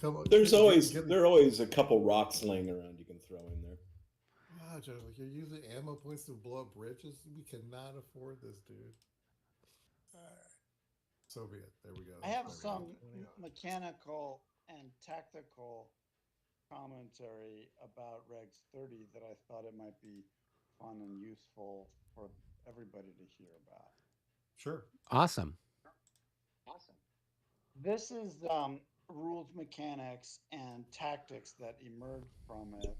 come on, there are always a couple rocks laying around you can throw in there. wow, Joe, like you're using ammo points to blow up bridges. We cannot afford this, dude. All right, so be it. There we go. I That's have why we need. some mechanical and tactical commentary about Regs 30 that I thought it might be fun and useful for everybody to hear about. Sure. Awesome. Awesome. This is rules, mechanics, and tactics that emerged from it,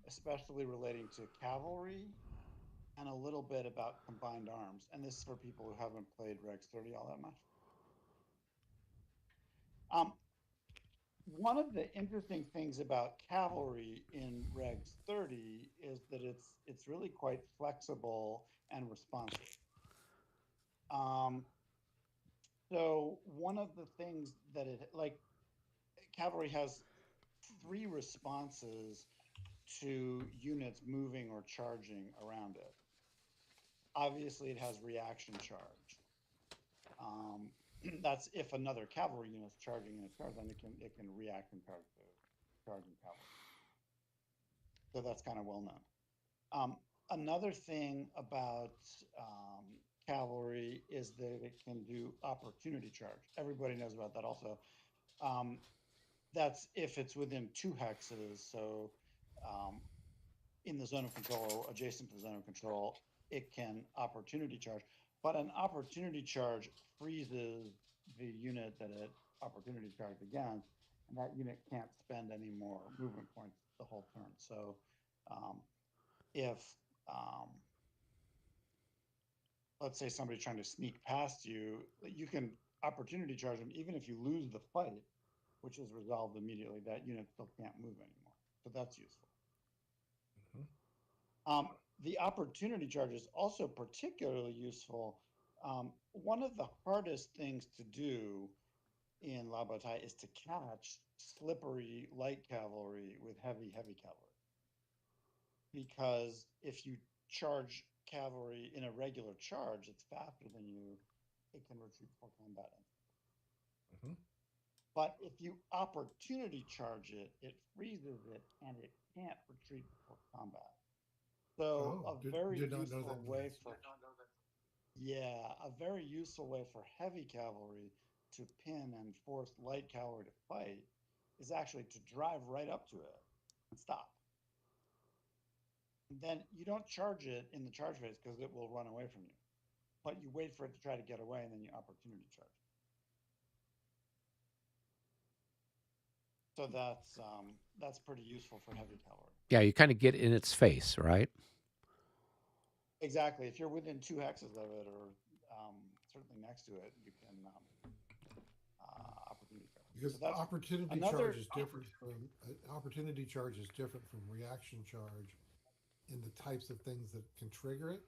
especially relating to cavalry and a little bit about combined arms. And this is for people who haven't played Regs 30 all that much. Um, One of the interesting things about cavalry in Regs 30 is that it's really quite flexible and responsive. Um, so one of the things that it like cavalry has three responses to units moving or charging around it. Obviously, it has reaction charge. Um, that's if another cavalry unit is charging in its charge, then it can react and charge the charging cavalry. So that's kind of well known. Another thing about cavalry is that it can do opportunity charge. Everybody knows about that also. Um, that's if it's within 2 hexes. So um, in the zone of control or adjacent to the zone of control, it can opportunity charge. But an opportunity charge freezes the unit that it opportunity charged against, and that unit can't spend any more movement points the whole turn. So um, if let's say somebody's trying to sneak past you, you can opportunity charge them even if you lose the fight, which is resolved immediately. That unit still can't move anymore. So that's useful. Mhm. The opportunity charge is also particularly useful. One of the hardest things to do in La Bataille is to catch slippery light cavalry with heavy cavalry. Because if you charge cavalry in a regular charge, it's faster than you, it can retreat before combat. Mhm. But if you opportunity charge it, it freezes it and it can't retreat before combat. So Oh, a very did not know useful that way nuance. for yeah, a very useful way for heavy cavalry to pin and force light cavalry to fight is actually to drive right up to it and stop. And then you don't charge it in the charge phase because it will run away from you. But you wait for it to try to get away and then you opportunity charge. So that's pretty useful for heavy cavalry. Yeah, you kind of get in its face, right? Exactly. If you're within 2 hexes of it or certainly next to it, you can opportunity charge. Because So that's opportunity charge another. is different from opportunity charge is different from reaction charge in the types of things that can trigger it.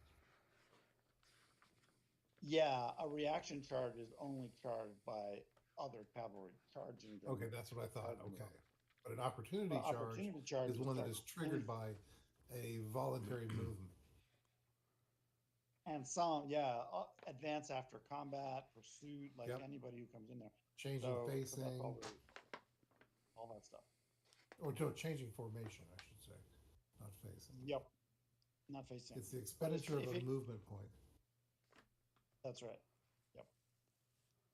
Yeah, a reaction charge is only charged by other cavalry charging Okay, during that's what I thought. charging Okay, mode. but an opportunity charge Opportunity charge is is one that charged is triggered only by a voluntary movement. and some, yeah, advance after combat, pursuit, like Yep, anybody who comes in there. changing So that's facing all that stuff. or no, changing formation, I should say, not facing. Yep, not facing, It's the but expenditure of if a it, movement point. that's right. Yep.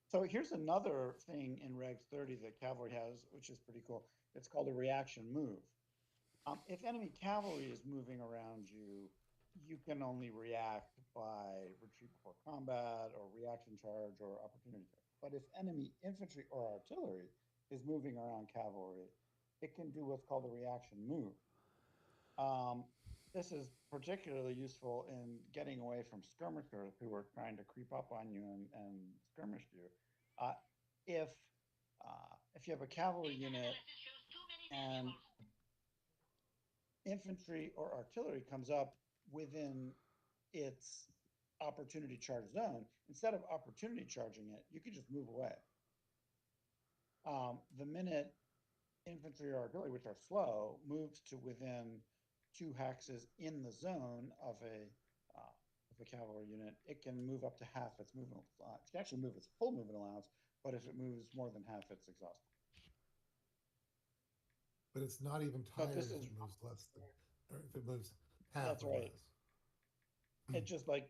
So here's another thing in Regs 30 that cavalry has, which is pretty cool. It's called a reaction move. If enemy cavalry is moving around you, you can only react by retreat before combat or reaction charge or opportunity charge. But if enemy infantry or artillery is moving around cavalry, it can do what's called a reaction move. Um, this is particularly useful in getting away from skirmishers who are trying to creep up on you and skirmish you. Uh, if if you have a cavalry unit and infantry or artillery comes up within its opportunity charge zone, instead of opportunity charging it, you could just move away. The minute infantry or artillery, which are slow, moves to within 2 hexes in the zone of a cavalry unit, it can move up to half its movement. It can actually move its full movement allowance, but if it moves more than half, it's exhausted. but it's not even But tired this if is it moves less than, or if it moves half that's or right. less. It just like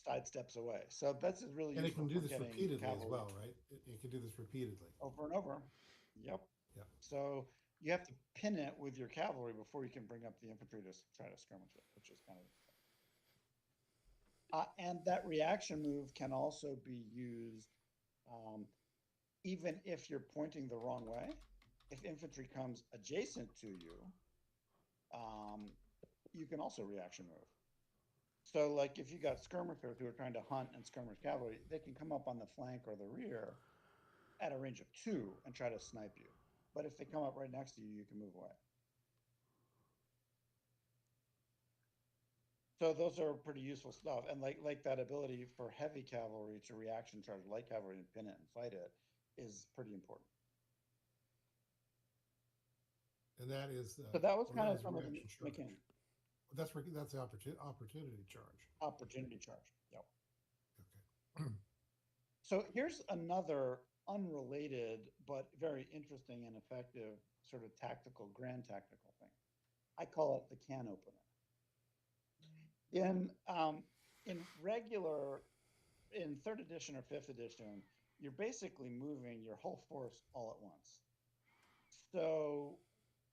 sidesteps away. So this is really And it can useful do for this getting repeatedly as cavalry well, right? It can do this repeatedly. over and over. Yep. Yeah. So you have to pin it with your cavalry before you can bring up the infantry to try to skirmish it, which is kind of. And that reaction move can also be used um, even if you're pointing the wrong way. If infantry comes adjacent to you, um, you can also reaction move. So, like if you got skirmishers who are trying to hunt and skirmish cavalry, they can come up on the flank or the rear at a range of 2 and try to snipe you. But if they come up right next to you, you can move away. So those are pretty useful stuff. And like that ability for heavy cavalry to reaction charge light cavalry and pin it and fight it is pretty important. And that is So that was kind that of is some of the reaction charge. mechanics. That's the opportunity charge. Opportunity charge. Yep. Okay. So here's another unrelated but very interesting and effective sort of tactical, grand tactical thing. I call it the can opener. In regular, in third edition or fifth edition, you're basically moving your whole force all at once. So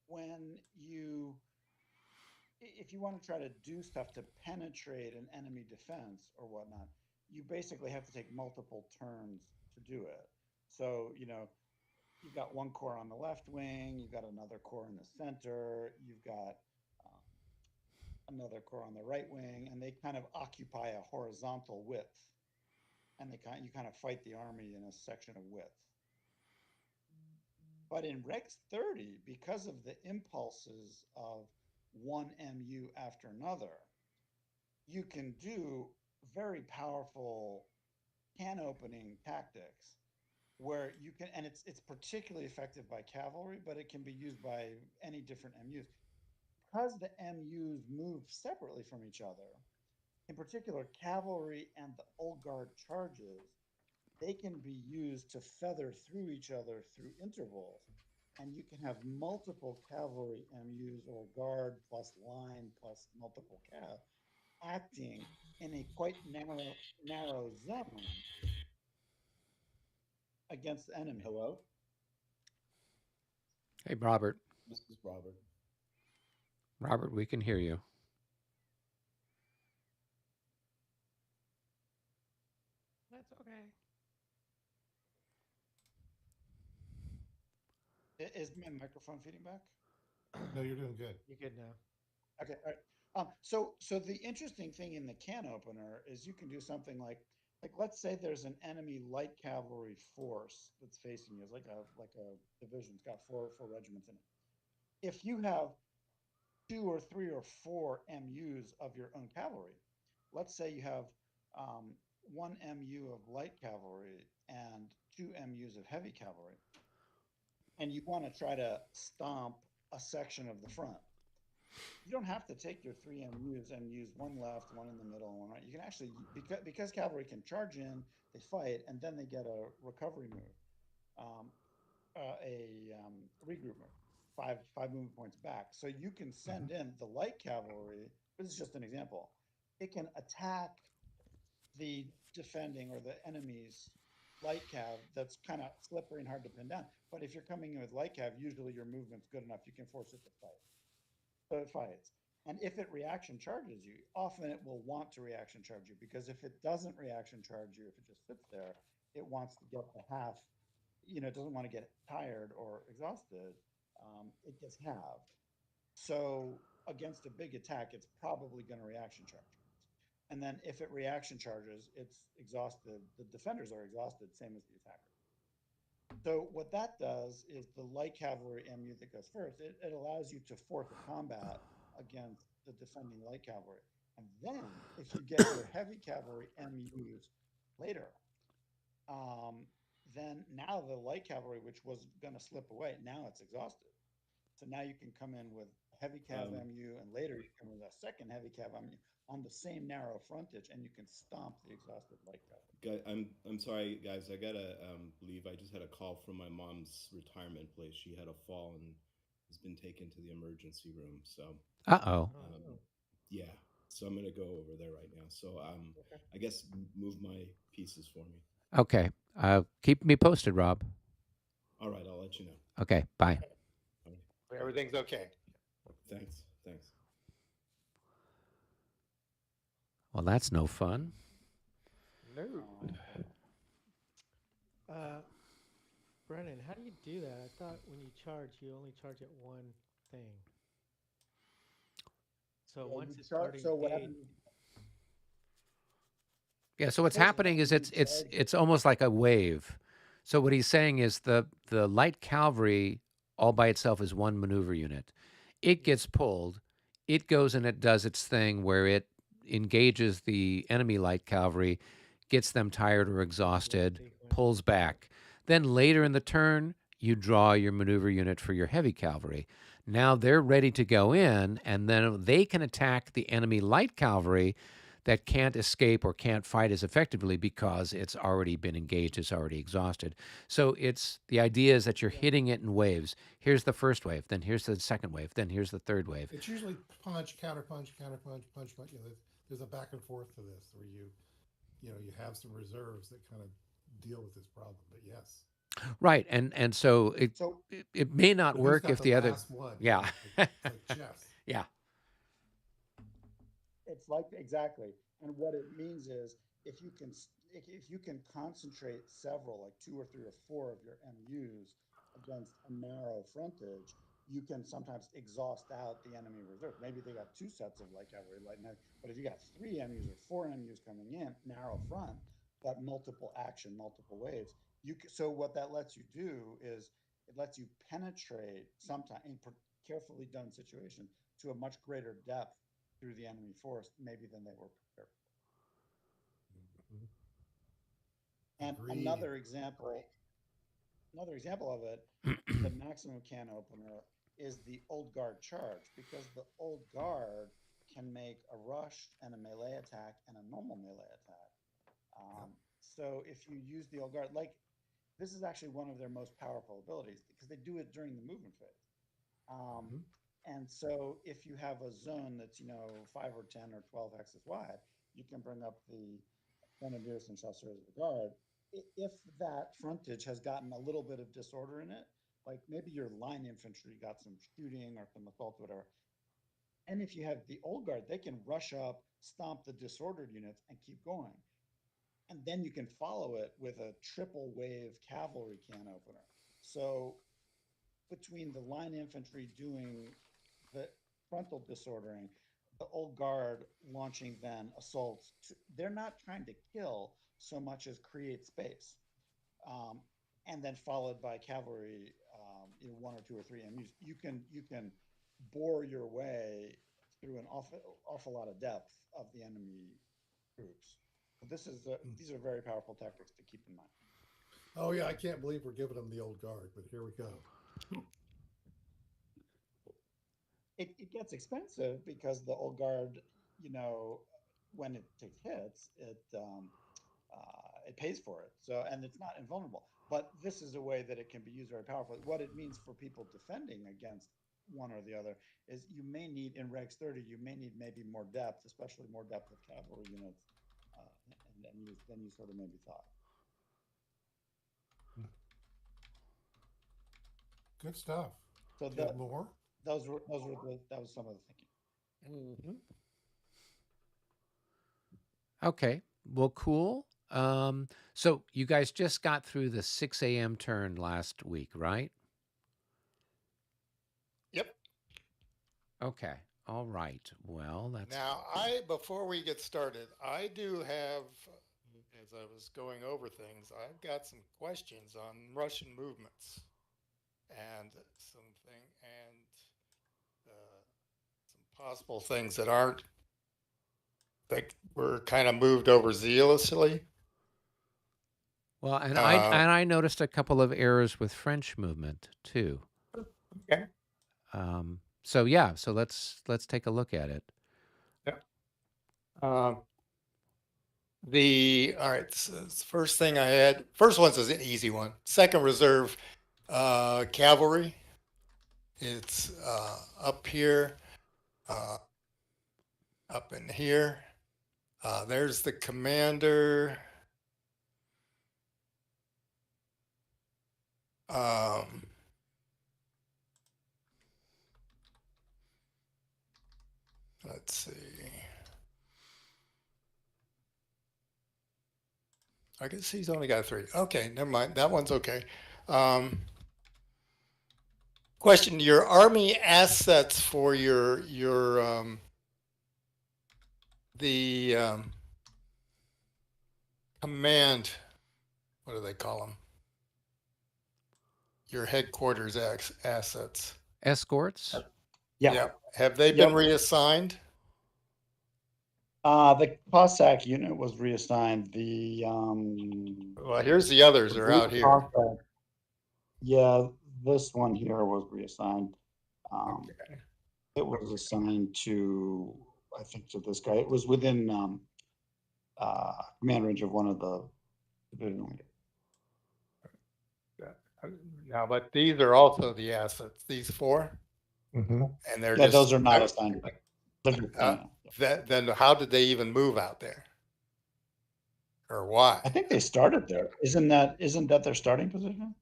when you, if you want to try to do stuff to penetrate an enemy defense or whatnot, you basically have to take multiple turns to do it. So, you've got one corps on the left wing, you've got another corps in the center, you've got another corps on the right wing, and they kind of occupy a horizontal width. And you kind of fight the army in a section of width. But in Regs 30, because of the impulses of one MU after another, you can do very powerful can opening tactics where you can, and it's particularly effective by cavalry, but it can be used by any different MUs. Because the MUs move separately from each other, in particular cavalry and the old guard charges, they can be used to feather through each other through intervals. And you can have multiple cavalry MUs or guard plus line plus multiple cav acting in a quite narrow zone against the enemy. Hello, Hey, Robert. this is Robert. Robert, we can hear you. That's okay. Is my microphone feeding back? No, you're doing good. You're good now. Okay, all right. So the interesting thing in the can opener is you can do something like let's say there's an enemy light cavalry force that's facing you. It's like a division. It's got four regiments in it. If you have 2 or 3 or 4 MUs of your own cavalry, let's say you have 1 MU of light cavalry and 2 MUs of heavy cavalry, and you want to try to stomp a section of the front. You don't have to take your 3 MUs and use one left, one in the middle, and one right. You can actually, because cavalry can charge in, they fight, and then they get a recovery move, a regroup move, five movement points back. So you can send in the light cavalry. This is just an example. It can attack the defending or the enemy's light cav that's kind of slippery and hard to pin down. But if you're coming in with light cav, usually your movement's good enough, you can force it to fight. So it fights. And if it reaction charges you, often it will want to reaction charge you, because if it doesn't reaction charge you, if it just sits there, it wants to get the half, it doesn't want to get tired or exhausted. It gets halved. So against a big attack, it's probably going to reaction charge. And then if it reaction charges, it's exhausted. The defenders are exhausted, same as the attacker. So what that does is the light cavalry MU that goes first, it allows you to force a combat against the defending light cavalry. And then if you get your heavy cavalry MUs later, then now the light cavalry, which was going to slip away, now it's exhausted. So now you can come in with heavy cav MU, and later you come with a second heavy cav MU on the same narrow frontage, and you can stomp the exhausted light cavalry. I'm sorry, guys. I gotta leave. I just had a call from my mom's retirement place. She had a fall and has been taken to the emergency room. So Uh-oh. yeah, so I'm gonna go over there right now. So I guess move my pieces for me. Okay. Keep me posted, Rob. All right, I'll let you know. Okay, bye. All right. Everything's okay. Thanks. Well, that's no fun. No. Brennan, how do you do that? I thought when you charge, you only charge at one thing. So Yeah, once you it's charge- already so what engaged, happens? Yeah, so what's First happening time is you it's charge it- almost like a wave. So what he's saying is the light cavalry all by itself is one maneuver unit. It gets pulled, it goes and it does its thing where it engages the enemy light cavalry, gets them tired or exhausted, sequence. pulls back. Then later in the turn, you draw your maneuver unit for your heavy cavalry. Now they're ready to go in, and then they can attack the enemy light cavalry that can't escape or can't fight as effectively because it's already been engaged, it's already exhausted. So it's the idea is that you're hitting it in waves. Here's the first wave, then here's the second wave, then here's the third wave. It's usually punch, counter punch, counter punch, punch, punch. You know, there's a back and forth to this where you have some reserves that kind of deal with this problem. But yes, Right, and so So it may not but who's work got if the other last one? yeah. It's like chess. Yeah. it's like exactly, and what it means is if you can concentrate several, like 2 or 3 or 4 of your MUs against a narrow frontage, you can sometimes exhaust out the enemy reserve. Maybe they got 2 sets of light cavalry, light and heavy, but if you got 3 MUs or 4 MUs coming in, narrow front, but multiple action, multiple waves, so what that lets you do is it lets you penetrate sometimes in carefully done situations to a much greater depth through the enemy force, maybe than they were prepared for. And Agreed. another example of it, the maximum can opener is the old guard charge, because the old guard can make a rush and a melee attack and a normal melee attack. So if you use the old guard, like this is actually one of their most powerful abilities because they do it during the movement phase. And so if you have a zone that's 5 or 10 or 12 hexes wide, you can bring up the grenadiers and chasseurs of the guard. If that frontage has gotten a little bit of disorder in it, like maybe your line infantry got some shooting or some assault, whatever. And if you have the old guard, they can rush up, stomp the disordered units, and keep going. And then you can follow it with a triple wave cavalry can opener. So between the line infantry doing the frontal disordering, the old guard launching then assaults, they're not trying to kill so much as create space. And then followed by cavalry, 1 or 2 or 3 MUs. You can bore your way through an awful lot of depth of the enemy troops. These are very powerful tactics to keep in mind. Oh yeah, I can't believe we're giving them the old guard, but here we go. It gets expensive because the old guard, when it takes hits, it pays for it. So, and it's not invulnerable. But this is a way that it can be used very powerfully. What it means for people defending against one or the other is you may need in Regs 30, you may need maybe more depth, especially more depth of cavalry units, than you sort of maybe thought. Good stuff. So Do you have more? that was some of the thinking. Mm-hmm. Okay. Well, cool. So you guys just got through the 6 a.m. turn last week, right? Yep. Okay. All right. Well, that's Now, before we get started, I do have, as I was going over things, I've got some questions on Russian movements and some possible things that were kind of moved over zealously. well, and I noticed a couple of errors with French movement too. Okay. So yeah, so let's take a look at it. All right. So first thing I had, first one's an easy one. Second reserve cavalry. It's up here, up in here. There's the commander. Let's see. I guess he's only got 3. Okay, never mind. That one's okay. Question: your army assets for the command. What do they call them? Your headquarters assets. Escorts. Yeah. Have they been reassigned? The Cossack unit was reassigned. The Well, here's the others are out here. Cossack, yeah, this one here was reassigned. Okay. It was assigned to, I think, to this guy. It was within command range of one of the division leaders. Now, but these are also the assets. These 4, and they're Yeah, just, those are not assigned. Then how did they even move out there, or why? I think they started there. Isn't that their starting position?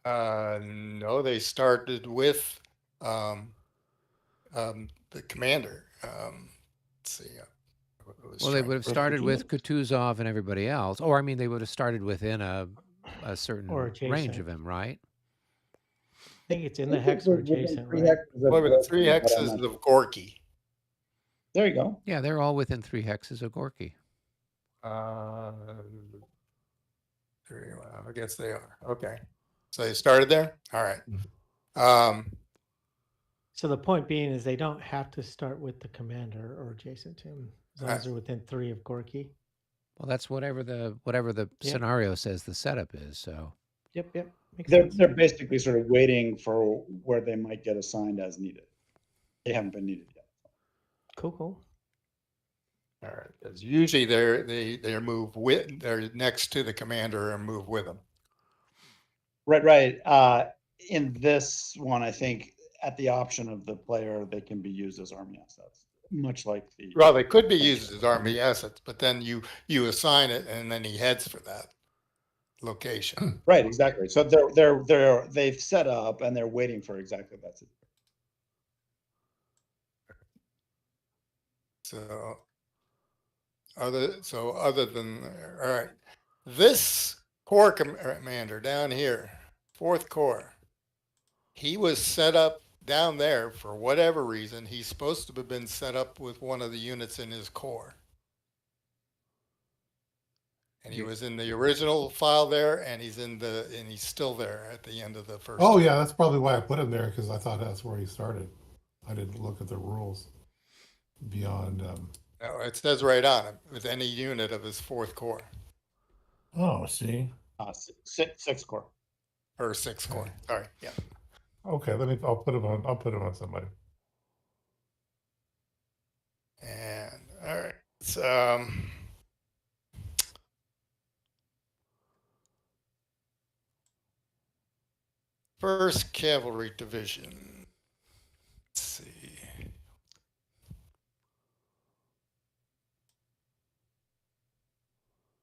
No, they started with the commander. Let's see. Well, they would have started with Kutuzov and everybody else. Or, I mean, they would have started within a certain Or range adjacent. of him, right? I think it's in the hex or adjacent, right? Well, the 3 hexes of Gorky. There you go. Yeah, they're all within 3 hexes of Gorky. I guess they are. Okay. So they started there? All right. So the point being is they don't have to start with the commander or adjacent to him, as long as they're within 3 of Gorky. Well, that's whatever the scenario says the setup is. So. Yep. Makes They're sense. they're basically sort of waiting for where they might get assigned as needed. They haven't been needed yet. Cool. All right. Because usually they're they're next to the commander and move with them. Right. In this one, I think at the option of the player, they can be used as army assets, much like the. Well, they could be used as army assets, but then you assign it, and then he heads for that location. Right, exactly. So they've set up and they're waiting for exactly that. So other than, all right, this corps commander down here, 4th Corps, he was set up down there for whatever reason. He's supposed to have been set up with one of the units in his corps. And he was in the original file there, and he's still there at the end of the first. Oh yeah, that's probably why I put him there, because I thought that's where he started. I didn't look at the rules beyond. No, it says right on it, with any unit of his 4th Corps. Oh, see. 6th Corps. Or 6th Corps. Sorry, yeah. Okay, I'll put him on. I'll put him on somebody. And all right, so First Cavalry Division. Let's see.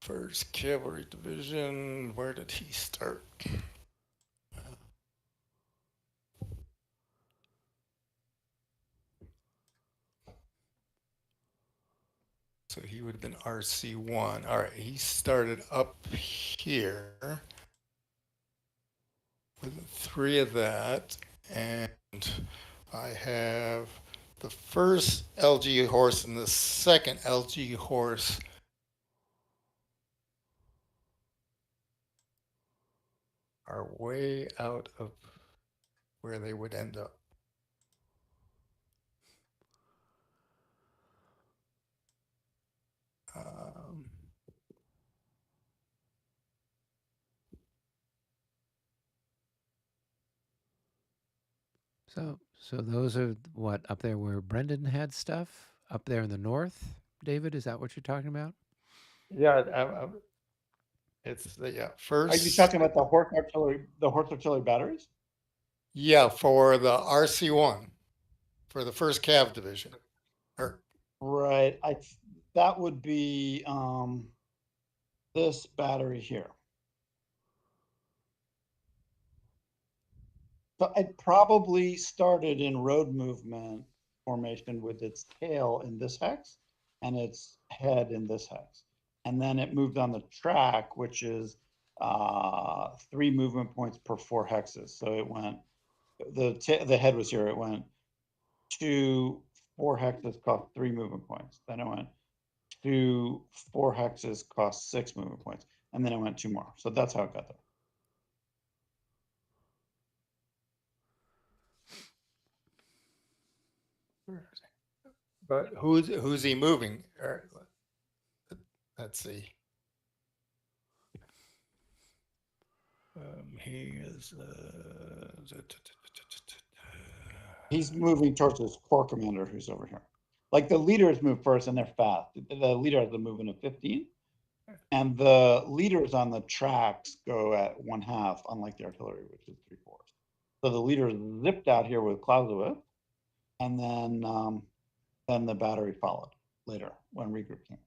First Cavalry Division. Where did he start? So he would have been RC1. All right, he started up here with 3 of that, and I have the first LG horse and the second LG horse are way out of where they would end up. So those are what up there where Brendan had stuff up there in the north. David, is that what you're talking about? Yeah, it's the first. Are you talking about the horse artillery batteries? Yeah, for the RC1, for the first Cav division. Or, Right. That would be this battery here. So it probably started in road movement formation with its tail in this hex and its head in this hex. And then it moved on the track, which is 3 movement points per 4 hexes. So it went, the head was here, it went 2 4 hexes cost 3 movement points. Then it went 2 4 hexes cost 6 movement points. And then it went 2 more. So that's how it got there. but who's he moving? Let's see. He is. He's moving towards his corps commander who's over here. Like the leaders move first and they're fast. The leader has a movement of 15. And the leaders on the tracks go at 1/2, unlike the artillery, which is 3/4. So the leaders zipped out here with Clausewitz, and then the battery followed later when regroup came.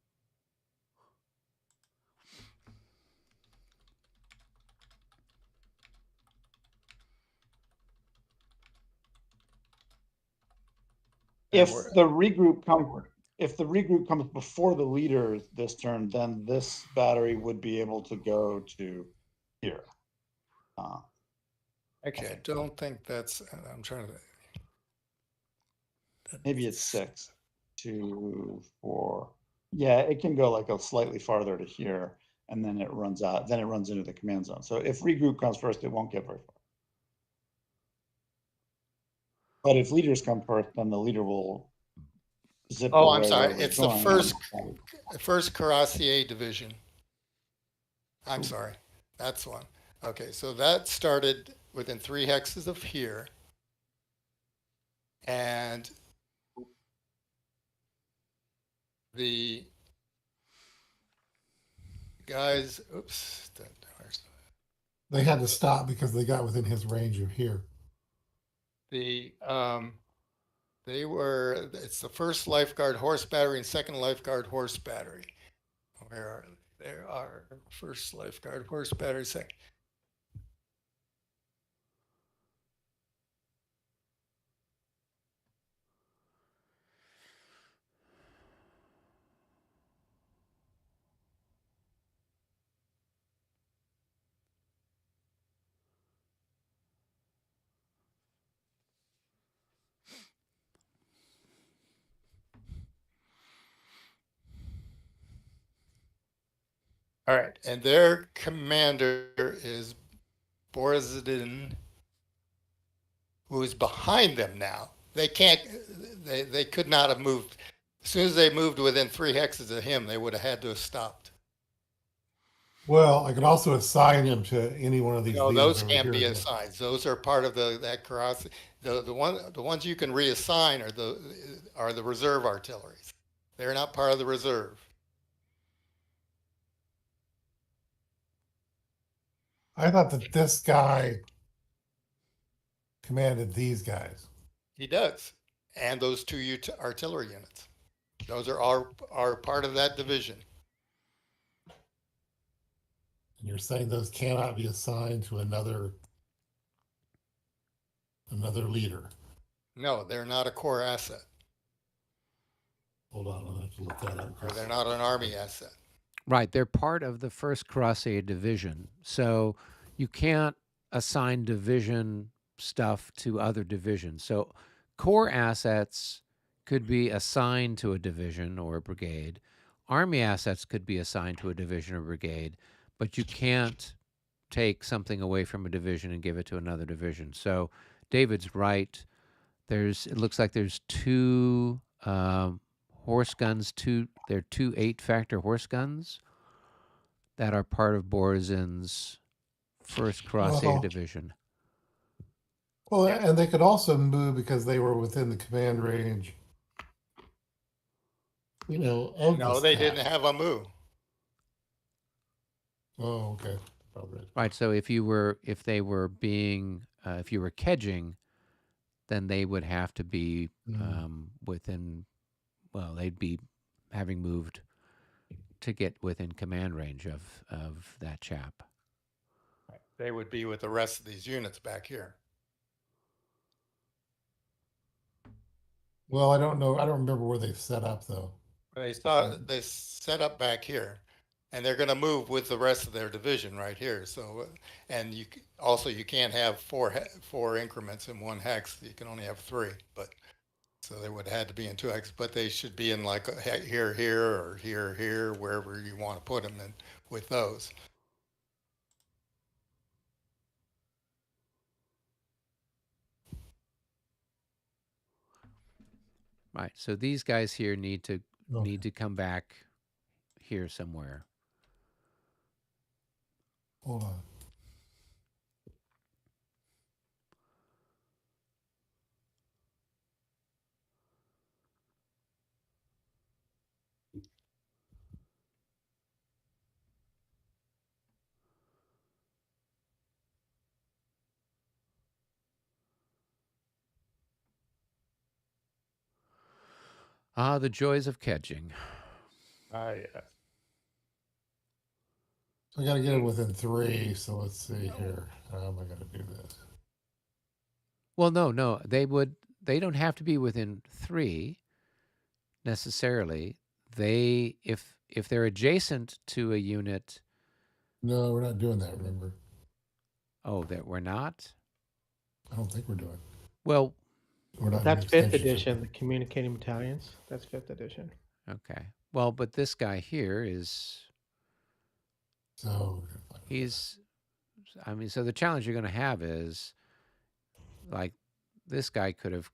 If the regroup comes before the leaders this turn, then this battery would be able to go to here. Actually, I don't think that's. I'm trying to. Maybe it's 6, 2, 4. Yeah, it can go like a slightly farther to here, and then it runs out. Then it runs into the command zone. So if regroup comes first, it won't get very far. But if leaders come first, then the leader will zip. Oh, away I'm sorry. wherever It's the going. first Cuirassier division. I'm sorry. That's one. Okay, so that started within 3 hexes of here. And the guys, oops. They had to stop because they got within his range of here. They were, it's the first lifeguard horse battery and second lifeguard horse battery. Where are they? There are first lifeguard horse battery, second. All right, and their commander is Borzidin, who is behind them now. They can't, they could not have moved. As soon as they moved within 3 hexes of him, they would have had to have stopped. Well, I could also assign him to any one of these. No, leaders those over can't here be again. assigned. Those are part of that Karasi. The ones you can reassign are the reserve artilleries. They're not part of the reserve. I thought that this guy commanded these guys. He does, and those 2 artillery units. Those are part of that division. And you're saying those cannot be assigned to another leader. No, they're not a core asset, Hold on, I'll have to look that up. or they're not an army asset. Right, they're part of the first Cuirassier division. So you can't assign division stuff to other divisions. So core assets could be assigned to a division or a brigade. Army assets could be assigned to a division or brigade, but you can't take something away from a division and give it to another division. So David's right. It looks like there's 2 horse guns, they're 2 8-factor horse guns that are part of Borzin's first Cuirassier division. Well, and they could also move because they were within the command range. Of No, this they guy. didn't have a move. Oh, okay. Probably. Right. So if they were being if you were kedging, then they would have to be within. Well, they'd be having moved to get within command range of that chap. They would be with the rest of these units back here. Well, I don't know. I don't remember where they set up though. They set up back here, and they're going to move with the rest of their division right here. So, and you can't have four increments in one hex. You can only have 3, but so they would have had to be in 2 hexes. But they should be in like here, or here, wherever you want to put them in with those. Right. So these guys here need to come back here somewhere. Hold on. Ah, the joys of kedging. Yeah. So I got to get it within 3. So let's see here. How am I going to do this? Well, no, they don't have to be within 3 necessarily. If they're adjacent to a unit. No, we're not doing that. Remember? Oh, that we're not. I don't think we're doing. Well, we're not. That's 5th edition. The communicating battalions. That's 5th edition. Okay. Well, but this guy here is. So so the challenge you're going to have is, like, this guy could have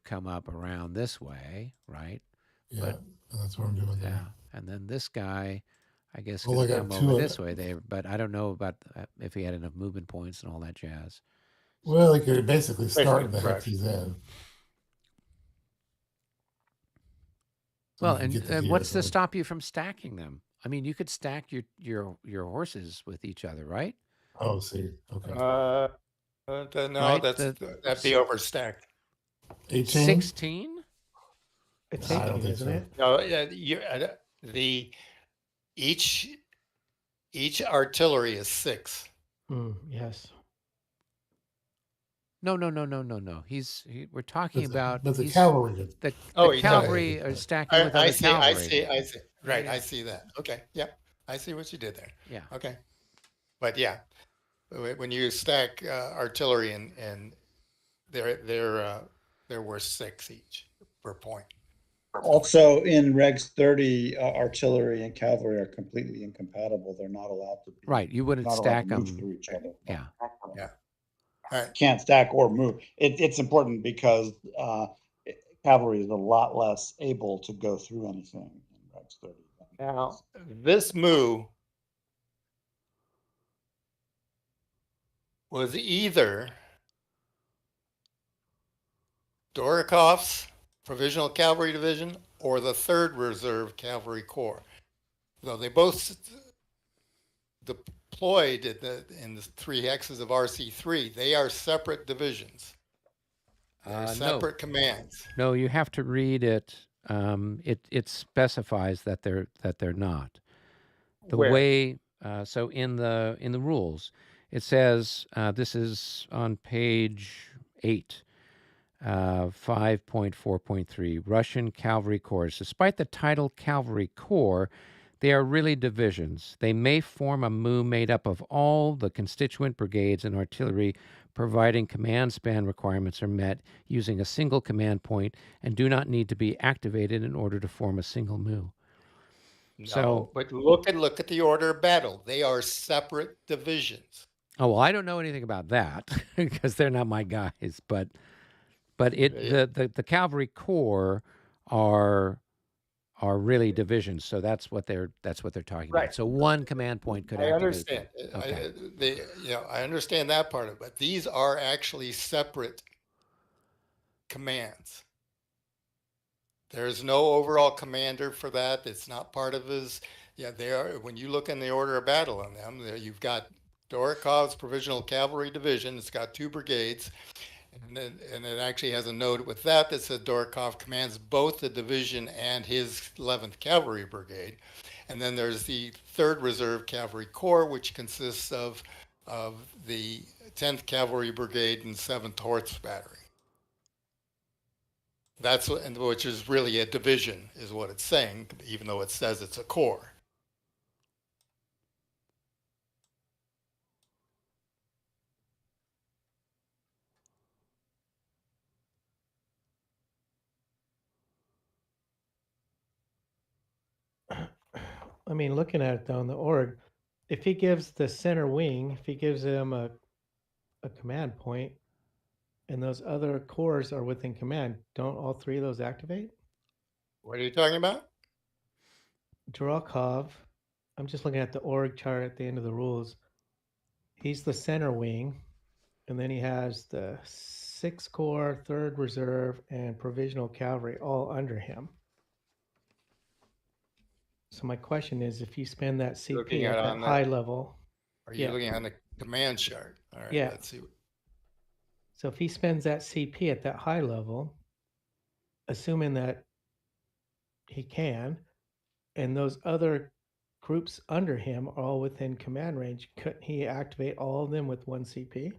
come up around this way, right? Yeah, that's what I'm doing there. Yeah, and then this guy, I guess, Well, could I come got over 2 this way there, but I don't know about if he had enough movement points and all that jazz. Well, he could basically start the correct. hex he's in. So Well, we can get and here, what's so to stop you from stacking them? I mean, you could stack your horses with each other, right? Oh, see, okay. No, Right, that'd be overstacked. 18. 16? It's I 18, don't think isn't so. it? No, each artillery is 6. Yes. No. We're talking about But the cavalry. the Oh, cavalry are stacking with other cavalry. I see. Right, Yeah. I see that. Okay, yep, I see what you did there. Yeah. Okay, but yeah, when you stack artillery and there were 6 each per point. Also, in Regs 30, artillery and cavalry are completely incompatible. They're not allowed to be. Right, you wouldn't not allowed stack to move them. through each other. Yeah. All right. Can't stack or move. It's important because cavalry is a lot less able to go through anything in Regs 30. Now, this move was either Dorikov's Provisional Cavalry Division or the 3rd Reserve Cavalry Corps. Though they both deployed in the 3 hexes of RC3, they are separate divisions. They're separate commands. No, you have to read it. It specifies that they're not. The Where? way so in the rules, it says this is on page 8. 5.4.3 Russian Cavalry Corps. Despite the title Cavalry Corps, they are really divisions. They may form a MOU made up of all the constituent brigades and artillery, providing command span requirements are met using a single command point and do not need to be activated in order to form a single MOU. No, So- but look at the order of battle. They are separate divisions. Oh, well, I don't know anything about that because they're not my guys, but the Cavalry Corps are really divisions, so that's what they're talking Right. about. So one command point could I activate. understand. Okay. I understand that part of it, but these are actually separate commands. There's no overall commander for that. It's not part of his. Yeah, they are. When you look in the order of battle on them, you've got Dorikov's Provisional Cavalry Division. It's got 2 brigades. And it actually has a note with that says Dorokov commands both the division and his 11th Cavalry Brigade. And then there's the 3rd Reserve Cavalry Corps, which consists of the 10th Cavalry Brigade and 7th Horse Battery. That's what, and which is really a division, is what it's saying, even though it says it's a corps. I mean, looking at it though in the org, if he gives the center wing, if he gives him a command point, and those other cores are within command, don't all 3 of those activate? What are you talking about? Durakov, I'm just looking at the org chart at the end of the rules. He's the center wing, and then he has the 6th Corps, 3rd Reserve, and Provisional Cavalry all under him. So my question is, if you spend that Looking CP at at on that that- high level, Are you Yeah. looking on the command chart? All right, Yeah. let's see. so if he spends that CP at that high level, assuming that he can, and those other groups under him are all within command range, couldn't he activate all of them with 1 CP?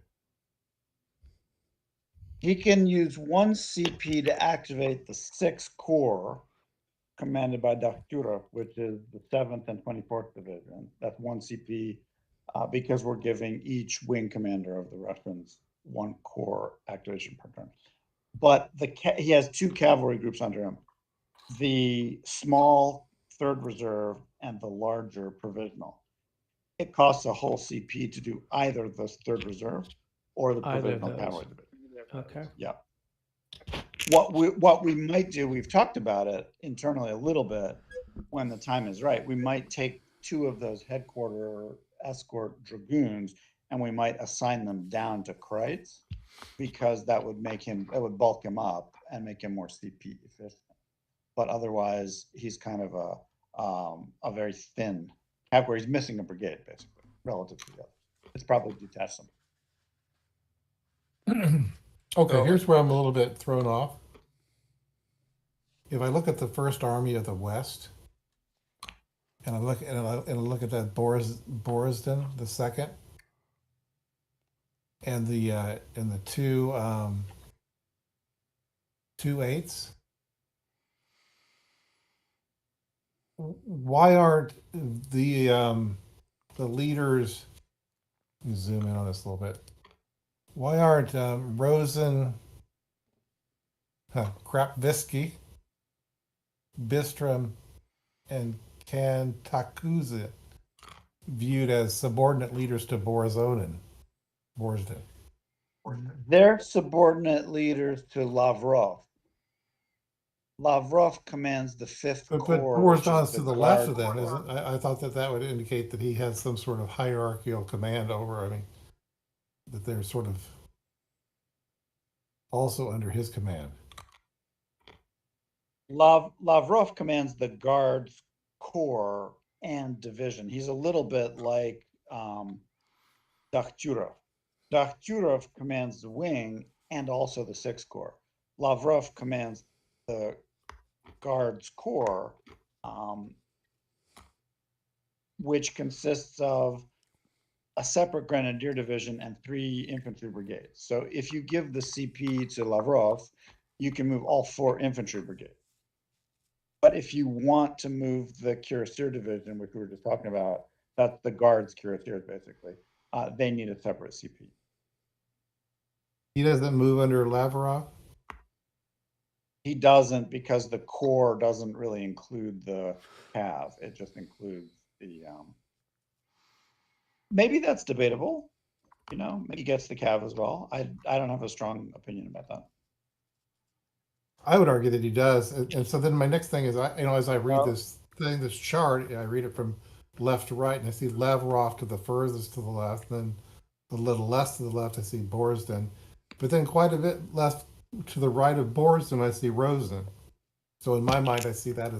He can use 1 CP to activate the 6th Corps, commanded by Dakhturov, which is the 7th and 24th Division. That's 1 CP, because we're giving each wing commander of the Russians 1 corps activation per turn. But he has 2 cavalry groups under him. The small 3rd Reserve and the larger Provisional. It costs a whole CP to do either the 3rd Reserve or the Either of Provisional those. Cavalry Division. Okay. Yeah. What we might do, we've talked about it internally a little bit when the time is right. We might take 2 of those headquarter escort dragoons and we might assign them down to Kreitz, because that would would bulk him up and make him more CP efficient. But otherwise, he's kind of a very thin cavalry. He's missing a brigade, basically, relative to the others. It's probably detached them. Okay, So- here's where I'm a little bit thrown off. If I look at the First Army of the West, and I look at that Borisden the second, and the 2/8s. Why aren't the leaders? Let me zoom in on this a little bit. Why aren't Rosen, Krapvisky, Bistrom, and Kantakuza viewed as subordinate leaders to Borisden? They're subordinate leaders to Lavrov. Lavrov commands the 5th But Corps. Borisden's to the left of them, Guard isn't? I thought that would indicate that he has some sort of hierarchical command over. I mean, that they're sort of also under his command. Lavrov commands the Guards Corps and division. He's a little bit like Dakhturov. Dakhturov commands the wing and also the 6th Corps. Lavrov commands the Guards Corps, which consists of a separate grenadier division and 3 infantry brigades. So if you give the CP to Lavrov, you can move all 4 infantry brigades. But if you want to move the cuirassier division, which we were just talking about, that's the Guards cuirassiers basically, they need a separate CP. He doesn't move under Lavrov. He doesn't, because the Corps doesn't really include the Cav. It just includes the. Maybe that's debatable. Maybe he gets the Cav as well. I don't have a strong opinion about that. I would argue that he does. And so then my next thing is, as I read Well- this chart, I read it from left to right, and I see Lavrov to the furthest to the left, then a little less to the left, I see Borisden, but then quite a bit left to the right of Borisden, I see Rosen. So in my mind, I see that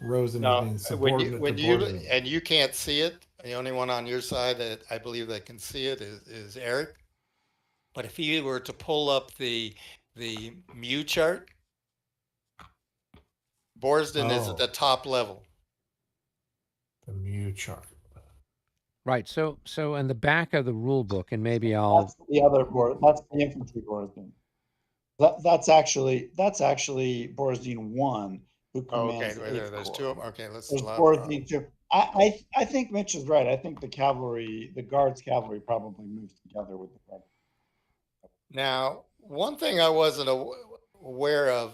Rosen No, as being subordinate to Borzin. and you can't see it. The only one on your side that I believe that can see it is Eric. But if he were to pull up the Mu chart, Borsden is at the top level. The Mu chart. Right. So in the back of the rule book, and maybe I'll That's the other board. That's the infantry Borsdin. That's actually Borsdin 1, who Oh, okay. commands the 8th There's Corps. two of them. Okay, let's There's elaborate. Borsdin 2. I think Mitch is right. I think the cavalry, the Guards cavalry, probably moves together with the cavalry. Now, one thing I wasn't aware of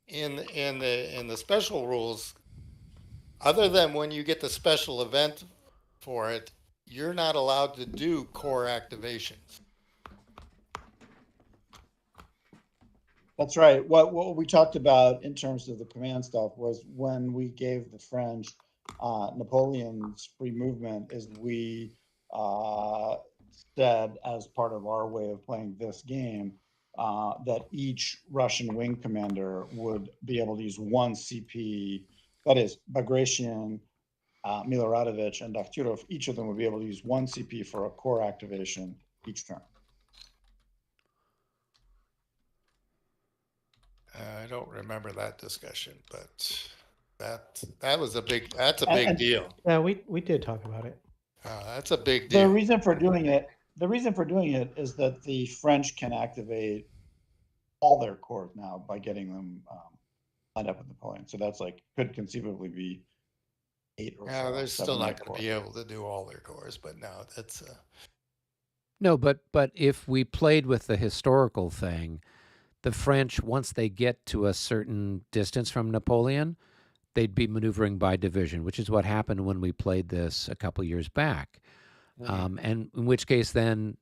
in the special rules, other than when you get the special event for it, you're not allowed to do core activations. That's right. What we talked about in terms of the command stuff was when we gave the French Napoleon's free movement, is we said, as part of our way of playing this game, that each Russian wing commander would be able to use one CP. That is, Bagration, Miloradovich, and Dakhtyrov, each of them would be able to use one CP for a core activation each turn. I don't remember that discussion, but that was a big deal. Yeah, we did talk about it. That's a big The deal. reason for doing it is that the French can activate all their corps now by getting them lined up with Napoleon. So that's could conceivably be 8 or Yeah, so. they're still 7 or not 8 going to be able to do all their cores, but no, that's no. But if we played with the historical thing, the French, once they get to a certain distance from Napoleon, they'd be maneuvering by division, which is what happened when we played this a couple years back. And in which case, then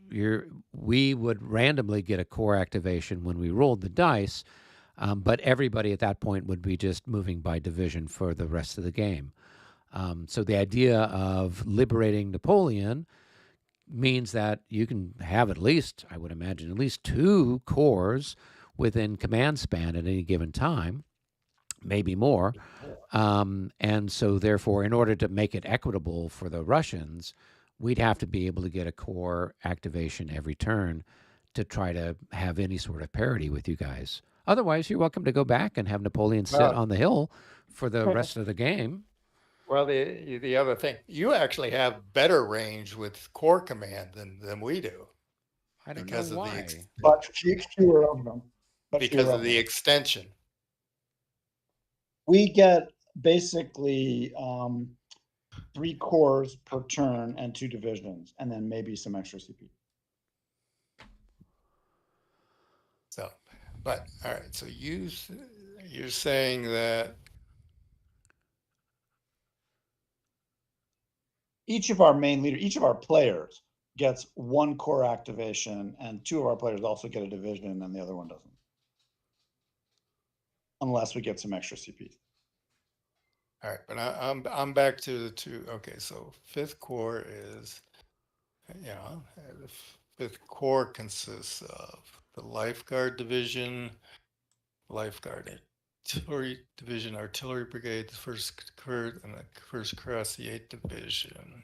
we would randomly get a core activation when we rolled the dice, but everybody at that point would be just moving by division for the rest of the game. So the idea of liberating Napoleon means that you can have at least, I would imagine, at least 2 corps within command span at any given time, maybe more. And so therefore, in order to make it equitable for the Russians, we'd have to be able to get a core activation every turn to try to have any sort of parity with you guys. Otherwise, you're welcome to go back and have Napoleon sit on the hill for the rest of the game. well, the other thing, you actually have better range with core command than we do. I don't Because know of the why. But fewer of them. because of the extension. We get basically 3 corps per turn and 2 divisions, and then maybe some extra CP. So, but all right. So you're saying that Each of our main leaders, each of our players gets 1 core activation, and 2 of our players also get a division, and the other one doesn't. Unless we get some extra CP. all right, but I'm back to the 2. Okay, so 5th Corps is, the 5th Corps consists of the Lifeguard Division, Lifeguard Artillery Division, Artillery Brigade, the 1st Kurt, and the 1st Cuirassier Division.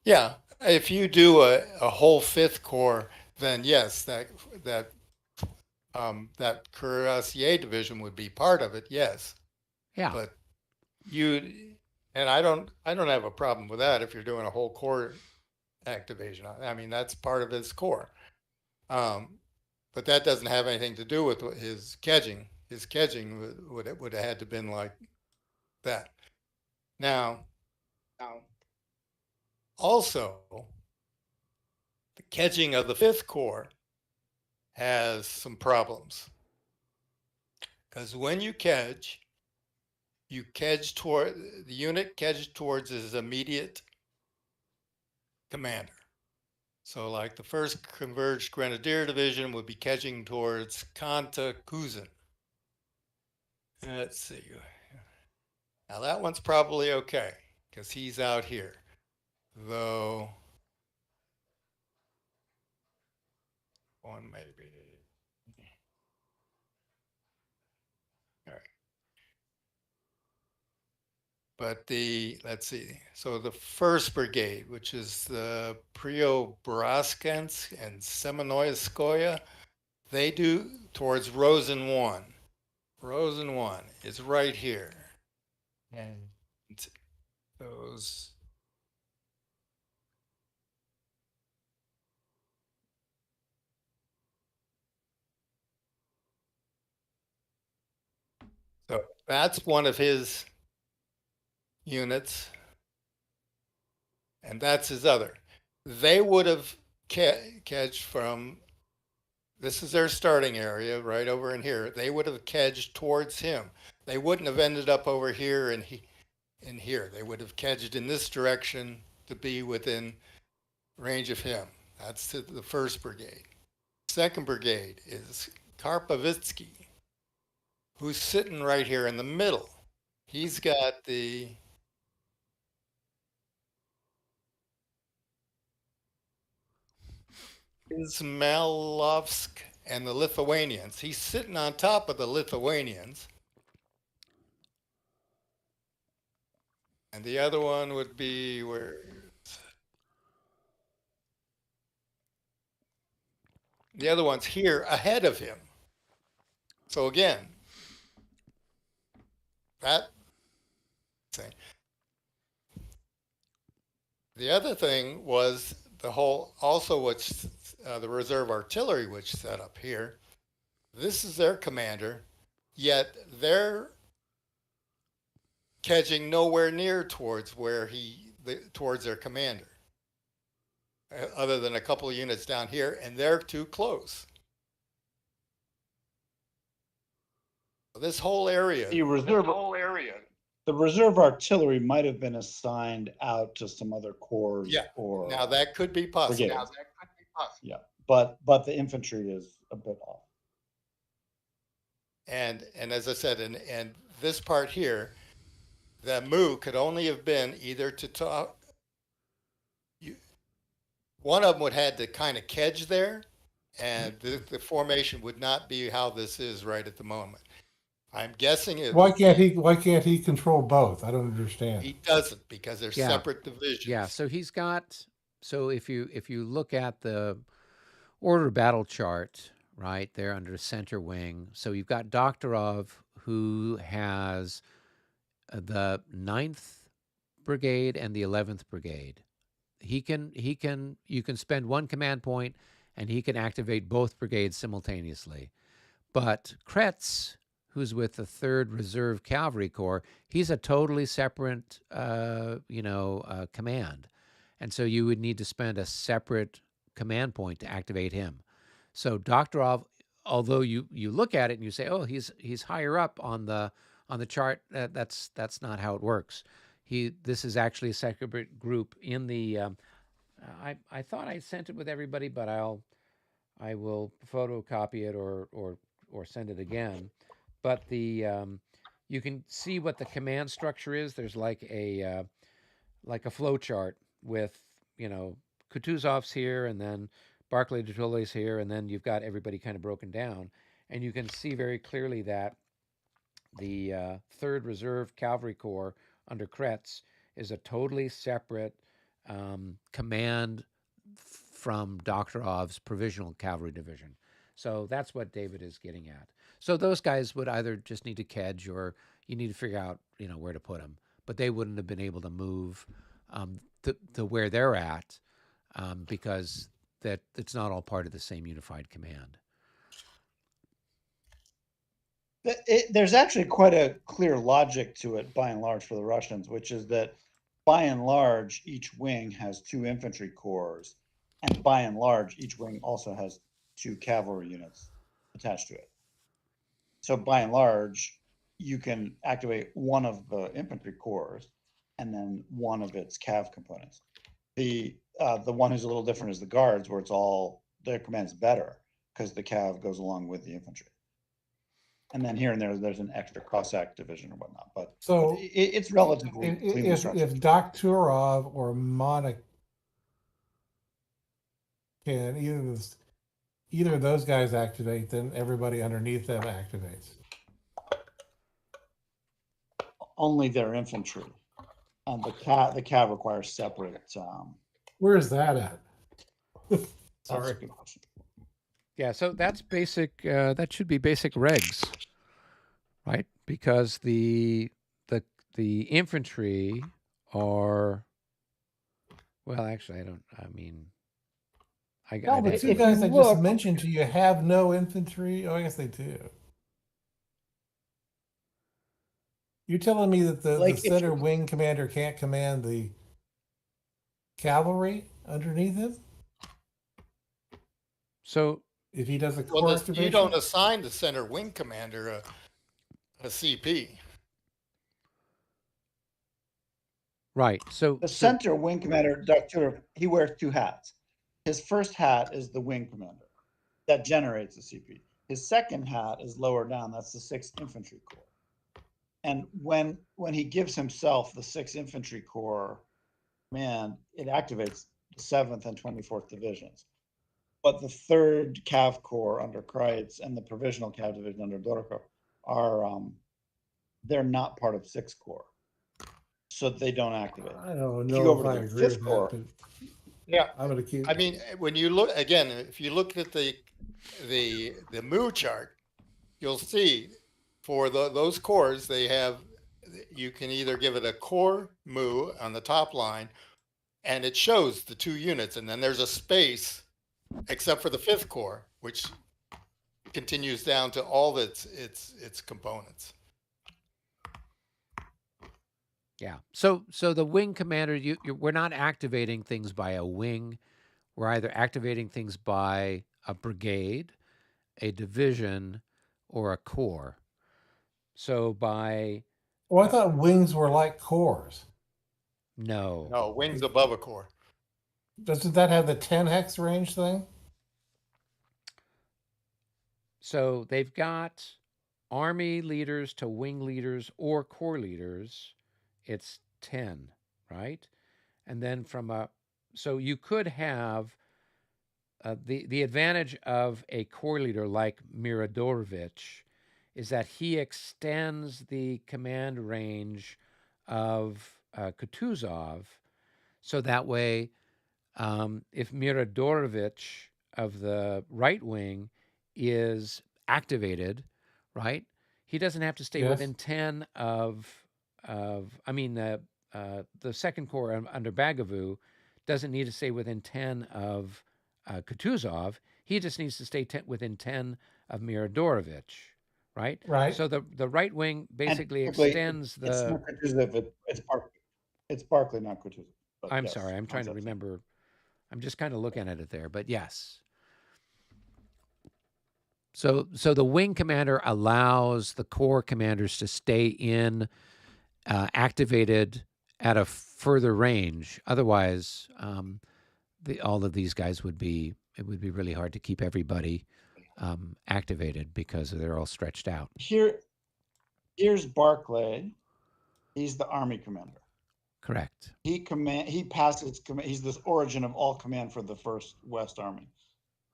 Yeah, if you do a whole 5th Corps, then yes, that Cuirassier Division would be part of it. Yes. Yeah. But I don't have a problem with that if you're doing a whole core activation. I mean, that's part of his core. But that doesn't have anything to do with his kedging. His kedging would have had to been like that. Now, also, the kedging of the 5th Corps has some problems. Because when you kedge, the unit kedged towards his immediate commander. So like the 1st Converged Grenadier Division would be kedging towards Kanta Kuzin. Let's see. Now that one's probably okay because he's out here. Though one maybe. All right. But let's see. So the first brigade, which is the Priobraskansk and Semenoyskoye, they do towards Rosen 1. Rosen 1 is right here. And those. So that's one of his units. And that's his other. They would have kedged from, this is their starting area right over in here. They would have kedged towards him. They wouldn't have ended up over here and in here. They would have kedged in this direction to be within range of him. That's to the first brigade. Second brigade is Karpovitsky, who's sitting right here in the middle. He's got the Izmailovsk and the Lithuanians. He's sitting on top of the Lithuanians. And the other one would be where? The other one's here ahead of him. So again, that thing. The other thing was the whole, also which the reserve artillery, which set up here. This is their commander, yet they're kedging nowhere near towards where towards their commander, other than a couple of units down here, and they're too close. This whole area. The reserve artillery might have been assigned out to some other corps. Yeah. Or Now that could be possible. brigades. Yeah, but the infantry is a bit off. And as I said, and this part here, the move could only have been either to talk. One of them would have had to kind of kedge there, and the formation would not be how this is right at the moment. I'm guessing it. Why can't he control both? I don't understand. He doesn't, because they're Yeah. separate divisions. Yeah, so he's got, so if you look at the order of battle chart, right, there under center wing, so you've got Doktorov, who has the 9th Brigade and the 11th Brigade. You can spend one command point and he can activate both brigades simultaneously. But Kretz, who's with the 3rd Reserve Cavalry Corps, he's a totally separate, command. And so you would need to spend a separate command point to activate him. So Doktorov, although you look at it and you say, oh, he's higher up on the chart, that's not how it works. This is actually a separate group in the. I thought I sent it with everybody, but I will photocopy it or send it again. But you can see what the command structure is. There's like a flow chart with Kutuzov's here, and then Barclay de Tolly's here, and then you've got everybody kind of broken down, and you can see very clearly that the 3rd Reserve Cavalry Corps under Kretz is a totally separate command from Doktorov's Provisional Cavalry Division. So that's what David is getting at. So those guys would either just need to kedge, or you need to figure out where to put them. But they wouldn't have been able to move to where they're at because that it's not all part of the same unified command. There's actually quite a clear logic to it, by and large, for the Russians, which is that, by and large, each wing has 2 infantry corps, and by and large, each wing also has 2 cavalry units attached to it. So, by and large, you can activate one of the infantry corps and then one of its cav components. The one who's a little different is the guards, where it's all their command's better because the cav goes along with the infantry. And then here and there's an extra Cossack division or whatnot, but So it's relatively cleanly if structured. Doktorov or Monik can either of those guys activate, then everybody underneath them activates. Only their infantry. And the cav requires separate. Where is that at? That's Sorry. a good question. Yeah, so that's basic. That should be basic regs, right? Because the infantry are, well, actually, I don't. I mean, No, I'd the have two If to, guys you I just look- mentioned to you have no infantry. Oh, I guess they do. You're telling me that the Like, if center you- wing commander can't command the cavalry underneath him so if he does a Well, core you activation? don't assign the center wing commander a CP. right. So The center wing commander, Dr. he wears two hats. His first hat is the wing commander that generates the CP. His second hat is lower down. That's the 6th Infantry Corps. And when he gives himself the 6th Infantry Corps command, it activates the 7th and 24th divisions. But the 3rd Cav Corps under Kreitz and the provisional Cav division under Dorokov are they're not part of 6th Corps, so they don't activate. I don't If you know go if over I to the agree 5th with Corps, that, Yeah, but I'm going to keep. I mean, when you look again, if you look at the Mu chart, you'll see for those cores they have. You can either give it a core Mu on the top line, and it shows the 2 units, and then there's a space, except for the 5th Corps, which continues down to all its components. yeah. So the wing commander, we're not activating things by a wing. We're either activating things by a brigade, a division, or a corps. So by Well, I thought wings were like cores. no. No, wings above a core. Doesn't that have the 10 hex range thing? So they've got army leaders to wing leaders or corps leaders. It's 10, right? And then so you could have the advantage of a corps leader like Miradorovich is that he extends the command range of Kutuzov, so that way, if Miradorovich of the right wing is activated, right, he doesn't have to stay Yes. within 10 I mean, the second corps under Bagavu doesn't need to stay within 10 of Kutuzov. He just needs to stay within 10 of Miradorovich, right? Right. So the right wing basically typically, extends it's the. not Kutuzov, it's Barclay. It's Barclay, not Kutuzov. But I'm yes, sorry, I'm trying to concept's same. remember. I'm just kind of looking at it there, but yes. So the wing commander allows the corps commanders to stay in activated at a further range. Otherwise, all of these guys would be. It would be really hard to keep everybody activated because they're all stretched out. Here's Barclay. He's the army commander. Correct. He passes command. He's the origin of all command for the First West Army.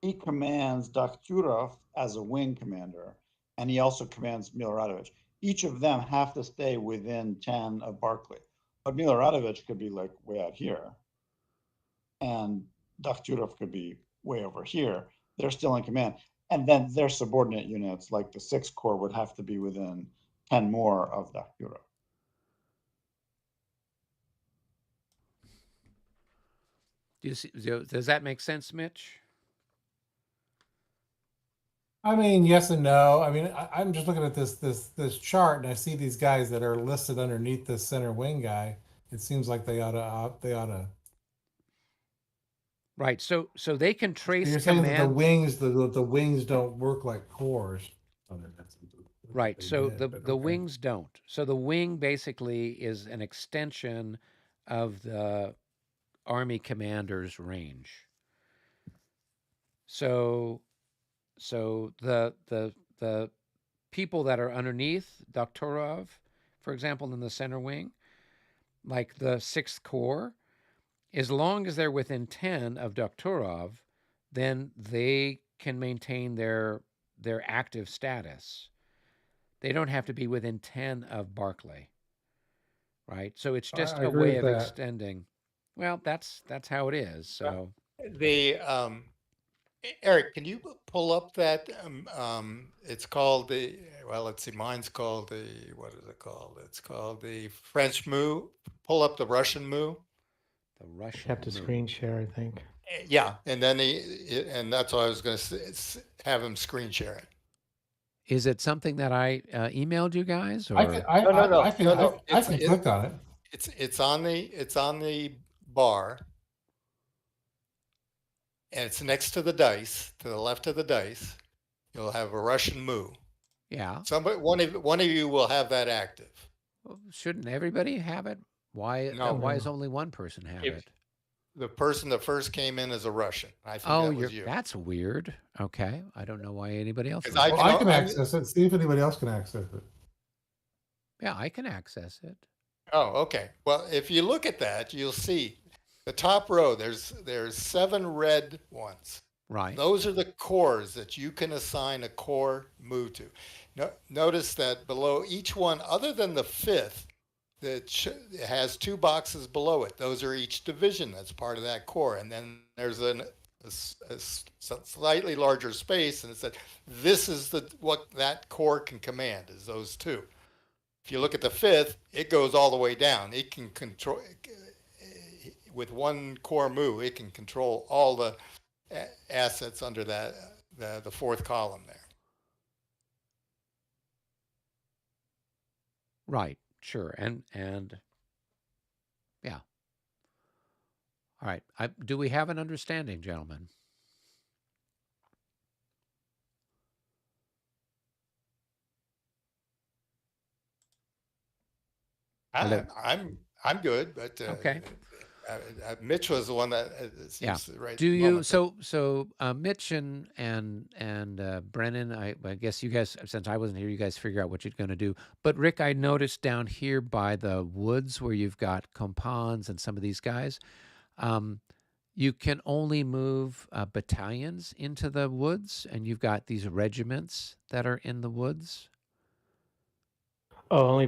He commands Dakhturov as a wing commander, and he also commands Miloradovich. Each of them have to stay within 10 of Barclay. But Miloradovich could be like way out here, and Dakhturov could be way over here. They're still in command. And then their subordinate units, like the 6th Corps, would have to be within 10 more of Dakhturov. Does that make sense, Mitch? I mean, yes and no. I mean, I'm just looking at this chart, and I see these guys that are listed underneath this center wing guy. It seems like they ought to. Right. So they can trace You're saying that command. the wings don't work like cores. Right. They So did, but the okay. wings don't. So the wing basically is an extension of the army commander's range. So the people that are underneath Doktorov, for example, in the center wing, like the 6th Corps, as long as they're within 10 of Doktorov, then they can maintain their active status. They don't have to be within 10 of Barclay, right? So it's I just a agree way with of that. extending. Well, that's how it is. So The Eric, can you pull up that? It's called the. Well, let's see. Mine's called the. What is it called? It's called the French Moo. Pull up the Russian Moo. the You Russian have to move. screen share, I think. Yeah, and then and that's what I was going to have him screen share it. Is it something that I emailed you guys, I can, or I, No, no, I, no, I can, no, I, no. I can click on it. It's on the bar, and it's next to the dice, to the left of the dice. You'll have a Russian Moo. yeah? Somebody, one of you will have that active. Well, shouldn't everybody have it? Why? No. Why is only one person have If it? the person that first came in is a Russian, I think Oh, that was you. that's weird. Okay, I don't know why anybody else. Because Would. Well, I can access it. See if anybody else can access it. Yeah, I can access it. Oh, okay. Well, if you look at that, you'll see the top row. There's 7 red ones. Right. Those are the cores that you can assign a core move to. Notice that below each one, other than the 5th, that has 2 boxes below it. Those are each division that's part of that core. And then there's a slightly larger space, and it said this is what that core can command is those 2. If you look at the 5th, it goes all the way down. It can control with one core move. It can control all the assets under that the 4th column there. Right. Sure. And yeah. All right. Do we have an understanding, gentlemen? Hello? I'm good, but Okay. Mitch was the one that Yeah. seems right. Do you moment. so Mitch and Brennan? I guess you guys, since I wasn't here, you guys figure out what you're going to do. But Rick, I noticed down here by the woods where you've got compans and some of these guys, you can only move battalions into the woods, and you've got these regiments that are in the woods. Oh,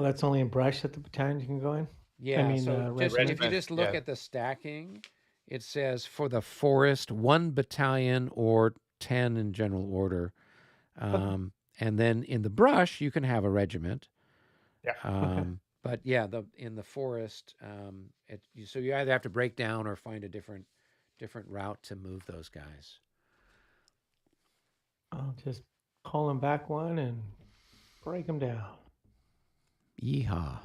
that's only in brush that the battalions can go in? Yeah, mean, so if you regiment, just look yeah. at the stacking, it says for the forest, 1 battalion or 10 in general order. And then in the brush, you can have a regiment. Yeah. But yeah, in the forest, so you either have to break down or find a different route to move those guys. I'll just pull them back one and break them down. Yeehaw.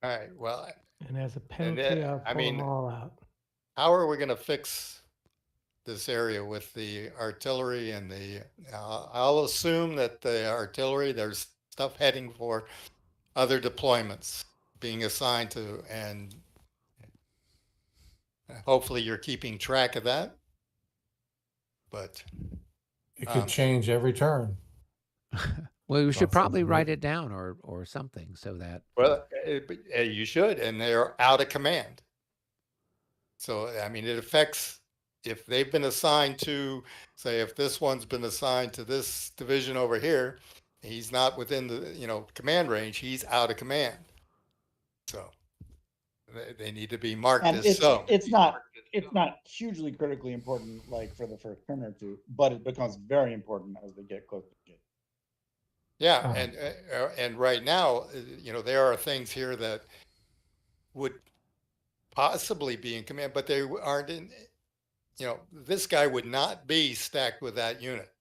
All right. Well, And as a penalty, I'll pull them all out. how are we going to fix this area with the artillery and the? I'll assume that the artillery, there's stuff heading for other deployments being assigned to, and hopefully you're keeping track of that. But It could change every turn. Well, you should Not probably something write that- it down or something so that. well, you should, and they're out of command. So I mean, it affects if they've been assigned to, say, if this one's been assigned to this division over here, he's not within the command range. He's out of command. So they need to be marked And as so. it's not hugely critically important like for the first turn or two, but it becomes very important as they get closer to it. Yeah, and right now, there are things here that would possibly be in command, but they aren't in. This guy would not be stacked with that unit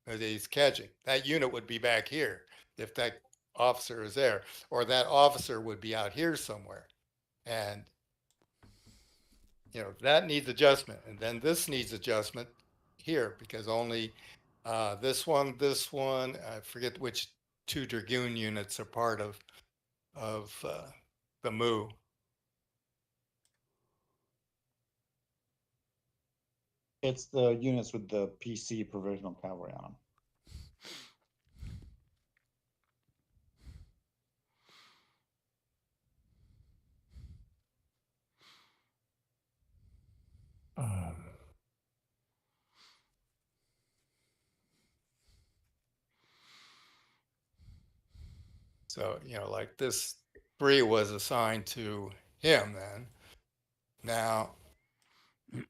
that he's catching. That unit would be back here if that officer is there, or that officer would be out here somewhere. And, that needs adjustment. And then this needs adjustment here because only this one, I forget which 2 Dragoon units are part of the MOO. It's the units with the PC provisional cavalry on them. So, like this 3 was assigned to him then. Now, I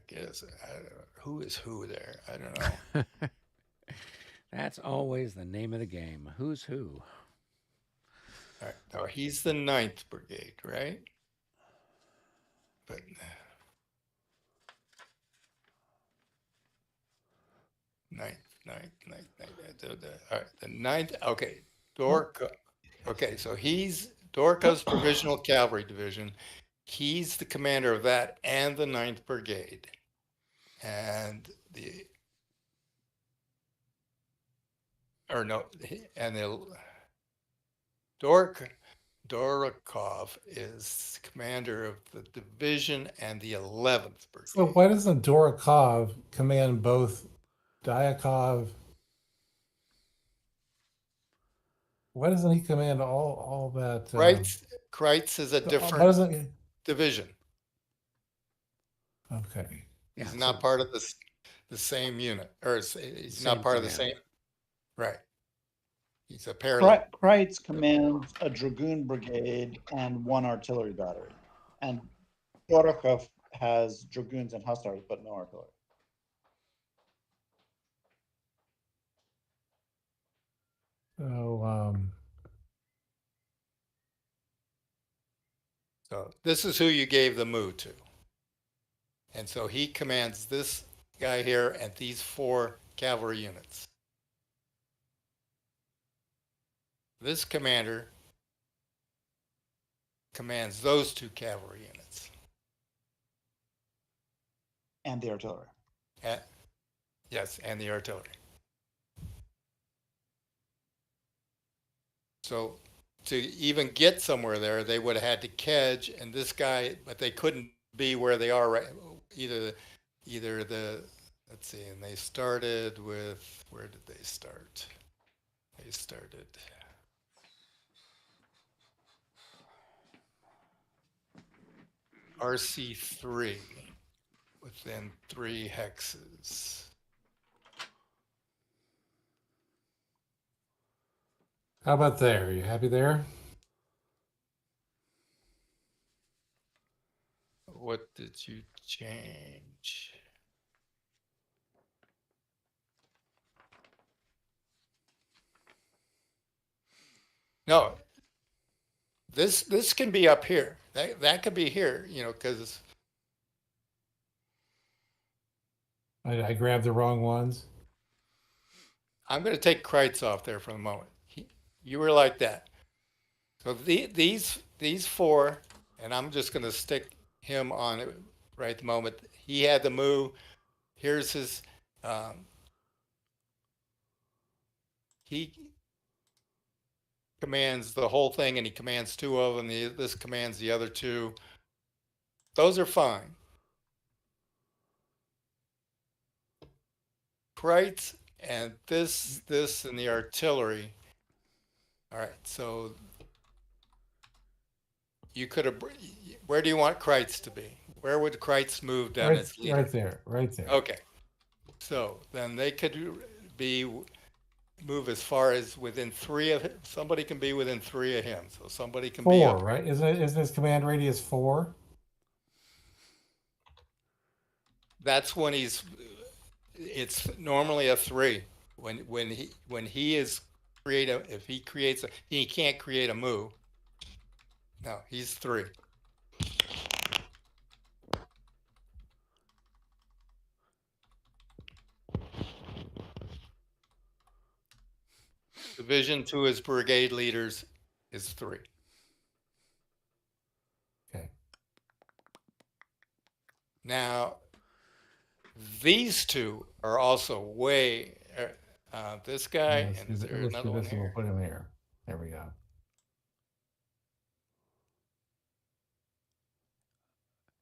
guess, who is who there? I don't know. That's always the name of the game. Who's who? All right. Now, he's the 9th Brigade, right? But ninth. All right, the 9th. Okay, Dorka. Okay, so he's Dorka's Provisional Cavalry Division. He's the commander of that and the 9th Brigade. And Dorokov is commander of the division and the 11th Brigade. So why doesn't Dorokov command both Dyakov? Why doesn't he command all that? Kreitz is a Why different doesn't? division. Okay. He's Yeah, not part of the same unit, or he's not Same part of the command. same. Right. He's a parallel. Kreitz commands a dragoon brigade and 1 artillery battery, and Dorokov has dragoons and hussars, but no artillery. So this is who you gave the move to. And so he commands this guy here and these 4 cavalry units. This commander commands those 2 cavalry units. And the artillery. Yes, and the artillery. So to even get somewhere there, they would have had to Kedge and this guy, but they couldn't be where they are right. Either the let's see, and they started with, where did they start? They started RC3 within 3 hexes. How about there? You happy there? What did you change? No, this can be up here. That could be here, because I grabbed the wrong ones. I'm going to take Kreitz off there for the moment. You were like that. So these 4, and I'm just going to stick him on it right at the moment. He had the move. Here's his. He commands the whole thing, and he commands 2 of them. This commands the other 2. Those are fine. Kreitz and this and the artillery. All right, so you could have. Where do you want Kreitz to be? Where would Kreitz move down its leader? Right there. Okay, so then they could move as far as within 3 of him. Somebody can be within 3 of him. So somebody can be 4, up. right? Isn't his command radius 4? That's when it's normally a 3. When he is if he creates he can't create a move. No, he's 3. Division to his brigade leaders is 3. Okay. Now, these 2 are also way. This guy, Let's and do is this, there let's another do one this and we'll here? put him here. There we go.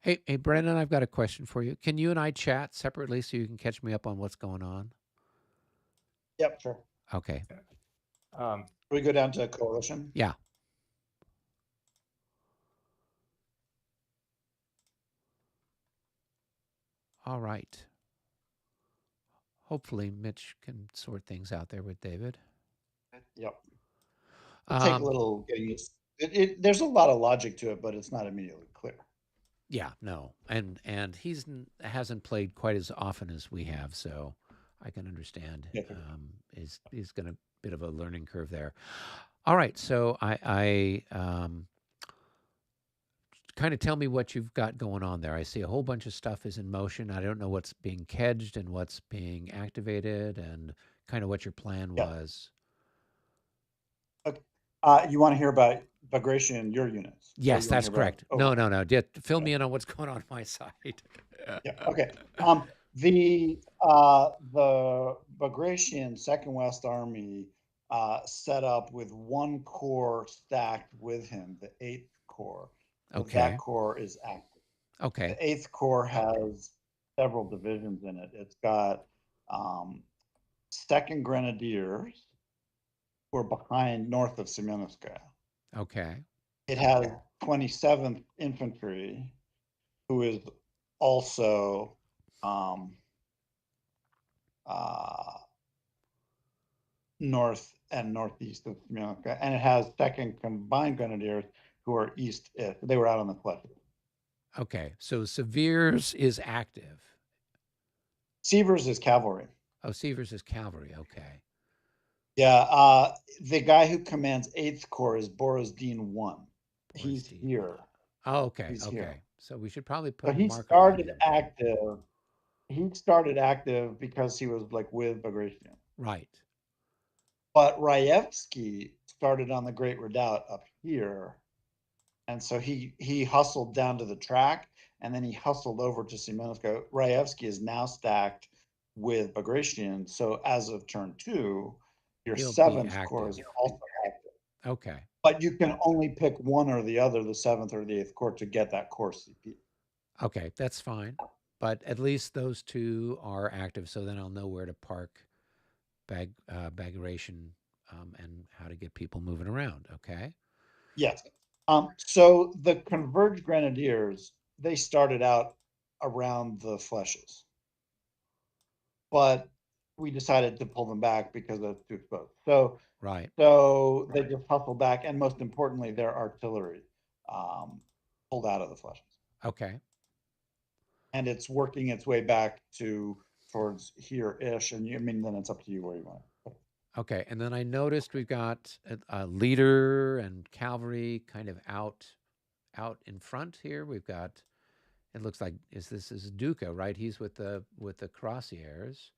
Hey, Brendan, I've got a question for you. Can you and I chat separately so you can catch me up on what's going on? Yep, sure. Okay. We go down to coalition. Yeah. All right. Hopefully Mitch can sort things out there with David. Yep. It'll take a Um, little getting used. There's a lot of logic to it, but it's not immediately clear. yeah, no, and hasn't played quite as often as we have, so I can understand. Yeah. He's got a bit of a learning curve there. All right, so I kind of tell me what you've got going on there. I see a whole bunch of stuff is in motion. I don't know what's being kedged and what's being activated, and kind of what your plan Yeah. was. Okay. You want to hear about Bagration in your units? Or Yes, you wanna that's hear about correct. No, overall? no, no. Just fill Okay. me in on what's going on my side. Yeah. Okay. The Bagration Second West Army set up with one corps stacked with him, the 8th Corps. So Okay. that corps is active. Okay. The 8th Corps has several divisions in it. It's got 2nd Grenadiers, who are behind north of Semyonovskaya. Okay. It has 27th Infantry, who is also north and northeast of Semyonovskaya, and it has 2nd Combined Grenadiers, who are east. They were out on the cliff. Okay. So Severe's is active. Sievers is cavalry. Oh, Sever's is cavalry. Okay. Yeah, the guy who commands 8th Corps is Borozdin 1. He's Borisdeen here. one. Oh, okay. He's Okay. here. So we should probably So put a he marker on started him. active. He started active because he was like with Bagration. Right. But Raevsky started on the Great Redoubt up here. And so he hustled down to the track, and then he hustled over to Semyonovskaya. Raevsky is now stacked with Bagration. So as of turn 2, your He'll be 7th Corps is active. also active. Okay. But you can only pick one or the other, the 7th or the 8th Corps, to get that Corps CP. Okay. That's fine. But at least those two are active, so then I'll know where to park Bagration and how to get people moving around. Okay. Yes. So the Converged Grenadiers, they started out around the fleshes, but we decided to pull them back because it's too exposed. Right. So they just hustled back, and most importantly, their artillery pulled out of the fleshes, Okay. and it's working its way back towards here-ish. And I mean, then it's up to you where you want it. Okay. And then I noticed we've got a leader and cavalry kind of out in front here. We've got, it looks like, this is Duca, right? He's with the crosshairs.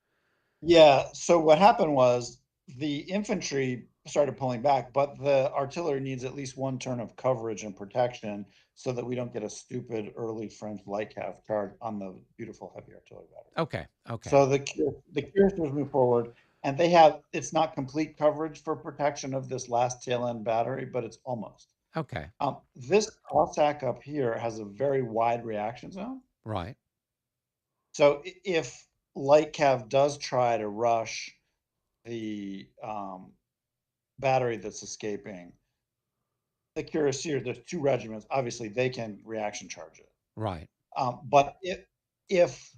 Yeah. So what happened was the infantry started pulling back, but the artillery needs at least one turn of coverage and protection so that we don't get a stupid early French light cav charge on the beautiful heavy artillery battery. Okay. Okay. So the Cuirassiers move forward, and it's not complete coverage for protection of this last tail end battery, but it's almost. Okay. This Cossack up here has a very wide reaction zone. Right. So if light cav does try to rush the battery that's escaping, the Cuirassiers, there's 2 regiments, obviously they can reaction charge it. Right. But if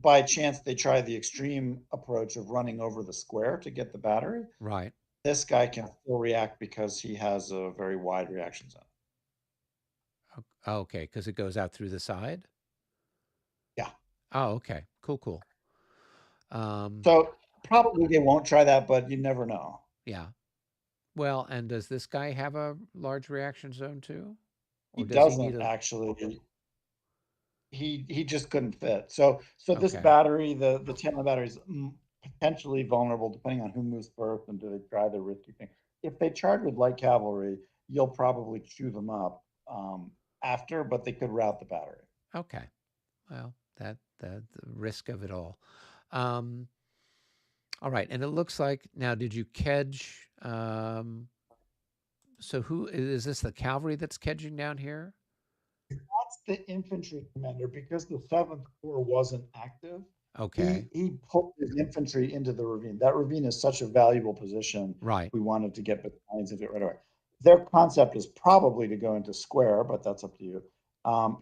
by chance they try the extreme approach of running over the square to get the battery, Right. this guy can still react because he has a very wide reaction zone. Okay. Because it goes out through the side. Yeah. Oh, okay. Cool. So probably they won't try that, but you never know. Yeah. Well, and does this guy have a large reaction zone too? He Or does he doesn't need a actually. He just couldn't fit. So this Okay. battery, the tail battery is potentially vulnerable depending on who moves first and do they try the risky thing. If they charge with light cavalry, you'll probably chew them up after, but they could rout the battery. Okay. Well, that the risk of it all. All right. And it looks like now, did you kedge? So who is this? The cavalry that's kedging down here? That's the infantry commander because the 7th Corps wasn't active. Okay. He pulled his infantry into the ravine. That ravine is such a valuable position. Right. We wanted to get battalions into it right away. Their concept is probably to go into square, but that's up to you.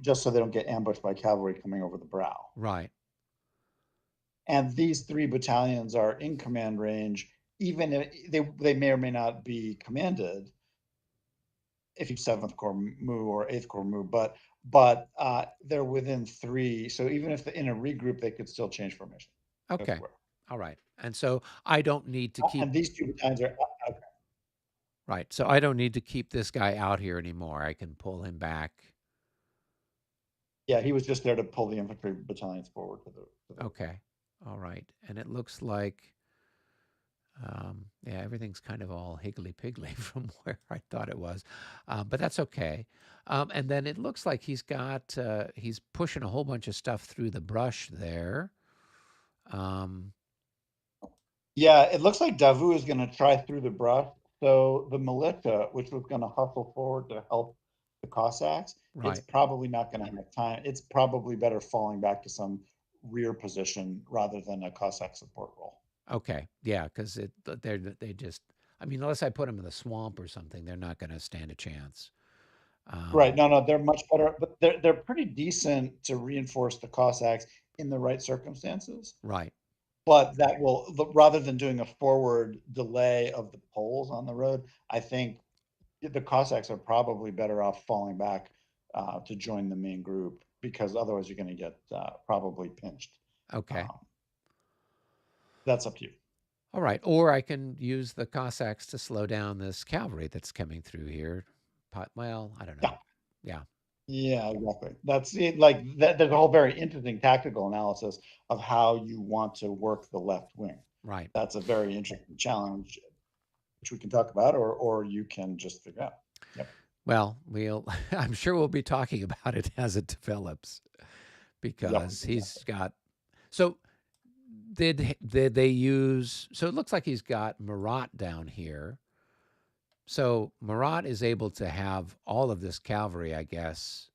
Just so they don't get ambushed by cavalry coming over the brow. Right. And these 3 battalions are in command range, even if they may or may not be commanded if you 7th Corps move or 8th Corps move, but they're within 3. So even if in a regroup, they could still change formation. Okay. All right. And so I don't need to keep. And these 2 battalions are okay. Right. So I don't need to keep this guy out here anymore. I can pull him back. Yeah, he was just there to pull the infantry battalions forward to the Okay. All right. And it looks like, yeah, everything's kind of all higgly-piggly from where I thought it was. But that's okay. And then it looks like he's pushing a whole bunch of stuff through the brush there. Yeah, it looks like Davout is going to try through the brush. So the militia, which was going to hustle forward to help the Cossacks, it's Right. probably not going to have time. It's probably better falling back to some rear position rather than a Cossack support role. Okay. Yeah, because they just, I mean, unless I put them in the swamp or something, they're not going to stand a chance. Right. No, they're much better, but they're pretty decent to reinforce the Cossacks in the right circumstances. Right. But that will, rather than doing a forward delay of the poles on the road, I think the Cossacks are probably better off falling back to join the main group, because otherwise you're going to get probably pinched. Okay. That's up to you. All right. Or I can use the Cossacks to slow down this cavalry that's coming through here. Well, I don't know. Yeah. Yeah, exactly. That's it. Like there's a whole very interesting tactical analysis of how you want to work the left wing. Right. That's a very interesting challenge, which we can talk about, or you can just figure out. Yep. Well, I'm sure we'll be talking about it as it develops, because he's got. So did they use? So it looks like he's got Marat down here. So Marat is able to have all of this cavalry, I guess,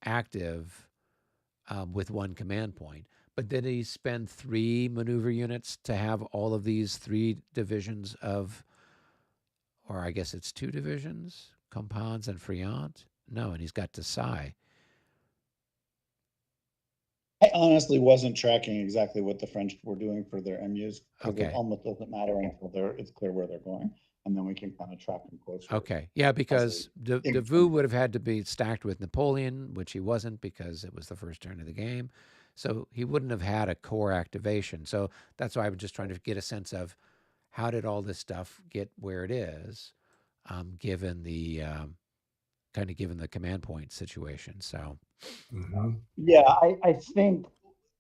active with one command point. But did he spend 3 maneuver units to have all of these 3 divisions of, or I guess it's 2 divisions, Compounds and Friant? No, and he's got Desai. I honestly wasn't tracking exactly what the French were doing for their MUs, because Okay. it almost doesn't matter until it's clear where they're going, and then we can kind of track them closer. Okay. Yeah, because Davout would have had to be stacked with Napoleon, which he wasn't because it was the first turn of the game. So he wouldn't have had a core activation. So that's why I'm just trying to get a sense of how did all this stuff get where it is, given the given the command point situation. So yeah, I think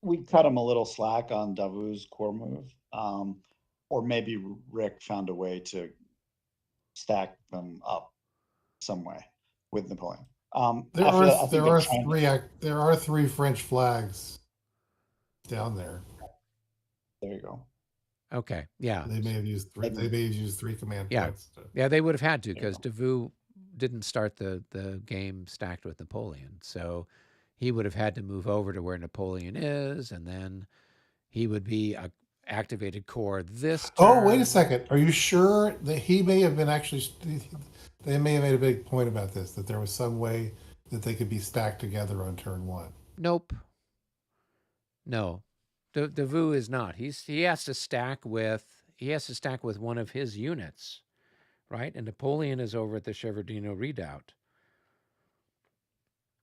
we cut him a little slack on Davout's core move, or maybe Rick found a way to stack them up some way with Napoleon. There are 3 French flags down there. There you go. Okay. Yeah. They may have used 3. They may have used 3 command points. Yeah, they would have had to, because Davout didn't start the game stacked with Napoleon. So he would have had to move over to where Napoleon is, and then he would be a activated core this turn. Oh, wait a second. Are you sure that he may have been actually? They may have made a big point about this, that there was some way that they could be stacked together on turn 1. Nope. No, Davout is not. He has to stack with one of his units, right? And Napoleon is over at the Shevardino Redoubt.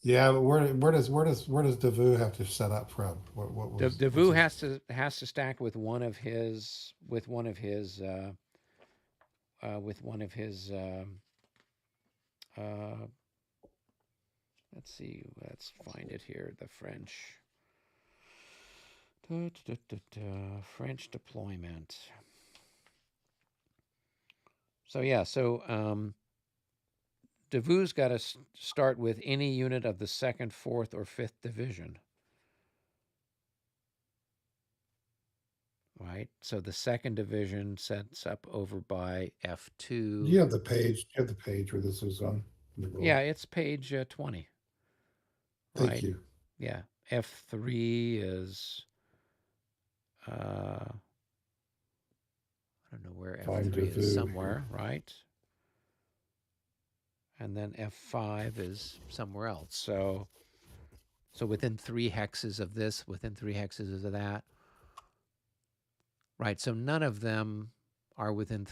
Yeah, but where does Davout have to set up from? Davout has to stack with one of his let's see, let's find it here, the French French deployment. So Davout's got to start with any unit of the 2nd, 4th, or 5th Division. Right? So the 2nd Division sets up over by F2. You have the page. You have the page where this is on. Yeah, it's page 20. Thank right? you. Yeah. F3 is, I don't know where F3 is, somewhere, right? And then F5 is somewhere else. So within 3 hexes of this, within 3 hexes of that. Right. So none of them are within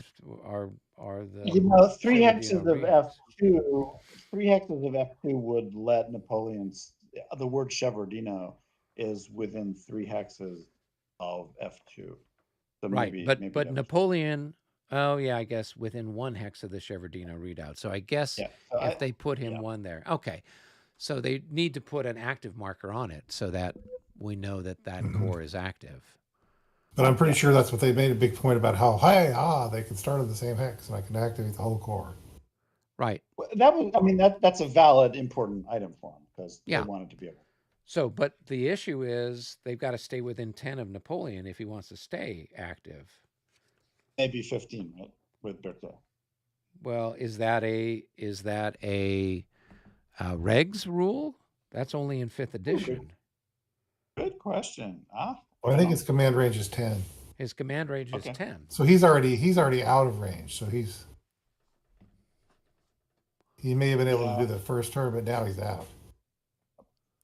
are the You know, three Shevardino hexes of readouts. F2, 3 hexes of F2 would let Napoleon's, the word Shevardino is within 3 hexes of F2. So Right. maybe But that was, Napoleon, oh yeah, I guess within 1 hex of the Shevardino readout. So I guess yeah. So if they put him yeah. one there, okay. So they need to put an active marker on it so that we know that that Mhm. core is active. But I'm pretty Yeah. sure that's what they made a big point about how, they can start at the same hex and I can activate the whole core. Right. Well, that was, I mean, that's a valid, important item for them because they Yeah. wanted to be able. So, but the issue is they've got to stay within 10 of Napoleon if he wants to stay active. Maybe 15, right? With Bertha. Well, is that a regs rule? That's only in 5th edition. Good question. Well, I think his command range is 10. His command range is Okay. 10. So he's already out of range. So he may have been able to do the first turn, but now he's out.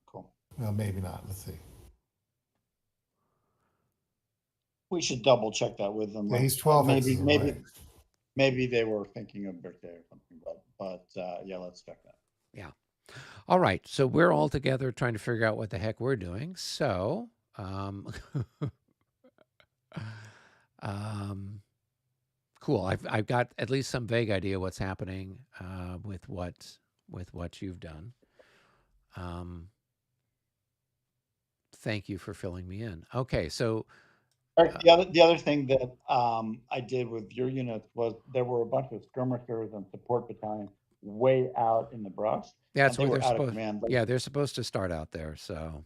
Cool. Well, maybe not. Let's see. We should double check that with them. Yeah, he's 12 hexes away. Maybe they were thinking of birthday or something, but yeah, let's check that. Yeah. All right. So we're all together trying to figure out what the heck we're doing. So, cool. I've got at least some vague idea what's happening with what you've done. Thank you for filling me in. Okay, so The other thing that I did with your units was there were a bunch of skirmishers and support battalions way out in the brush. that's and they where were they're out of supposed. command. Yeah, they're supposed to start out there. So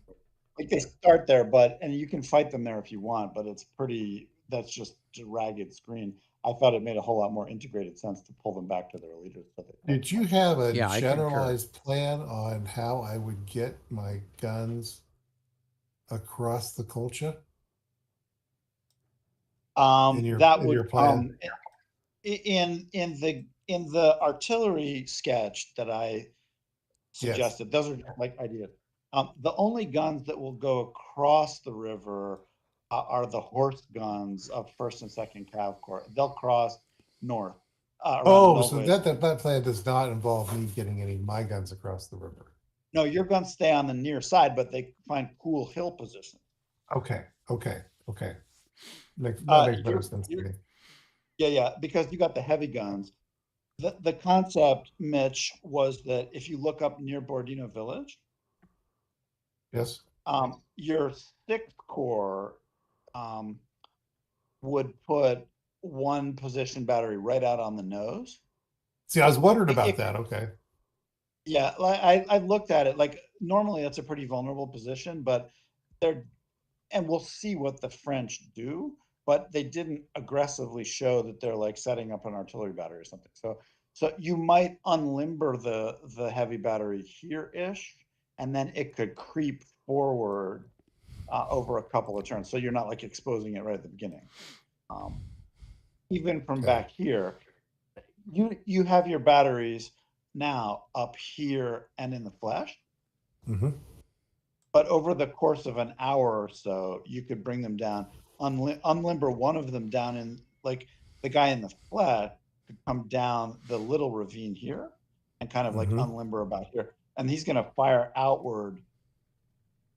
Like they start there, and you can fight them there if you want, but it's pretty. That's just a ragged screen. I thought it made a whole lot more integrated sense to pull them back to their leaders. Did you have a Yeah, I concur. generalized plan on how I would get my guns across the Kolcha? That in would your plan? in the artillery sketch that I suggested. Those are just like ideas. The only guns that will go across the river are the horse guns of 1st and 2nd Cav Corps. They'll cross north. Oh, so that plan does not involve me getting any of my guns across the river. No, your guns stay on the near side, but they find cool hill positions. Okay. That makes better sense to me. Yeah, because you got the heavy guns. The concept, Mitch, was that if you look up near Bordino Village, Yes. your 6th Corps would put one position battery right out on the nose. See, I was wondering about that. Okay. Yeah, like I looked at it. Like normally that's a pretty vulnerable position, but and we'll see what the French do, but they didn't aggressively show that they're like setting up an artillery battery or something. So you might unlimber the heavy battery here-ish, and then it could creep forward over a couple of turns. So you're not like exposing it right at the beginning. Even from back here, you have your batteries now up here and in the flesh. Mm-hmm. But over the course of an hour or so, you could bring them down, unlimber one of them down in, like the guy in the flat could come down the little ravine here and kind of like unlimber about here. And he's going to fire outward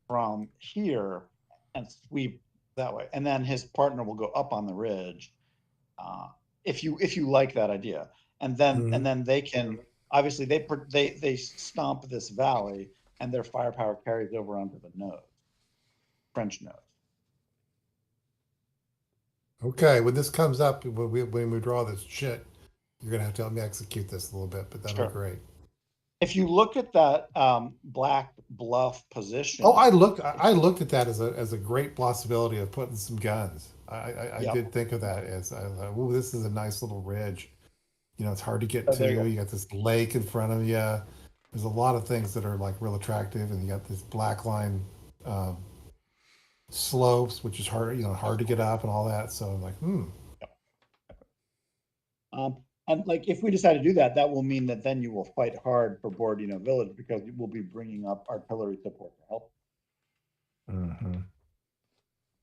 from here and sweep that way. And then his partner will go up on the ridge. If you like that idea. And then they can, obviously they stomp this valley and their firepower carries over onto the nose, French nose. Okay, when this comes up, when we draw this shit, you're gonna have to help me execute this a little bit, but that'd be great. If you look at that black bluff position. Oh, I looked at that as a great possibility of putting some guns. I did think of that as, oh, this is a nice little ridge. You know, it's hard to get to. You got this lake in front of you. There's a lot of things that are like real attractive, and you got this black line slopes, which is hard to get up and all that. So I'm like, And like, if we decide to do that, that will mean that then you will fight hard for Bordino Village because we'll be bringing up artillery support to help.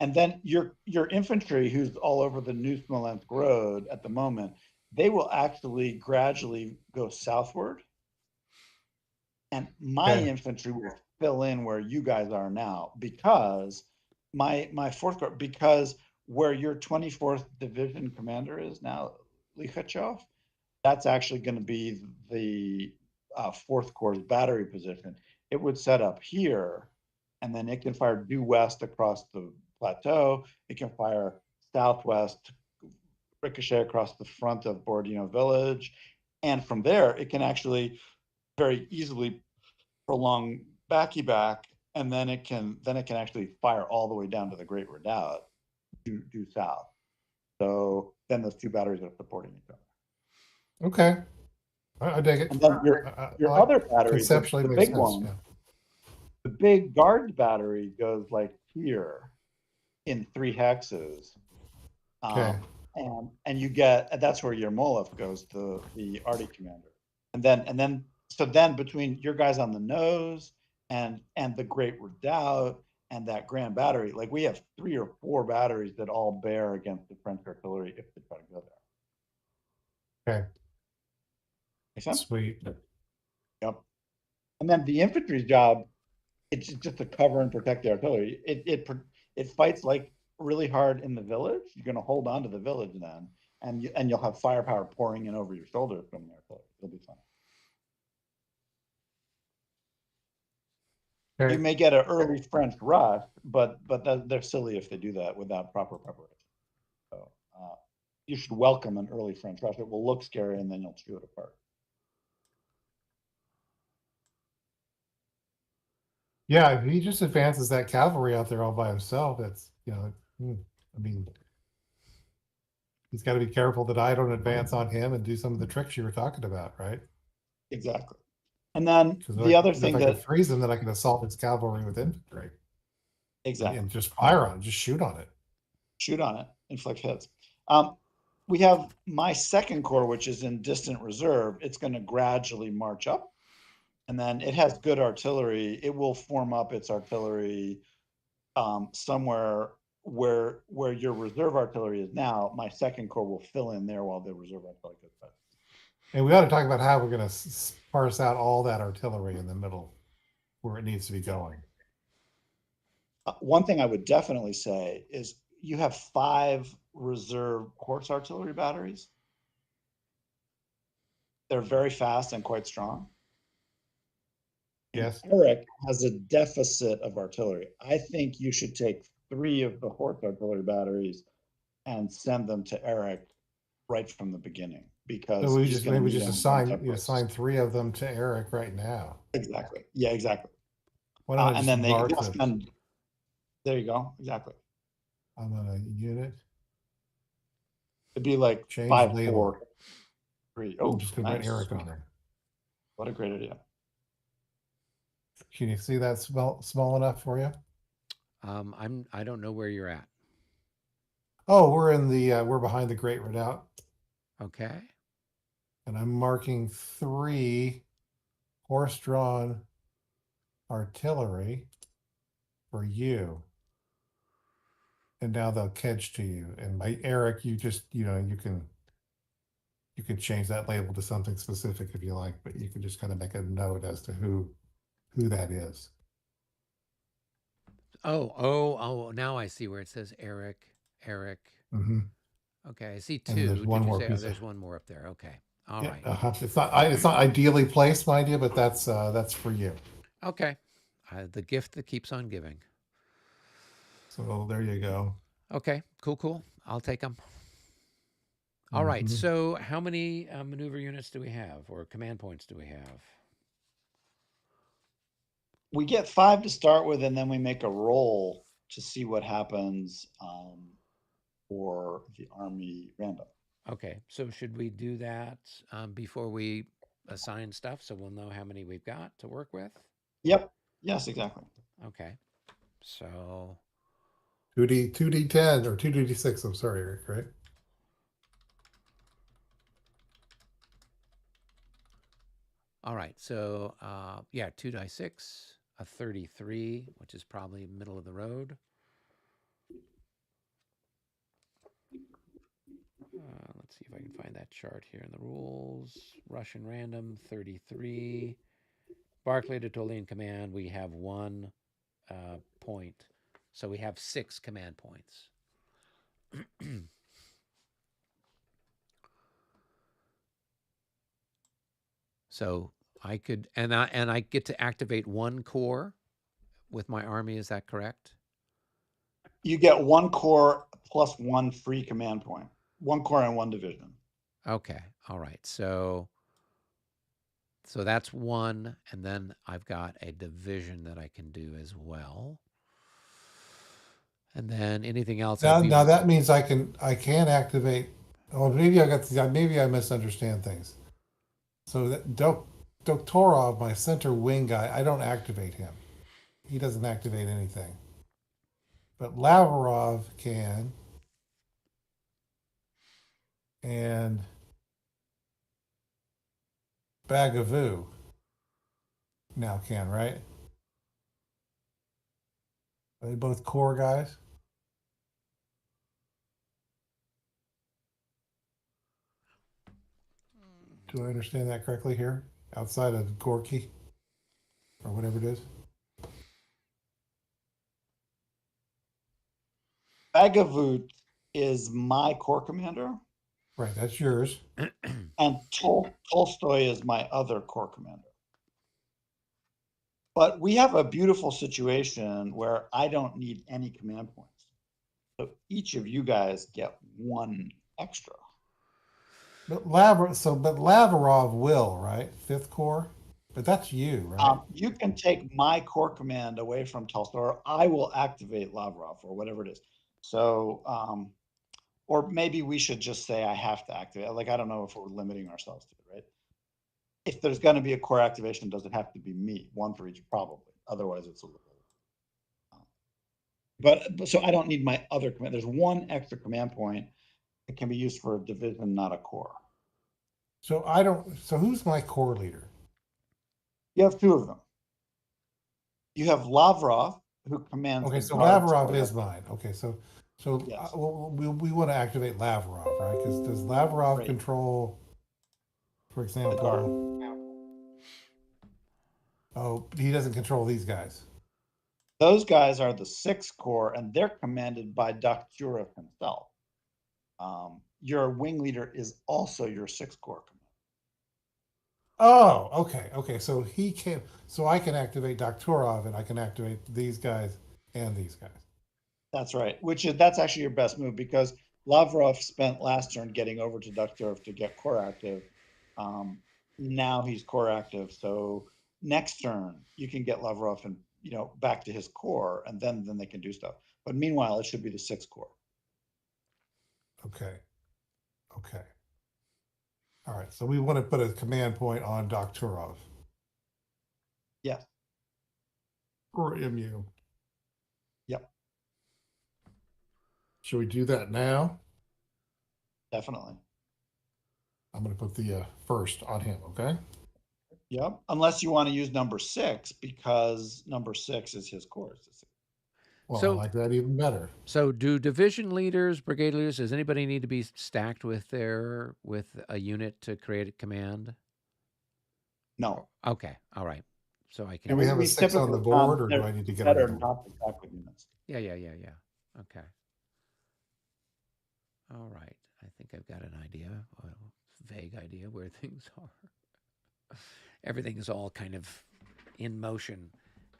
And then your infantry, who's all over the New Smolensk road at the moment, they will actually gradually go southward. And my Okay. infantry will fill in where you guys are now, because my fourth corps, because where your 24th division commander is now, Likhachev, that's actually going to be the fourth corps battery position. It would set up here, and then it can fire due west across the plateau. It can fire southwest, ricochet across the front of Borodino village, and from there it can actually very easily prolong back, and then it can actually fire all the way down to the Great Redoubt due south. So then those two batteries are supporting each other. Okay. I dig it. And then your other battery, conceptually the makes big sense. one, Yeah. the big guard battery goes like here in 3 hexes. Okay. And you get, that's where Yermolov goes, the Arty commander. And then so then between your guys on the nose and the Great Redoubt and that Grand Battery, like we have 3 or 4 batteries that all bear against the French artillery if they try to go there. Okay. Make sense? Sweet. Yep. And then the infantry's job, it's just to cover and protect the artillery. It fights like really hard in the village. You're going to hold on to the village then, and you'll have firepower pouring in over your shoulder from the artillery. It'll be fun. Okay. You may get an early French rush, but they're silly if they do that without proper preparation. So you should welcome an early French rush. It will look scary, and then you'll chew it apart. Yeah, if he just advances that cavalry out there all by himself, that's, I mean, he's got to be careful that I don't advance on him and do some of the tricks you were talking about, right? Exactly. And then Because the other thing if I that can freeze him, then I can assault his cavalry with infantry. exactly. And just fire on it, just shoot on it. Shoot on it, inflict hits. We have my second corps, which is in distant reserve. It's going to gradually march up, and then it has good artillery. It will form up its artillery somewhere where your reserve artillery is now. My second corps will fill in there while the reserve artillery goes back. And we ought to talk about how we're going to parse out all that artillery in the middle where it needs to be going. One thing I would definitely say is you have 5 reserve horse artillery batteries. They're very fast and quite strong. Yes. Eric has a deficit of artillery. I think you should take 3 of the horse artillery batteries and send them to Eric right from the beginning, because So we he's just gonna maybe need just them on assign 3 of them to Eric right now. Exactly. Yeah, exactly. Why don't I And just then they mark just them? there you go. Exactly. I'm on a unit. It'd be like Change 5, label. 4, 3. Oh, I'm just going to nice. put Eric on there. What a great idea. Can you see that small enough for you? I don't know where you're at. Oh, we're behind the Great Redoubt, Okay. and I'm marking 3 horse-drawn artillery for you. And now they'll catch to you. And by Eric, you just, you can change that label to something specific if you like, but you can just kind of make a note as to who that is. Oh, now I see where it says Eric. Mm-hmm. Okay, I see And 2. there's one Did you more say? piece There's of- one more up there. Okay. All Yeah, right. it's not ideally placed, mind you, but that's for you. Okay. The gift that keeps on giving. So there you go. Okay. Cool. I'll take them. All right. Mhm. So how many maneuver units do we have, or command points do we have? We get 5 to start with, and then we make a roll to see what happens for the army random. Okay. So should we do that before we assign stuff, so we'll know how many we've got to work with? Yep. Yes, exactly. Okay. So 2D10 or 2D6. I'm sorry, Eric. Right? all right. So 2 dice 6, a 33, which is probably middle of the road. see if I can find that chart here in the rules. Russian random 33. Barclay de Tolly in command. We have 1 point. So we have 6 command points. So I could, and I get to activate 1 corps with my army. Is that correct? You get 1 corps plus 1 free command point. 1 corps and 1 division. Okay. All right. So that's 1, and then I've got a division that I can do as well. And then anything else? Now that means I can activate. Oh, maybe I misunderstand things. So that Doktorov, my center wing guy, I don't activate him. He doesn't activate anything. But Lavrov can, and Bagavoo now can, right? Are they both core guys? Do I understand that correctly here? Outside of Gorky or whatever it is? Bagavoot is my corps commander. Right, that's yours. And Tolstoy is my other corps commander. But we have a beautiful situation where I don't need any command points. So each of you guys get 1 extra. But Lavrov will, right? 5th Corps? But that's you, right? You can take my corps command away from Tolstoy, or I will activate Lavrov or whatever it is. So, or maybe we should just say I have to activate. Like, I don't know if we're limiting ourselves to it, right? If there's going to be a corps activation, does it have to be me? 1 for each, probably. Otherwise, it's a little. But so I don't need my other command. There's 1 extra command point that can be used for a division, not a corps. So so who's my corps leader? You have 2 of them. You have Lavrov, who commands. Okay, the so guards Lavrov corps. is mine. Okay, so Yes. we want to activate Lavrov, right? Because does Lavrov Right. control, for The guard. example? Oh, he doesn't control these guys. Those guys are the 6th Corps, and they're commanded by Dakhtyrov himself. Your wing leader is also your 6th Corps commander. Oh, okay. So I can activate Dakhtyrov, and I can activate these guys and these guys. That's right. That's actually your best move, because Lavrov spent last turn getting over to Dakhtyrov to get corps active. Now he's corps active, so next turn you can get Lavrov and back to his corps, and then they can do stuff. But meanwhile, it should be the 6th Corps. Okay. All right. So we want to put a command point on Dakhtyrov. Yes. Or MU. Yep. Should we do that now? Definitely. I'm going to put the first on him, okay? Yep. Unless you want to use number 6, because number 6 is his corps. Well, So- I like that even better. So do division leaders, brigade leaders, does anybody need to be stacked with a unit to create a command? No. Okay. All right. So I Do can. we have a 6 on the typically board, or do they're I need to get better another one? not to stack with units. Yeah. Okay. All right. I think I've got an idea, a vague idea where things are. Everything is all kind of in motion,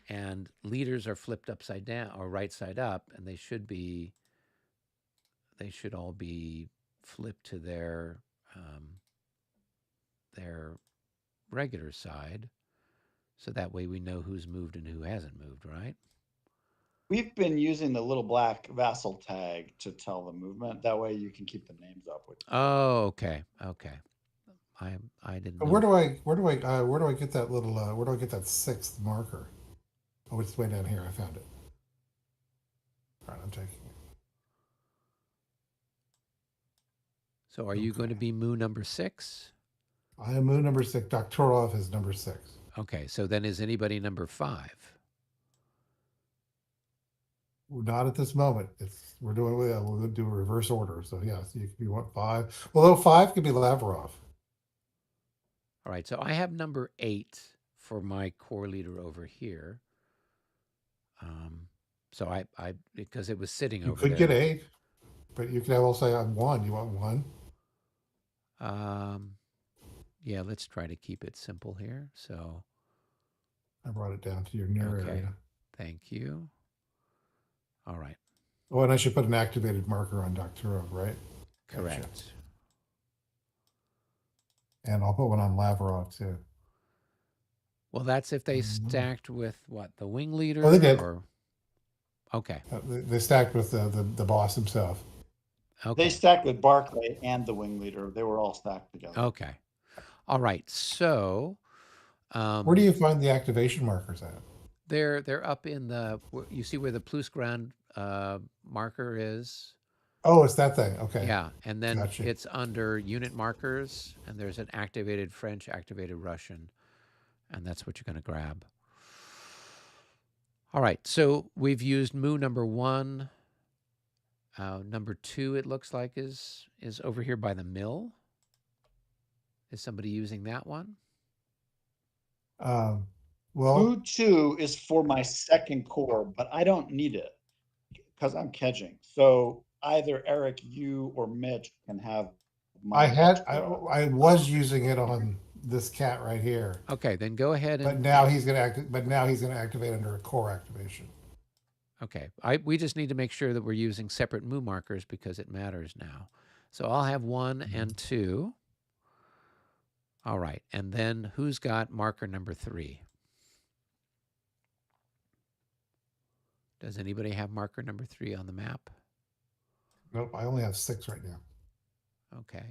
and leaders are flipped upside down or right side up, and they should all be flipped to their regular side, so that way we know who's moved and who hasn't moved, right? We've been using the little black vassal tag to tell the movement. That way you can keep the names up with. Oh, okay. I didn't know. Where do I get that little where do I get that 6th marker? Oh, it's way down here. I found it. All right, I'm taking it. So are you going to be Mu number 6? I am moon number 6. Dakhtyrov is number 6. Okay, so then is anybody number 5? Not at this moment. We're doing we'll do a reverse order. So yes, you want 5. Although 5 could be Lavrov. All right, so I have number 8 for my corps leader over here. So I because it was sitting You over could there. get 8, but you could also have 1. You want 1? Yeah, let's try to keep it simple here. So I brought it down to your near okay, area. thank you. All right, Oh, and I should put an activated marker on Doctorov, right? correct. Gotcha. And I'll put one on Lavrov too. Well, that's if they stacked with what, the wing leader? Oh, they did. Or okay, They stacked with the boss himself. okay, They stacked with Barclay and the wing leader. They were all stacked together. okay. All right, so Where do you find the activation markers at? they're up in the. You see where the Plusgrund marker is? Oh, it's that thing. Okay. Yeah, and then Gotcha. it's under unit markers, and there's an activated French, activated Russian, and that's what you're going to grab. All right, so we've used Mu number 1. Number 2, it looks like, is over here by the mill. Is somebody using that one? Well, Mu 2 is for my second corps, but I don't need it because I'm kedging. So either Eric, you, or Mitch can have my I was using it on this cat right here, Okay, then go ahead but and. now he's gonna activate under a core activation. Okay, we just need to make sure that we're using separate Mu markers because it matters now. So I'll have 1 and 2. All right, and then who's got marker number 3? Does anybody have marker number 3 on the map? Nope, I only have 6 right now. Okay.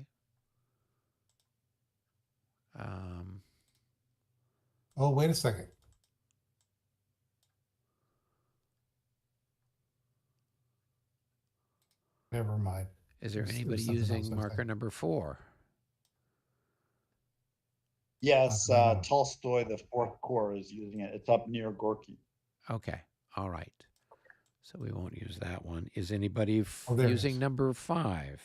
Oh, wait a second. Never mind. Is there There's anybody something else I using was marker thinking. number 4? Yes, Tolstoy, the 4th Corps, is using it. It's up near Gorky. Okay, all right. So we won't use that one. Is anybody There it using is. number 5?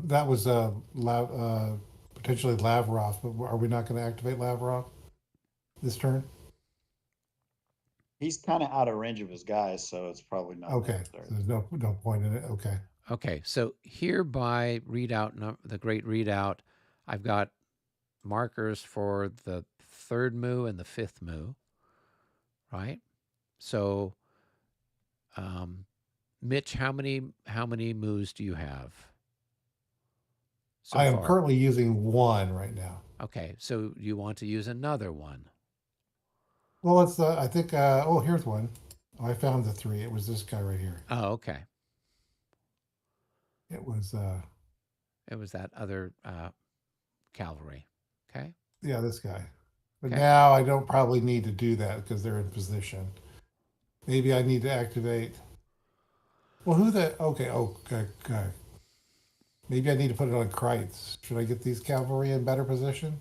That was potentially Lavrov, but are we not going to activate Lavrov this turn? He's kind of out of range of his guys, so it's probably not Okay, necessary. so there's no point in it. Okay. Okay, so here by readout, the great readout, I've got markers for the 3rd Mu and the 5th Mu, right? So, Mitch, how many Mus do you have? So I am far? currently using 1 right now. Okay, so you want to use another one? Well, it's I think. Oh, here's one. Oh, I found the 3. It was this guy right here. Oh, okay. It was. It was that other cavalry. Okay. Yeah, this guy. But Okay. now I don't probably need to do that because they're in position. Maybe I need to activate. Well, who the? Okay. Okay. Maybe I need to put it on Kreitz. Should I get these cavalry in better position?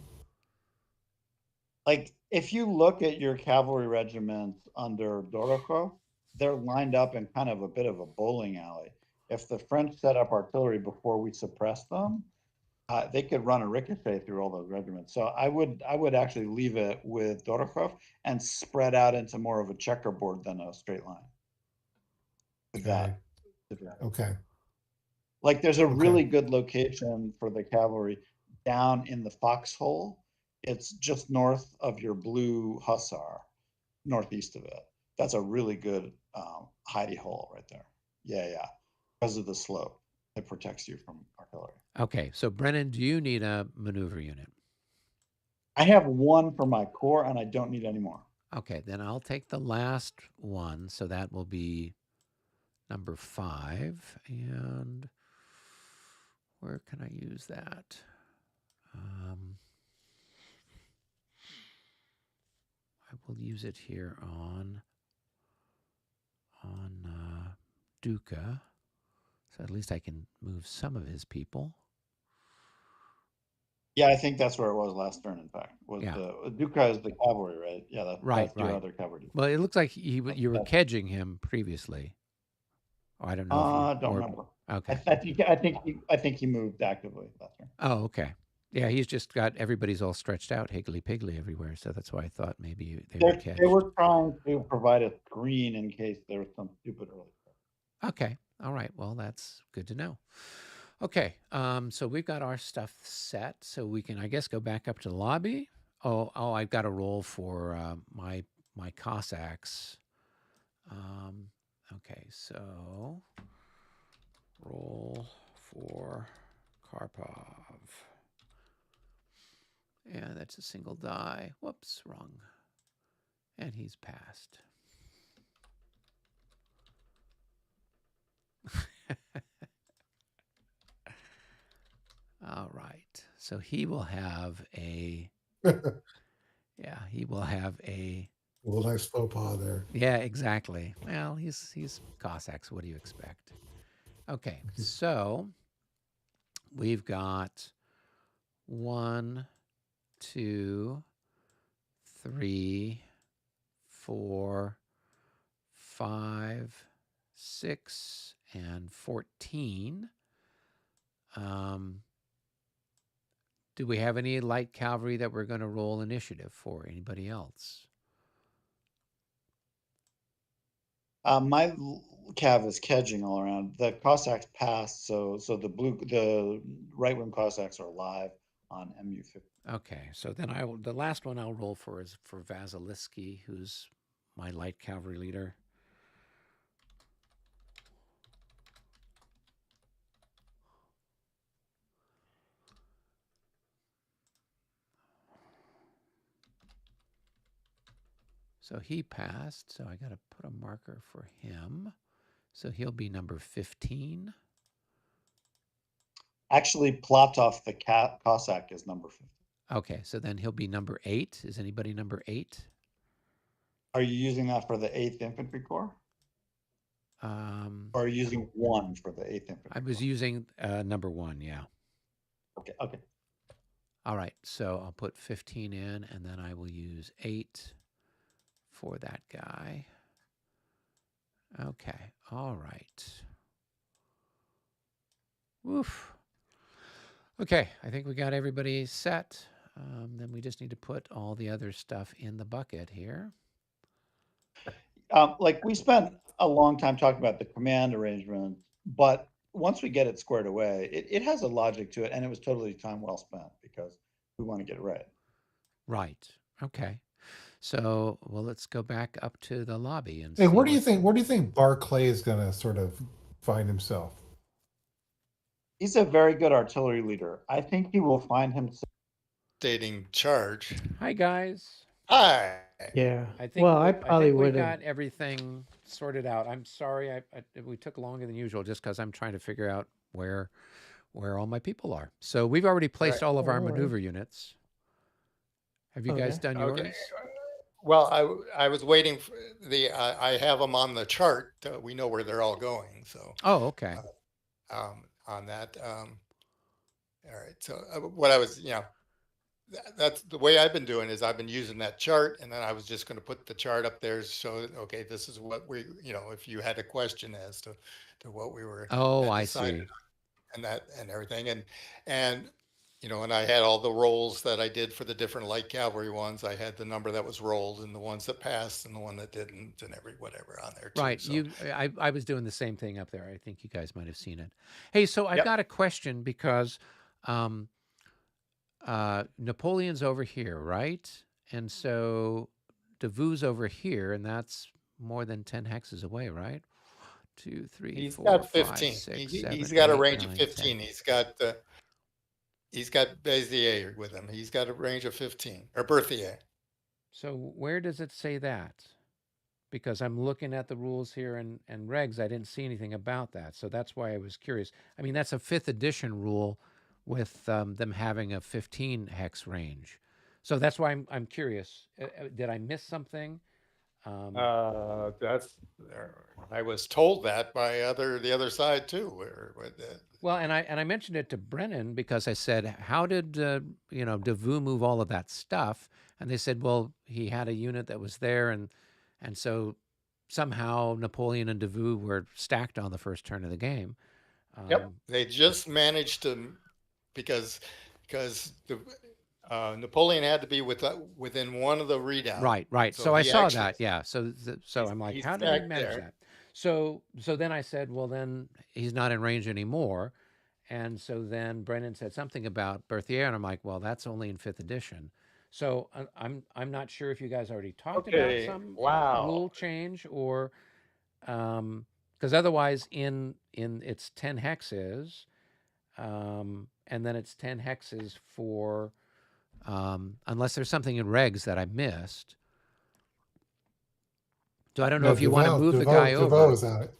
Like, if you look at your cavalry regiments under Dorokhov, they're lined up in kind of a bit of a bowling alley. If the French set up artillery before we suppress them, they could run a ricochet through all those regiments. So I would actually leave it with Dorokhov and spread out into more of a checkerboard than a straight line. With that. Okay. Like, there's a really good location for the cavalry down in the foxhole. It's just north of your blue hussar, northeast of it. That's a really good hidey hole right there. Yeah. Because of the slope, it protects you from artillery. Okay, so Brennan, do you need a maneuver unit? I have 1 for my corps, and I don't need any more. Okay, then I'll take the last one. So that will be number 5. And where can I use that? I will use it here on Duca. So at least I can move some of his people. Yeah, I think that's where it was last turn. In fact, was Yeah. the Duca is the cavalry, right? Yeah, that's your Right. other cavalry. Well, it looks like you were That's- kedging him previously. Or I don't know if you. I don't Or, remember. okay. I think he moved actively that turn. Oh, okay. Yeah, he's just got everybody's all stretched out, higgly piggly everywhere. So that's why I thought maybe they were They kedged. were trying to provide a screen in case there was some stupid early. Okay. All right. Well, that's good to know. Okay. So we've got our stuff set, so we can, I guess, go back up to the lobby. Oh, I've got a roll for my Cossacks. Okay, so roll for Karpov. Yeah, that's a single die. Whoops, wrong. And he's passed. All right. So he will have a he will have a little nice faux pas there. Yeah, exactly. Well, he's Cossacks. What do you expect? Okay, so we've got 1, 2, 3, 4, 5, 6, and 14. Do we have any light cavalry that we're going to roll initiative for? Anybody else? My cav is kedging all around. The Cossacks passed, so the right wing Cossacks are alive on MU50. Okay, so then the last one I'll roll for is for Vasiliski, who's my light cavalry leader. So he passed, so I got to put a marker for him. So he'll be number 15. Actually, Platov the Cossack is number 50. Okay, so then he'll be number 8. Is anybody number 8? Are you using that for the 8th Infantry Corps? Or are you using 1 for the 8th Infantry I was Corps? using number 1, yeah. Okay. All right, so I'll put 15 in, and then I will use 8 for that guy. Okay, all right. Woof. Okay, I think we got everybody set. Then we just need to put all the other stuff in the bucket here. Like we spent a long time talking about the command arrangement, but once we get it squared away, it has a logic to it, and it was totally time well spent because we want to get it right. Right. Okay. So, well, let's go back up to the lobby and Hey, see where do you think Barclay is going to sort of find himself? He's a very good artillery leader. I think he will find himself Stating charge. Hi, guys. Hi. Yeah. I think Well, I probably we would have. got everything sorted out. I'm sorry, we took longer than usual just because I'm trying to figure out where all my people are. So we've already placed Right. all of our All right. maneuver units. Have you guys done yours? Okay. Well, I was waiting for I have them on the chart. We know where they're all going. So Oh, okay. on that. All right. So what I was, that's the way I've been doing is I've been using that chart, and then I was just going to put the chart up there. So, okay, this is what we, if you had a question as to what we were. Oh, had I decided see. And that and everything. And and I had all the rolls that I did for the different light cavalry ones. I had the number that was rolled and the ones that passed and the one that didn't and whatever on there too. Right. So, I was doing the same thing up there. I think you guys might have seen it. Hey, so I've Yep. got a question because Napoleon's over here, right? And so Davout's over here, and that's more than 10 hexes away, right? 2, 3, he's 4, got 5, 15. 6, He's 7, got a 8, range 9, of 15. 10. He's got Béziers with him. He's got a range of 15 or Berthier. So where does it say that? Because I'm looking at the rules here and regs, I didn't see anything about that. So that's why I was curious. I mean, that's a 5th edition rule with them having a 15 hex range. So that's why I'm curious. Did I miss something? That's I was told that by the other side too. Well, and I mentioned it to Brennan because I said, how did Davout move all of that stuff? And they said, well, he had a unit that was there, and so somehow Napoleon and Davout were stacked on the first turn of the game. Yep, they just managed to because Napoleon had to be within one of the readouts. Right. So I saw that. Yeah. So I'm like, he's how did he back manage there. that? So then I said, well, then he's not in range anymore. And so then Brennan said something about Berthier, and I'm like, well, that's only in 5th edition. So I'm not sure if you guys already talked about Okay, some wow. rule change or because otherwise in it's 10 hexes, and then it's 10 hexes for unless there's something in regs that I missed. So I don't know if you want to move the guy over. Devoe is out.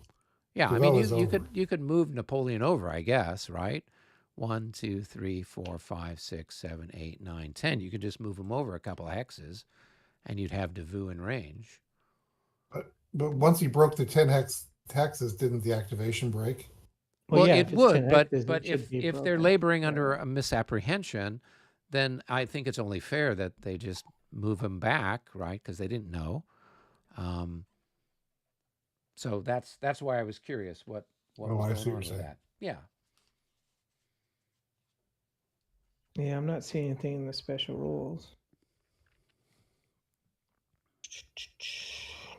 Yeah, I Devoe mean, is you over. could move Napoleon over, I guess, right? 1, 2, 3, 4, 5, 6, 7, 8, 9, 10. You could just move him over a couple of hexes, and you'd have Davout in range. But once he broke the 10 hexes, didn't the activation break? Well, yeah, it if it's would, 10 but hexes, it if should be they're broken. laboring Right. under a misapprehension, then I think it's only fair that they just move him back, right? Because they didn't know. So that's why I was curious what Oh, was I going see what on with you're saying. that. Yeah. Yeah, I'm not seeing anything in the special rules.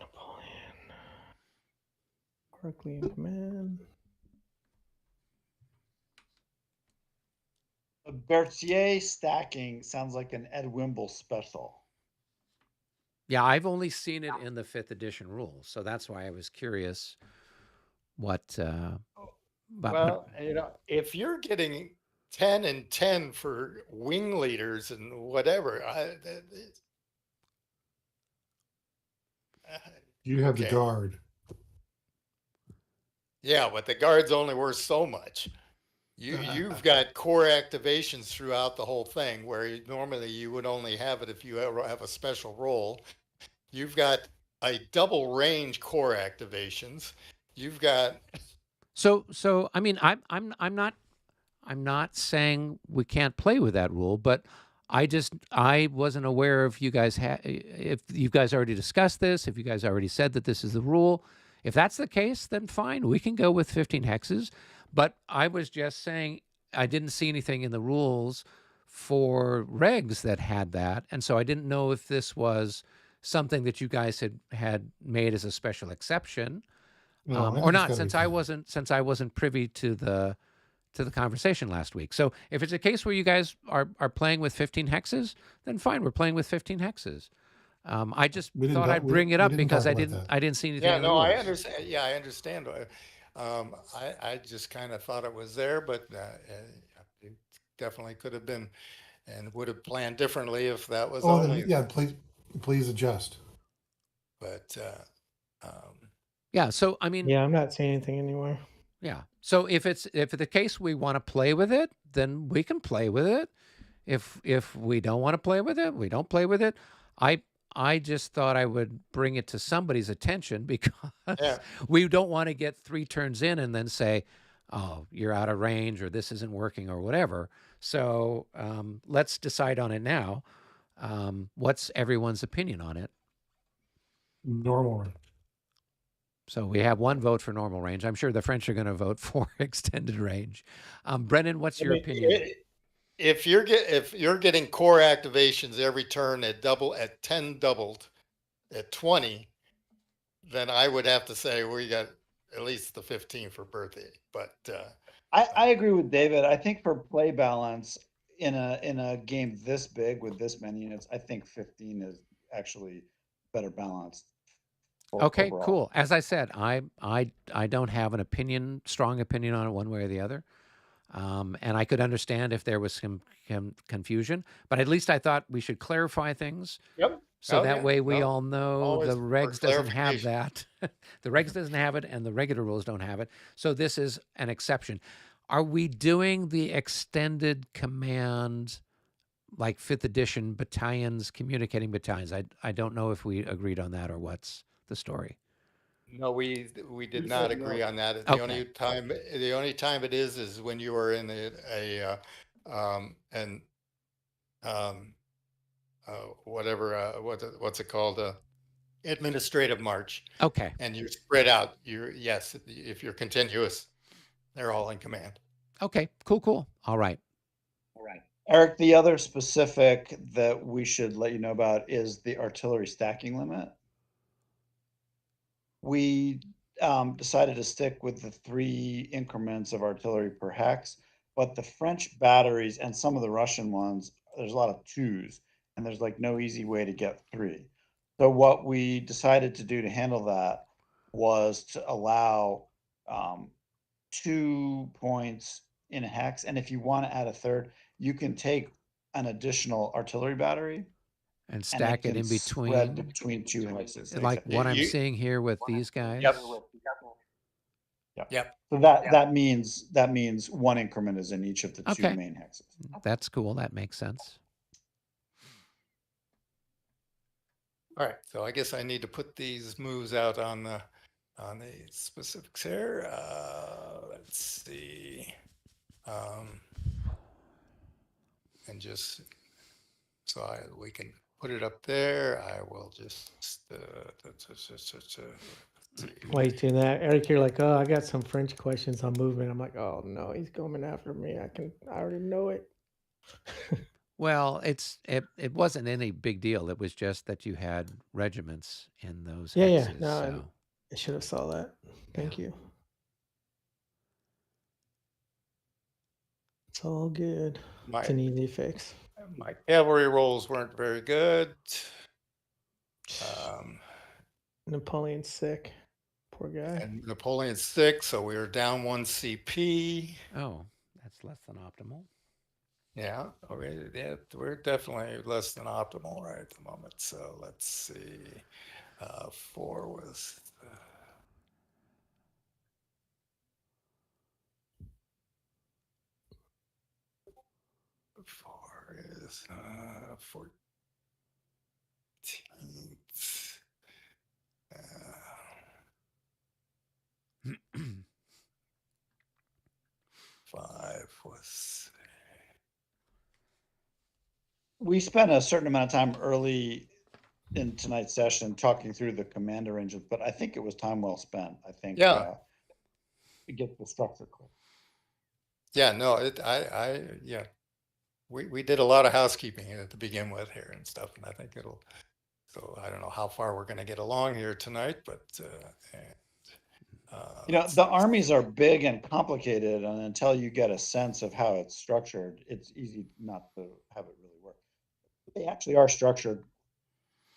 Napoleon. Berkeley in command. Berthier stacking sounds like an Ed Wimble special. Yeah, I've only seen it in the 5th edition rules, so that's why I was curious what. Well, if you're getting 10 and 10 for wing leaders and whatever, You have okay. the guard. Yeah, but the guard's only worth so much. You've got core activations throughout the whole thing, where normally you would only have it if you ever have a special role. You've got a double range core activations. You've got So I mean, I'm not saying we can't play with that rule, but I wasn't aware if you guys already discussed this, if you guys already said that this is the rule. If that's the case, then fine, we can go with 15 hexes. But I was just saying I didn't see anything in the rules for regs that had that, and so I didn't know if this was something that you guys had made as a special exception, No, or not, since I wasn't privy to the conversation last week. So if it's a case where you guys are playing with 15 hexes, then fine, we're playing with 15 hexes. I just thought I'd bring it up because I didn't see anything. Yeah, in the no, rules. I understand. Yeah, I understand. I just kind of thought it was there, but it definitely could have been, and would have planned differently if that was only. Yeah, please adjust. But yeah, so I mean, yeah, I'm not seeing anything anywhere. Yeah. So if it's the case we want to play with it, then we can play with it. If we don't want to play with it, we don't play with it. I just thought I would bring it to somebody's attention because we don't want to get 3 turns in and then say, oh, you're out of range or this isn't working or whatever. So let's decide on it now. What's everyone's opinion on it? Normal range. So we have 1 vote for normal range. I'm sure the French are going to vote for extended range. Brennan, what's your opinion? If you're getting core activations every turn at 10 doubled at 20, then I would have to say we got at least the 15 for birthday. But I agree with David. I think for play balance in a game this big with this many units, I think 15 is actually better balanced. Okay, overall. cool. As I said, I don't have an strong opinion on it one way or the other. And I could understand if there was some confusion, but at least I thought we should clarify things. Yep. So that way we all know the regs doesn't have clarification. that. The regs doesn't have it and the regular rules don't have it. So this is an exception. Are we doing the extended command like 5th edition battalions, communicating battalions. I don't know if we agreed on that or what's the story. No, we did You not said no. agree on that. Okay. The only time it is when you were in um, what's it called, administrative march, Okay. and you're spread out. Yes, if you're continuous, they're all in command. Okay. Cool. All right. Eric, the other specific that we should let you know about is the artillery stacking limit. We decided to stick with the 3 increments of artillery per hex, but the French batteries and some of the Russian ones, there's a lot of 2s, and there's like no easy way to get 3. So what we decided to do to handle that was to allow 2 points in a hex, and if you want to add a third, you can take an additional artillery battery And and stack it can in spread between, between 2 hexes. like what I'm You- seeing here with these guys. Yep. Yep. So that means 1 increment is in each of the 2 Okay. main hexes. That's cool. That makes sense. All right, so I guess I need to put these moves out on the specifics here. Let's see, and just so we can put it up there. I will just While he's doing that, Eric, you're like, oh, I got some French questions on movement. I'm like, oh no, he's coming after me. I already know it. Well, it wasn't any big deal. It was just that you had regiments in those Yeah, hexes. no, so I should have saw that. Thank you. It's all good. It's an easy fix. my cavalry rolls weren't very good. Napoleon's sick. Poor guy. And Napoleon's 6, so we were down 1 CP. Oh, that's less than optimal. Yeah, we're definitely less than optimal right at the moment. So let's see. 4 was. 4 is 14th. 5 was. We spent a certain amount of time early in tonight's session talking through the command arrangements, but I think it was time well spent. I think Yeah. to get the structure clear. Yeah, no, yeah. We did a lot of housekeeping to begin with here and stuff, and I think so I don't know how far we're going to get along here tonight, but the armies are big and complicated, and until you get a sense of how it's structured, it's easy not to have it really work. They actually are structured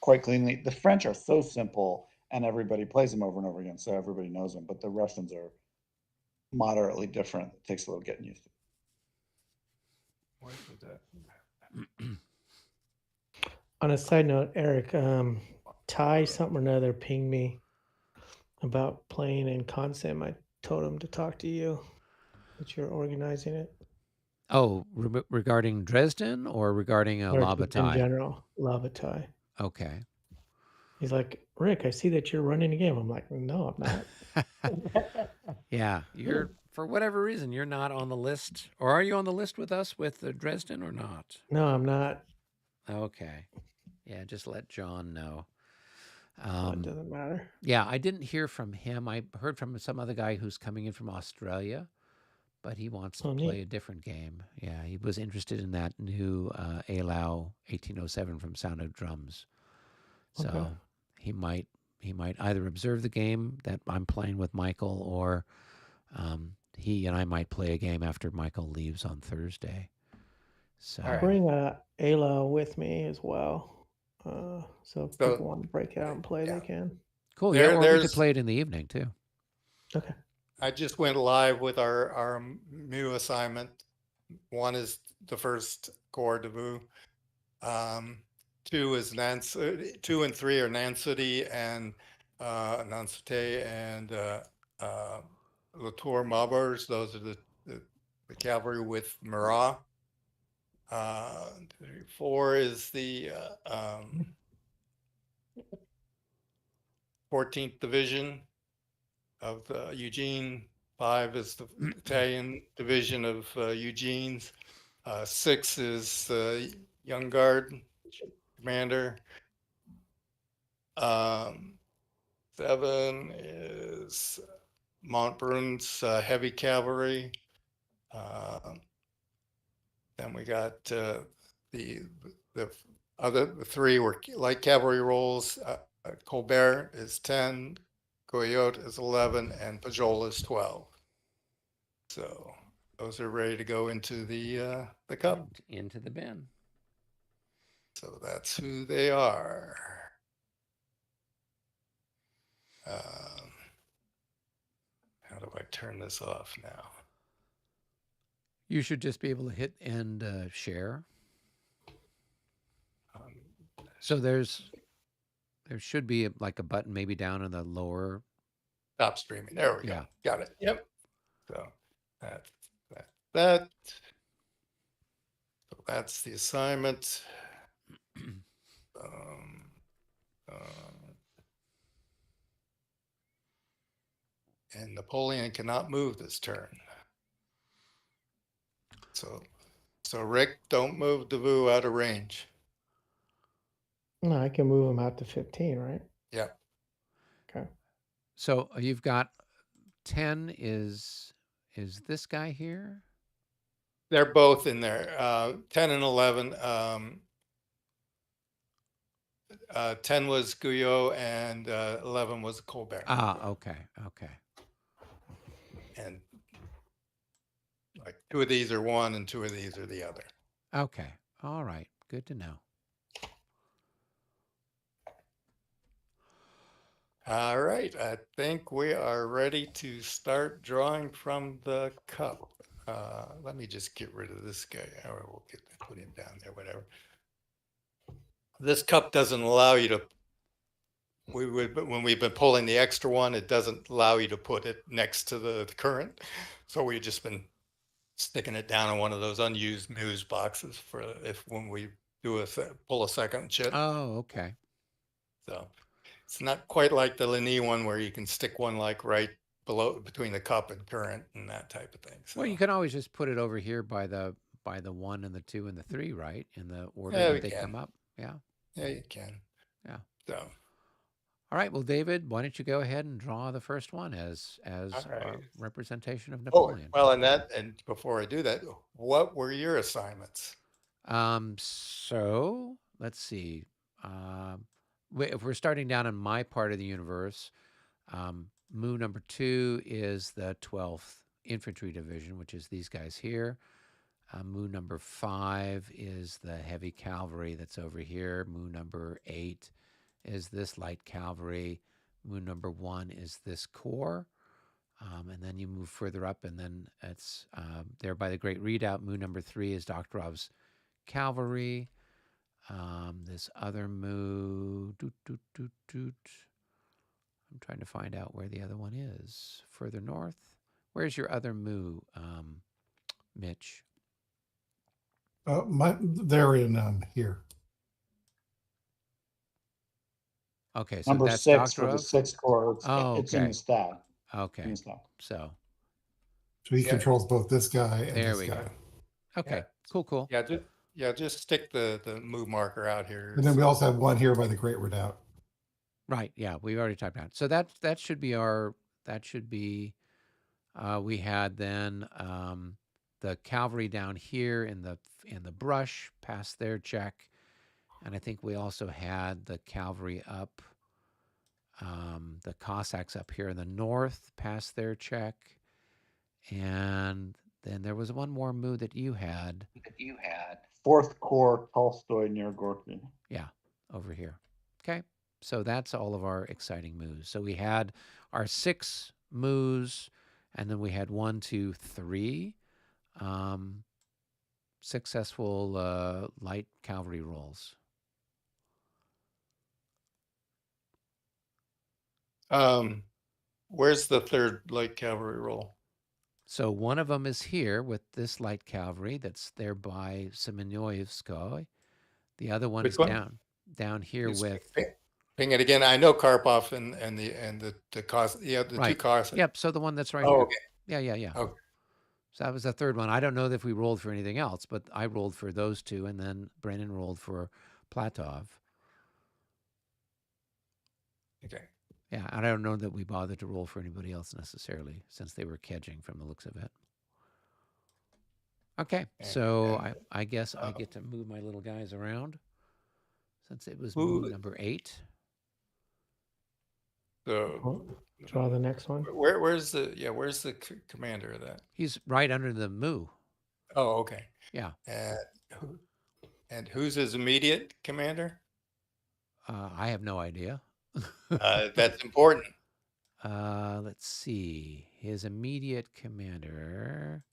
quite cleanly. The French are so simple, and everybody plays them over and over again, so everybody knows them. But the Russians are moderately different. It takes a little getting used to. On a side note, Eric, Ty something or another pinged me about playing in Consum. I told him to talk to you, that you're organizing it. Oh, regarding Dresden or regarding a La In Bataille? general, La Bataille. Okay. He's like, Rick, I see that you're running a game. I'm like, no, I'm not. Yeah, you're, for whatever reason, you're not on the list. Or are you on the list with us with Dresden or not? No, I'm not. Okay. Yeah, just let John know. It doesn't matter. Yeah, I didn't hear from him. I heard from some other guy who's coming in from Australia, but he wants to play a different game. Yeah, he was interested in that new ALAU 1807 from Sound of Drums. So Okay. he might either observe the game that I'm playing with Michael, or he and I might play a game after Michael leaves on Thursday. So All right. Bring Ayla with me as well. So if So- people want to break out and play, yeah. they can. cool. There- Yeah, or we could there's- play it in the evening too. Okay. I just went live with our new assignment. 1 is the first corps de vous. 2 is Nancy. 2 and 3 are Nancy and Nansete and Latour Maubers. Those are the cavalry with Marat. 4 is the 14th Division of Eugene. 5 is the Italian Division of Eugene's. 6 is the Young Guard commander. 7 is Montbrun's heavy cavalry. Then we got the other 3 were light cavalry rolls. Colbert is 10, Goyot is 11, and Pajol is 12. So those are ready to go into the cup. Into the bin. So that's who they are. How do I turn this off now? You should just be able to hit end share. So there should be like a button maybe down in the lower. Stop streaming. There we Yeah. go. Got it. Yep. So that. So that's the assignment. And Napoleon cannot move this turn. So Rick, don't move Davout out of range. No, I can move him out to 15, right? Yeah. Okay. So you've got 10 is this guy here? They're both in there. 10 and 11. 10 was Guyot and 11 was Colbert. Okay. And like 2 of these are one and 2 of these are the other. Okay. All right. Good to know. All right. I think we are ready to start drawing from the cup. Let me just get rid of this guy. Or we'll put him down there, whatever. This cup doesn't allow you to, when we've been pulling the extra one, it doesn't allow you to put it next to the current. So we've just been sticking it down in one of those unused news boxes for when we do pull a second chit. Oh, okay. So it's not quite like the Lenny one where you can stick one like right below between the cup and current and that type of thing. So. Well, you can always just put it over here by the 1 and the 2 and the 3, right? In the order Yeah, that we they can. come up. Yeah. Yeah, you can. Yeah. So. All right. Well, David, why don't you go ahead and draw the first one as All right. our representation of Oh, Napoleon? well, and before I do that, what were your assignments? So let's see. If we're starting down in my part of the universe, Mu number 2 is the 12th Infantry Division, which is these guys here. Mu number 5 is the heavy cavalry that's over here. Mu number 8 is this light cavalry. Mu number 1 is this corps. And then you move further up, and then it's there by the Great Redoubt. Mu number 3 is Dokhtarov's cavalry. This other Mu. I'm trying to find out where the other one is. Further north. Where's your other Mu, Mitch? They're in here. Okay, so Number that's 6 for the Doktorov? 6th Corps. It's in okay. the staff. Okay, In the staff. so So he controls both this guy and there this we guy. go. Okay, cool. Just stick the move marker out here. And then we also have one here by the Great Redoubt. Right, yeah, we already typed out. So that should be we had then the cavalry down here in the brush past their check. And I think we also had the cavalry up, the Cossacks up here in the north past their check. And then there was one more move that you had. 4th Corps, Tolstoy near Gorky. Yeah, over here. Okay, so that's all of our exciting moves. So we had our 6 moves, and then we had 1, 2, 3 successful light cavalry rolls. Where's the 3rd light cavalry roll? So one of them is here with this light cavalry that's there by Semenoyevskoy. The other one Which is one? down here Just with ping it again. I know Karpov and the cost. Yeah, the two right. costs. Yep. So the one that's right Oh, here. okay. Yeah. Okay. So that was the third one. I don't know if we rolled for anything else, but I rolled for those two, and then Brennan rolled for Platov. Okay. Yeah, I don't know that we bothered to roll for anybody else necessarily, since they were kedging from the looks of it. Okay, so I guess I get to move my little guys around, since it was move number 8. So Draw the next one. where's the commander of that? He's right under the moo. Oh, okay. Yeah. And who's his immediate commander? I have no idea. That's important. Let's see. His immediate commander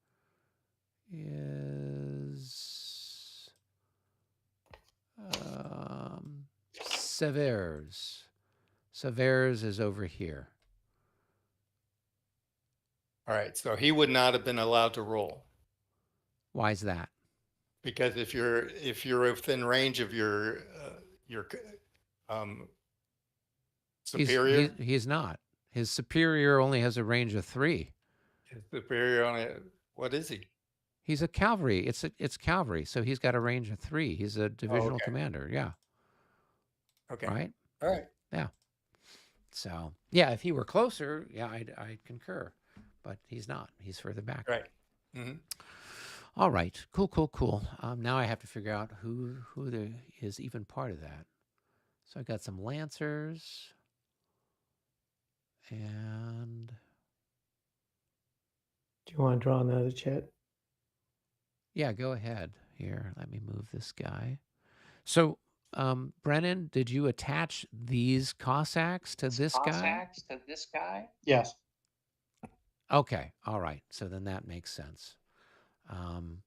is Severs. Severs is over here. All right, so he would not have been allowed to roll Why is that? because if you're within range of your superior, He's not. His superior only has a range of 3. his superior only. What is he? He's a cavalry. It's cavalry, so he's got a range of 3. He's a divisional okay. commander. Yeah. Okay. Right. All right. Yeah. So yeah, if he were closer, yeah, I'd concur, but he's not. He's further back. Right. Mm-hmm. All right. Cool. Now I have to figure out who there is even part of that. So I got some lancers, and Do you want to draw another chit? yeah, go ahead. Here, let me move this guy. So, Brennan, did you attach these Cossacks to this guy? Yes. Okay. All right. So then that makes sense. And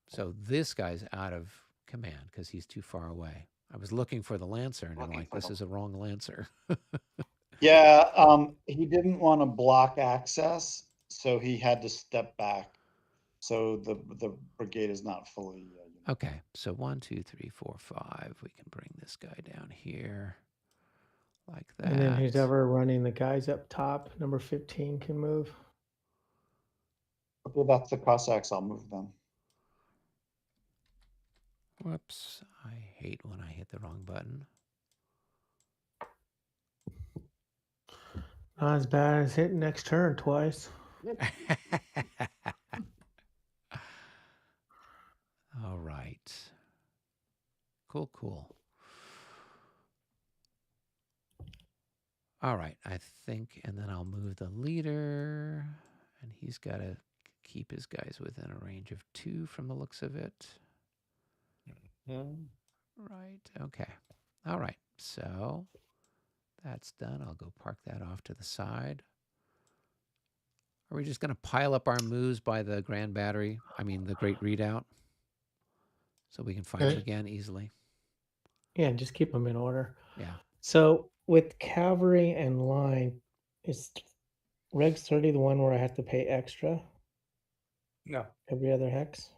so this guy's out of command because he's too far away. I was looking for the Lancer, and I'm like, this is a wrong Lancer. Yeah, he didn't want to block access, so he had to step back. So the brigade is not fully. Okay, so 1, 2, 3, 4, 5. We can bring this guy down here like that. And then who's ever running the guys up top, number 15 can move. Okay, that's the Cossacks. I'll move them. Whoops, I hate when I hit the wrong button. Not as bad as hitting next turn twice. All right. Cool. All right, I think, and then I'll move the leader, and he's got to keep his guys within a range of 2 from the looks of it. Right, okay. All right, so that's done. I'll go park that off to the side. Are we just going to pile up our moves by the Grand Battery? I mean, the Great Redoubt? So we can find them again easily? Yeah, just keep them in order. Yeah. So with cavalry and line, is Regs 30 the one where I have to pay extra No. every other hex?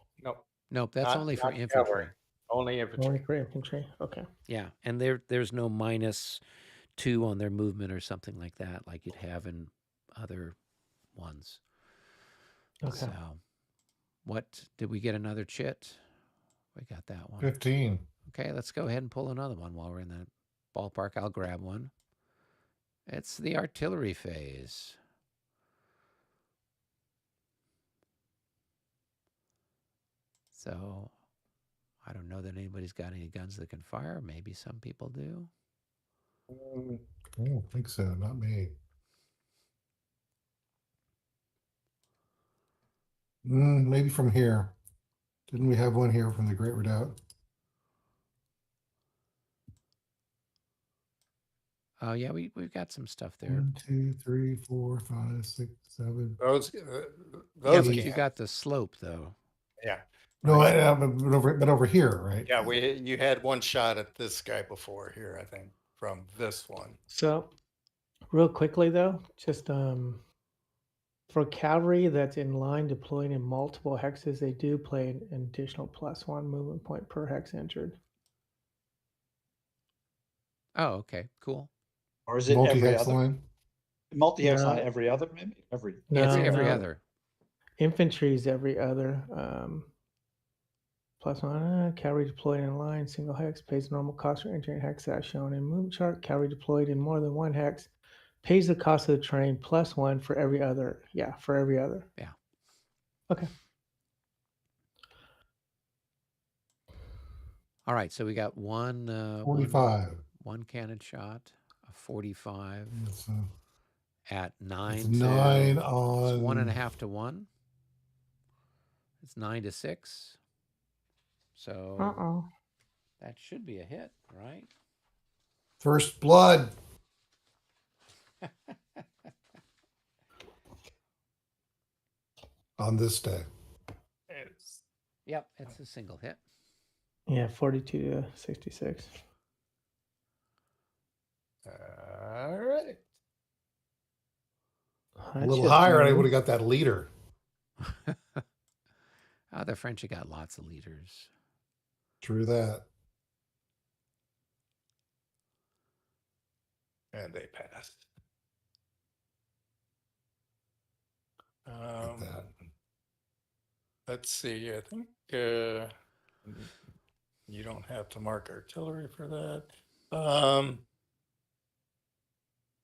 Nope, that's only for infantry. Cavalry. Only infantry. Only for infantry. Okay. Yeah, and there's no -2 on their movement or something like that, like you'd have in other ones. Okay. So, what did we get? Another chit? We got that one. 15. Okay, let's go ahead and pull another one while we're in the ballpark. I'll grab one. It's the artillery phase. So, I don't know that anybody's got any guns that can fire. Maybe some people do. I don't think so. Not me. Maybe from here. Didn't we have one here from the Great Redoubt? Oh yeah, we've got some stuff there. 1, 2, 3, 4, 5, 6, 7. Those Yeah, but can't. you got the slope though. Yeah. No, but over here, right? Yeah, you had one shot at this guy before here, I think, from this one. So Real quickly though, just for cavalry that's in line deployed in multiple hexes, they do play an additional +1 movement point per hex entered. Oh, okay, cool. Or is it every Multi-hex other? line. Multi-hex line No. every other, maybe? Every. It's No, every no. other. Infantry is every other. +1, cavalry deployed in line, single hex, pays normal cost for entering hex as shown in movement chart. Cavalry deployed in more than one hex, pays the cost of the terrain +1 for every other. Yeah, for every other. Yeah. Okay. All right, so we got one 45. one cannon shot, a 45 It's, at 9 it's to 9 it's on 1.5 to 1. It's 9 to 6. So that should be a hit, right? first blood. On this day. Yep, it's a single hit. Yeah, 42 to 66. All right. A little higher, and I would have got that leader. The French have got lots of leaders. True that. And they passed. Got that. Let's see. I think you don't have to mark artillery for that.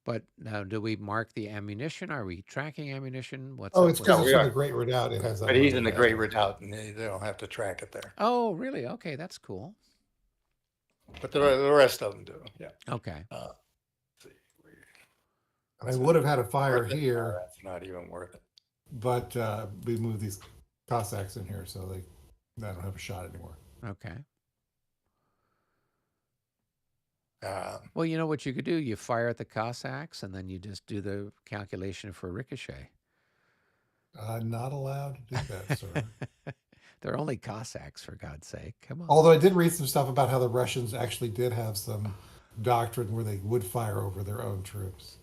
But now, do we mark the ammunition? Are we tracking ammunition? What's Oh, up it's with because No, it's we in are. the Great Redoubt. It has that. But he's on in the it. Great Redoubt, and they don't have to track it there. Oh, really? Okay, that's cool. But the rest of them do. Yeah. Okay. Let's see. I would have had a fire Worth it? No, here, that's not even worth it. but we moved these Cossacks in here, so they don't have a shot anymore. Okay. Well, you know what you could do? You fire at the Cossacks, and then you just do the calculation for ricochet. Not allowed to do that, sir. They're only Cossacks, for God's sake. Come on. Although I did read some stuff about how the Russians actually did have some doctrine where they would fire over their own troops.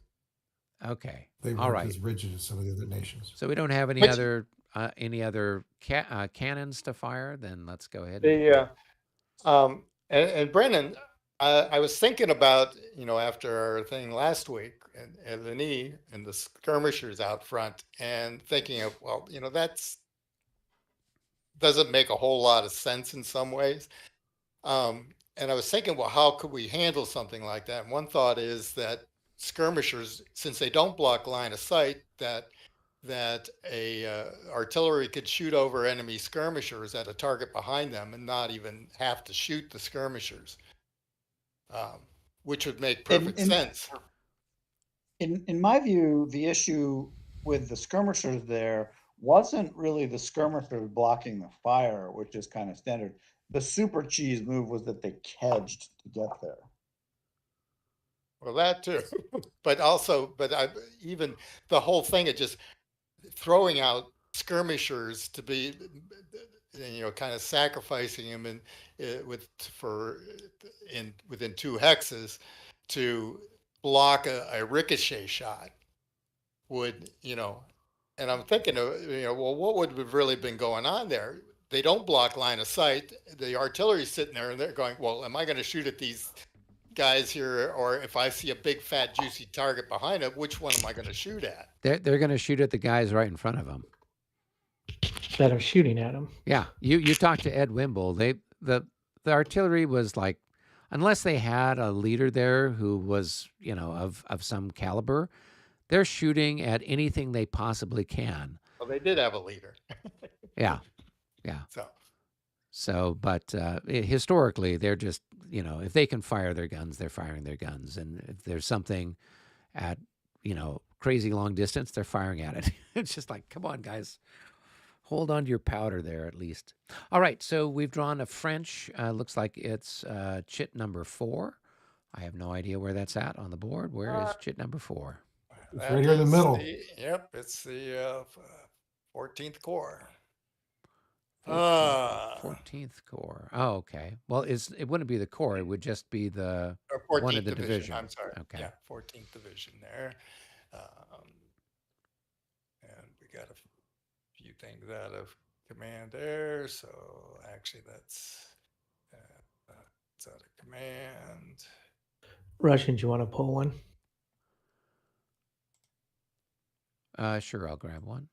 Okay. They All weren't right. as rigid as some of the other nations. So we don't have any other cannons to fire. Then let's go ahead. And Brennan, I was thinking about, after our thing last week and Lenny and the skirmishers out front, and thinking of, well, that's doesn't make a whole lot of sense in some ways. And I was thinking, well, how could we handle something like that? And one thought is that skirmishers, since they don't block line of sight, that a artillery could shoot over enemy skirmishers at a target behind them and not even have to shoot the skirmishers, which would make perfect sense. In my view, the issue with the skirmishers there wasn't really the skirmishers blocking the fire, which is kind of standard. The super cheese move was that they kedged to get there. Well, that too, but even the whole thing of just throwing out skirmishers to be, kind of sacrificing them within 2 hexes to block a ricochet shot would, and I'm thinking of, well, what would have really been going on there? They don't block line of sight. The artillery's sitting there and they're going, well, am I going to shoot at these guys here, or if I see a big fat juicy target behind them, which one am I going to shoot at? They're going to shoot at the guys right in front of them that are shooting at them. Yeah, you talked to Ed Wimble. The artillery was like, unless they had a leader there who was of some caliber, they're shooting at anything they possibly can. Well, they did have a leader. Yeah. So, but historically, they're just, if they can fire their guns, they're firing their guns. And if there's something at, crazy long distance, they're firing at it. It's just like, come on, guys. Hold on to your powder there, at least. All right, so we've drawn a French. Looks like it's chit number 4. I have no idea where that's at on the board. Where is chit number 4? It's right here in the middle. It's the 14th Corps. 14th Corps. Oh, okay. Well, it wouldn't be the Corps. It would just be the... Of 14th the division. I'm division. sorry. Okay. Yeah, 14th division there. And we got a few things out of command there. So actually, that's it's out of command. Russian, do you want to pull one? Sure, I'll grab one.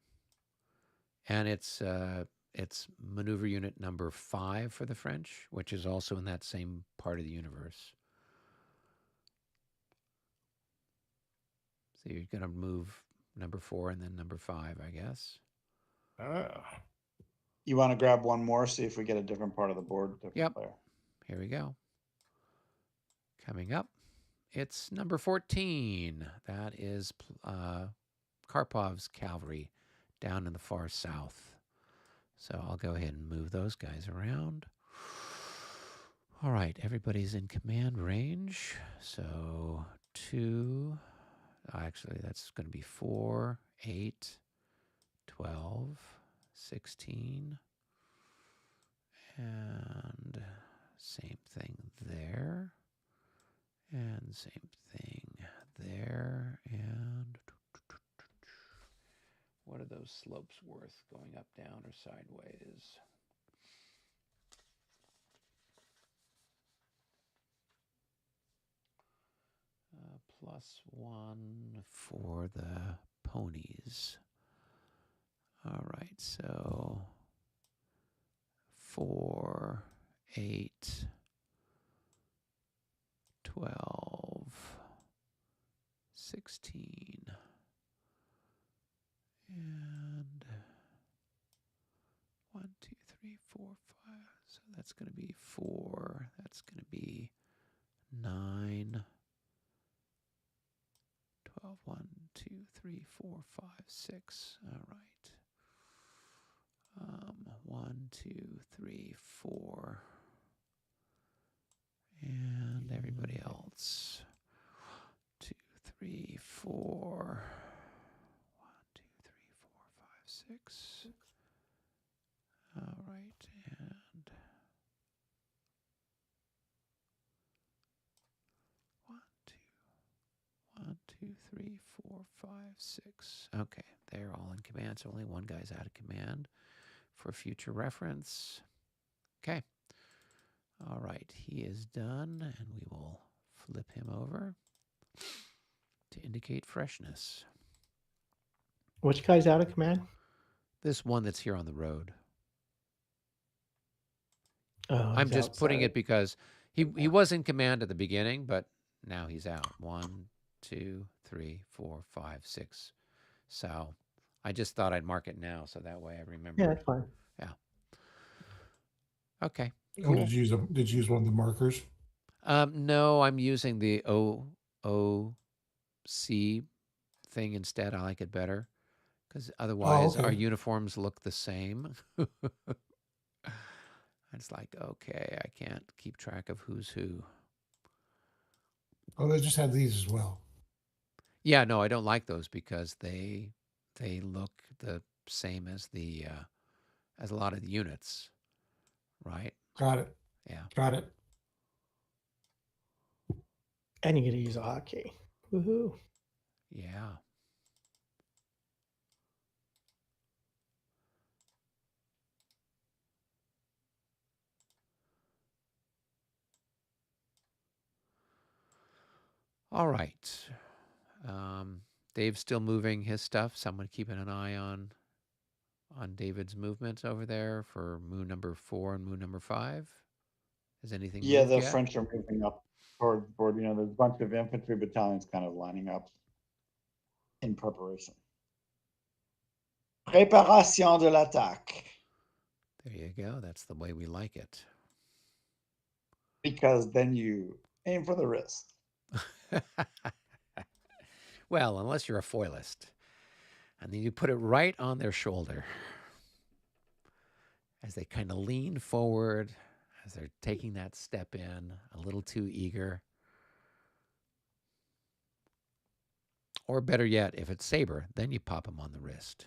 And it's maneuver unit number 5 for the French, which is also in that same part of the universe. So you're going to move number 4 and then number 5, I guess. Oh. You want to grab one more, see if we get a different part of the board, different player. Here we go. Coming up, it's number 14. That is Karpov's cavalry down in the far south. So I'll go ahead and move those guys around. All right, everybody's in command range. So 2, actually that's going to be 4, 8, 12, 16, and same thing there, and same thing there, and what are those slopes worth going up, down, or sideways? +1 for the ponies. All right, so 4, 8, 12, 16, and 1, 2, 3, 4, 5. So that's going to be 4. That's going to be 9, 12, 1, 2, 3, 4, 5, 6. All right. 1, 2, 3, 4. And everybody else. 2, 3, 4. 1, 2, 3, 4, 5, 6. All right. And 1, 2, 1, 2, 3, 4, 5, 6. Okay, they're all in command. So only one guy's out of command for future reference. Okay. All right, he is done, and we will flip him over to indicate freshness. Which guy's out of command? This one that's here on the road. Oh, I'm he's just putting outside. it because he was in command at the beginning, but now he's out. 1, 2, 3, 4, 5, 6. So I just thought I'd mark it now, so that way I remember. Yeah, that's fine. Yeah. Okay. Oh, Cool. did you use one of the markers? No, I'm using the OOC thing instead. I like it better because otherwise our okay. uniforms look the same. It's like, okay, I can't keep track of who's who. Oh, they just had these as well. Yeah, no, I don't like those because they look the same as the as a lot of the units, right? Got it. Yeah. Got it. And you get to use a hotkey. Woohoo. Yeah. All right. Dave's still moving his stuff. Someone keeping an eye on David's movements over there for moon number 4 and moon number 5. Has anything Yeah, moved the yet? French are moving up toward the board. You know, there's a bunch of infantry battalions kind of lining up in preparation. Préparation de l'attaque. There you go. That's the way we like it. Because then you aim for the wrist. Well, unless you're a foilist. And then you put it right on their shoulder as they kind of lean forward, as they're taking that step in, a little too eager. Or better yet, if it's saber, then you pop them on the wrist.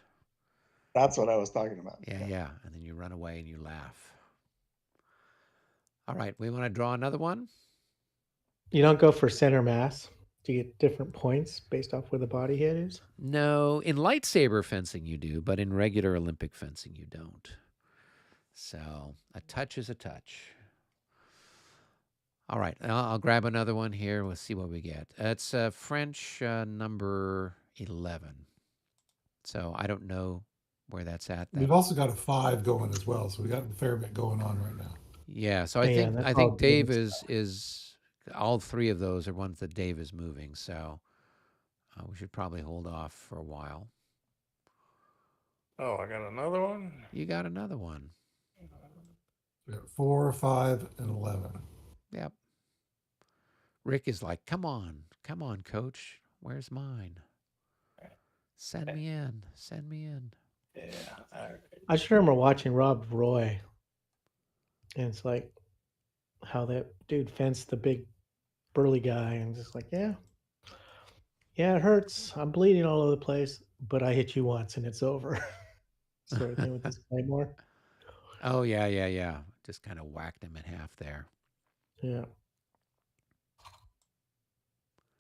That's what I was talking about. Yeah. And then you run away and you laugh. All right, we want to draw another one? You don't go for center mass to get different points based off where the body hit is? No, in lightsaber fencing you do, but in regular Olympic fencing you don't. So a touch is a touch. All right, I'll grab another one here. We'll see what we get. It's French number 11. So I don't know where that's at. We've also got a 5 going as well, so we got a fair bit going on right now. Yeah, so Yeah, that's all Dave good is all three of those are ones that Dave is moving. So we should probably hold off for a while. Oh, I got another one. You got another one. We got 4, 5, and 11. Yep. Rick is like, come on, coach. Where's mine? Send me in. Send me in. Yeah. I just remember watching Rob Roy, and it's like how that dude fenced the big burly guy, and just like, yeah, it hurts. I'm bleeding all over the place, but I hit you once and it's over. Sort of thing with this Claymore. Oh yeah. Just kind of whacked him in half there. Yeah.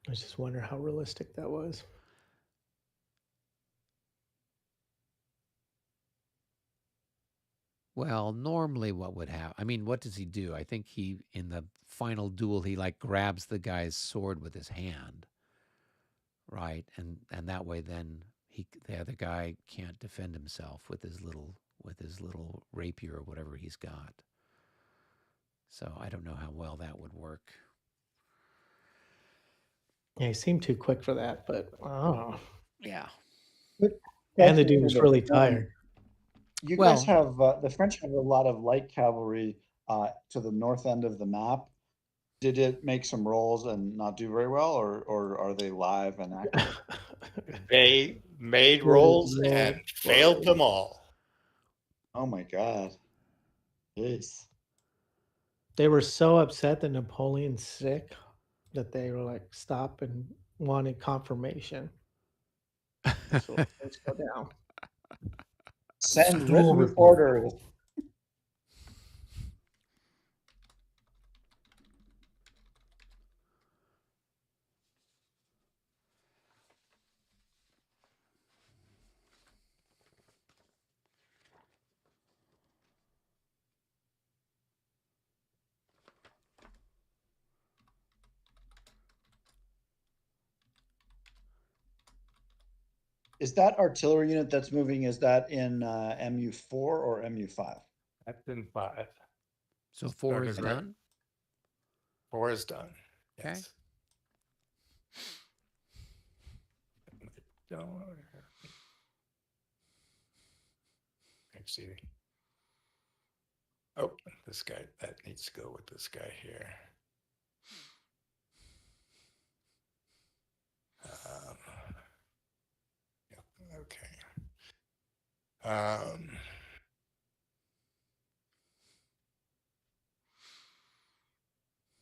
I was just wondering how realistic that was. Well, normally what would happen? I mean, what does he do? I think he, in the final duel, he like grabs the guy's sword with his hand, right? And that way, then the other guy can't defend himself with his little rapier or whatever he's got. So I don't know how well that would work. Yeah, he seemed too quick for that, but oh. Yeah. And the dude was really tired. You guys have the French have a lot of light cavalry to the north end of the map. Did it make some rolls and not do very well, or are they live and active? They made rolls and failed them all. Oh my God. Yes. They were so upset that Napoleon's sick that they were like, stop and wanted confirmation. So let's go down. Send written orders. Is that artillery unit that's moving, is that in MU4 or MU5? That's in 5. So 4 is Started right. done. 4 is done. Okay. Yes. Let's see. Oh, this guy, that needs to go with this guy here. Yeah, okay.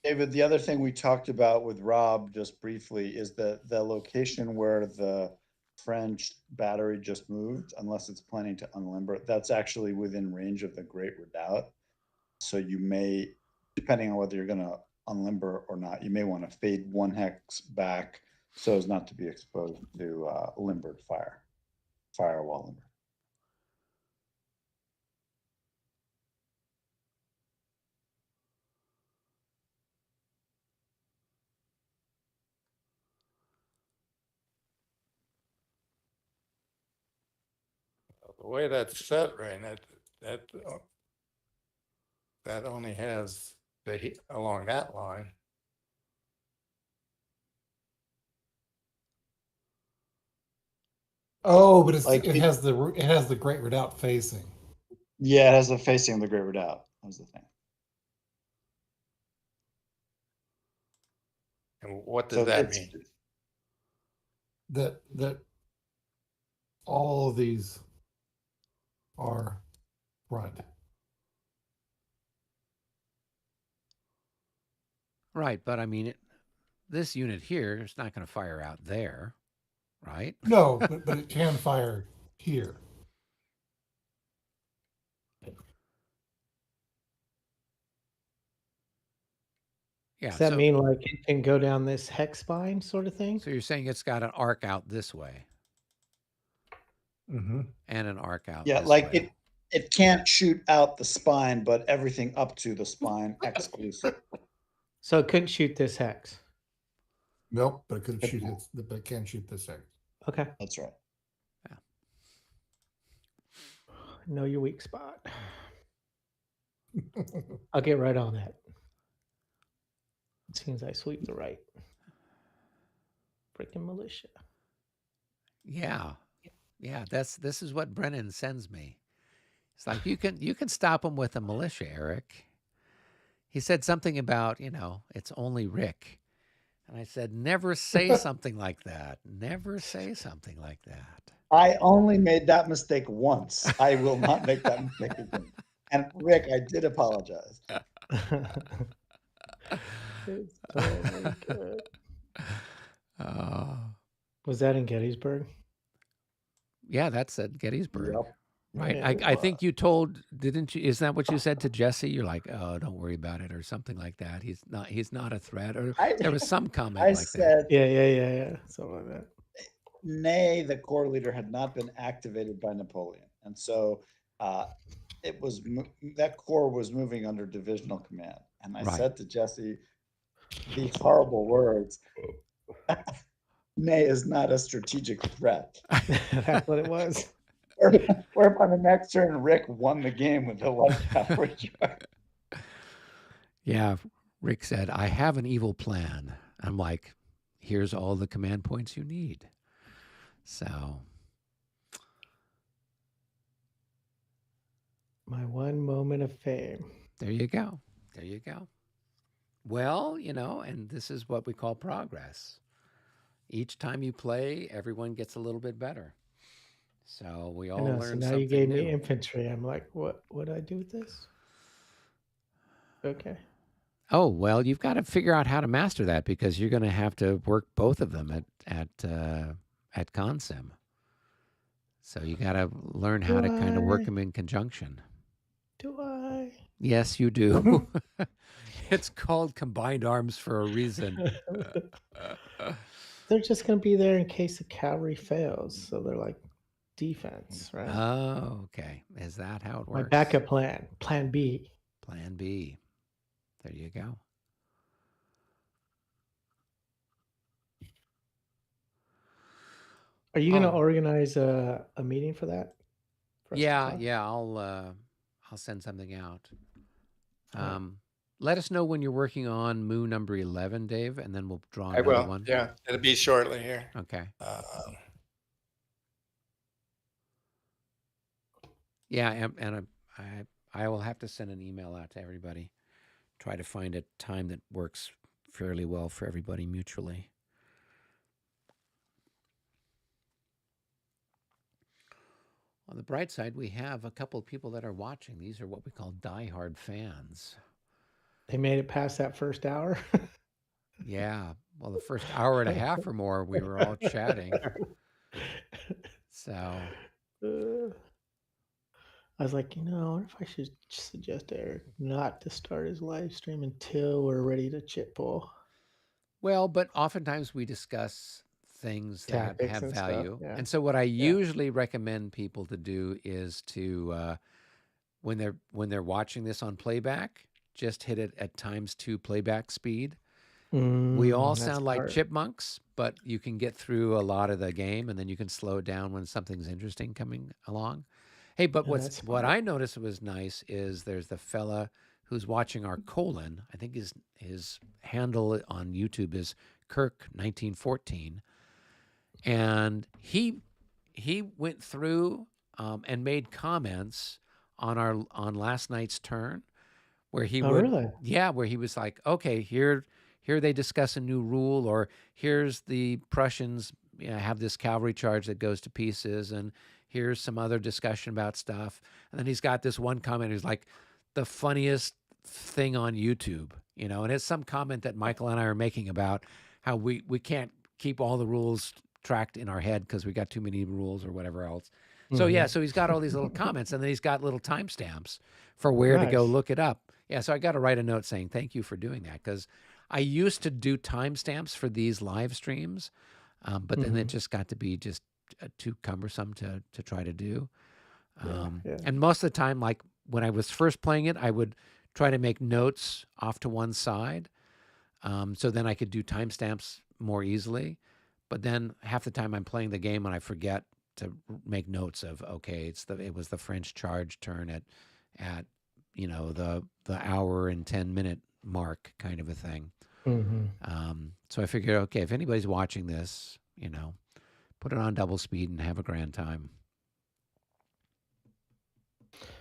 David, the other thing we talked about with Rob just briefly is that the location where the French battery just moved, unless it's planning to unlimber, that's actually within range of the Great Redoubt. So you may, depending on whether you're going to unlimber or not, you may want to fade 1 hex back so as not to be exposed to limbered firewall limber. The way that's set right now, that only has the along that line. Oh, but Like it has the Great Redoubt facing. Yeah, it has a facing of the Great Redoubt. That's the thing. And what does that mean? That all of these are front. Right, but I mean, this unit here is not going to fire out there, right? No, but it can fire here. Yeah. Does that so, mean like it can go down this hex spine sort of thing? so you're saying it's got an arc out this way Mm-hmm. and an arc out Yeah, this like way. it can't shoot out the spine, but everything up to the spine exclusive. So it couldn't shoot this hex. Nope, but it could shoot it, but it can shoot this thing. Okay. That's right. Know your weak spot. I'll get right on that. As soon as I sweep the right. Freaking militia. Yeah. Yeah, this is what Brennan sends me. It's like you can stop him with a militia, Eric. He said something about, it's only Rick. And I said, never say something like that. Never say something like that. I only made that mistake once. I will not make that mistake again. And Rick, I did apologize. It's totally good. Oh. Was that in Gettysburg? Yeah, that's at Gettysburg. Yep. Right. Yeah, I think you told, didn't you? Is that what you said to Jesse? You're like, oh, don't worry about it, or something like that. He's not a threat. Or there was some comment I like that. said, Yeah. Something like that. nay, the corps leader had not been activated by Napoleon. And so it was that corps was moving under divisional command. And I Right. said to Jesse the horrible words, nay is not a strategic threat. That's what it was. Where on the next turn, Rick won the game with the light cavalry charge. Yeah, Rick said, I have an evil plan. I'm like, here's all the command points you need. So, My one moment of fame. there you go. There you go. Well, and this is what we call progress. Each time you play, everyone gets a little bit better. So we I all know. So learn now something you gave new. me infantry. I'm like, what do I do with this? Okay. Oh, well, you've got to figure out how to master that, because you're going to have to work both of them at Consim. So you got to learn how to kind of work Why? them in conjunction. Do I? Yes, you do. It's called combined arms for a reason. They're just going to be there in case the cavalry fails. So they're like defense, right? Oh, okay. Is that how it My works? backup plan, plan B. Plan B. There you go. Are you going to organize a meeting for that? For us to talk? Yeah. I'll send something out. Right. Let us know when you're working on Moo number 11, Dave, and then we'll draw I another will. one. Yeah, it'll be shortly here. Okay. Yeah, and I will have to send an email out to everybody. Try to find a time that works fairly well for everybody mutually. On the bright side, we have a couple of people that are watching. These are what we call diehard fans. They made it past that first hour. Yeah. Well, the first hour and a half or more, we were all chatting. So, I was like, I wonder if I should suggest Eric not to start his live stream until we're ready to chip pull. well, but oftentimes we discuss things that Tactics have and stuff, value. yeah. And so what I usually recommend people to do is to, when they're watching this on playback, just hit it at ×2 playback speed. We all That's sound like smart. chipmunks, but you can get through a lot of the game, and then you can slow it down when something's interesting coming along. Hey, but Yeah, that's what smart. I noticed was nice is there's the fella who's watching our colon. I think his handle on YouTube is Kirk1914, and he went through and made comments on last night's turn, where he Oh, would, really? yeah, where he was like, okay, here they discuss a new rule, or here's the Prussians have this cavalry charge that goes to pieces, and here's some other discussion about stuff. And then he's got this one comment who's like the funniest thing on YouTube, and it's some comment that Michael and I are making about how we can't keep all the rules tracked in our head because we got too many rules or whatever else. So yeah, so he's got all these little comments, and then he's got little timestamps for where to go Nice. look it up. Yeah, so I got to write a note saying thank you for doing that, because I used to do timestamps for these live streams, but then it Mhm. just got to be just too cumbersome to try to do. Yeah, yeah. And most of the time, like when I was first playing it, I would try to make notes off to one side, so then I could do timestamps more easily. But then half the time I'm playing the game and I forget to make notes of, okay, it was the French charge turn at the hour and 10-minute mark, kind of a thing. Hmm. So I figured, okay, if anybody's watching this, put it on double speed and have a grand time.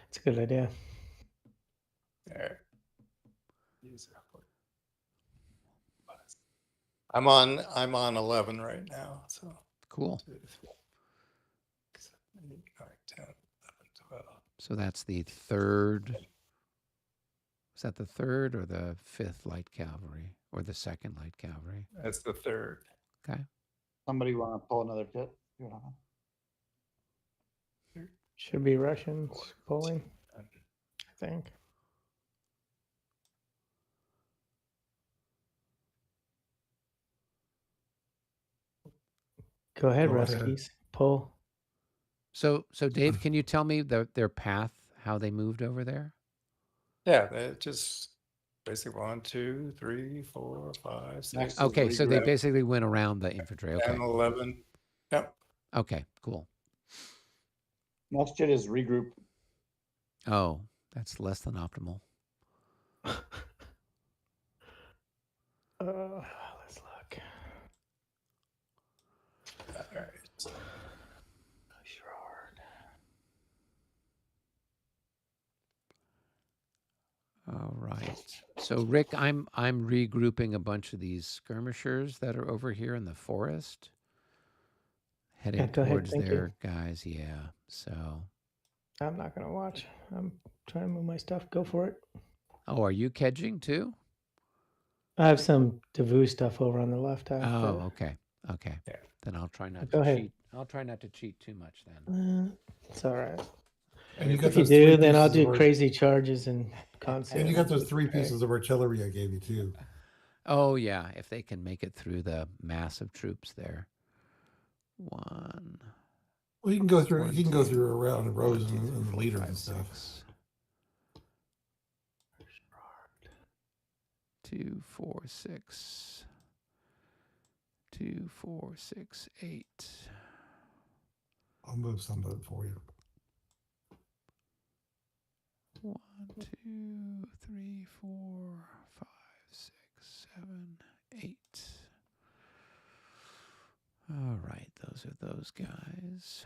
It's a good idea. There. I'm on 11 right now. So Cool. 2, 3, 6, 7, 8, 9, 10, 11, 12. So that's the third. Is that the third or the fifth light cavalry or the second light cavalry? That's the third. Okay. Somebody want to pull another pit? You wanna- Should be Russians pulling, I think. Go ahead, Go ahead. Ruskies. Pull. So Dave, can you tell me their path, how they moved over there? Yeah, they just basically 1, 2, 3, 4, 5, 6. Next is Okay, so they regroup. basically went around the infantry. Okay. 10, 11. Yep. Okay, cool. Next jet is regroup. Oh, that's less than optimal. Let's look. All right. All right. So Rick, I'm regrouping a bunch of these skirmishers that are over here in the forest, heading Yeah, go ahead, towards thank you. there, guys. Yeah. So. I'm not going to watch. I'm trying to move my stuff. Go for it. Oh, are you kedging too? I have some Devu stuff over on the left half. Oh, okay. Okay. Yeah. Then I'll try not Go to ahead. cheat. I'll try not to cheat too much then. It's all right. And you got If you those do, three then I'll pieces do of crazy charges and conceal. And you got those 3 pieces of artillery I gave you too. Oh yeah, if they can make it through the massive troops there. 1. Well, you can go through. 1, You can go 2, through around the 1, rows 2, 3, and the 4, leaders 5, and stuff. 6. 2, 4, 6. 2, 4, 6, 8. I'll move some of it for you. 1, 2, 3, 4, 5, 6, 7, 8. All right, those are those guys.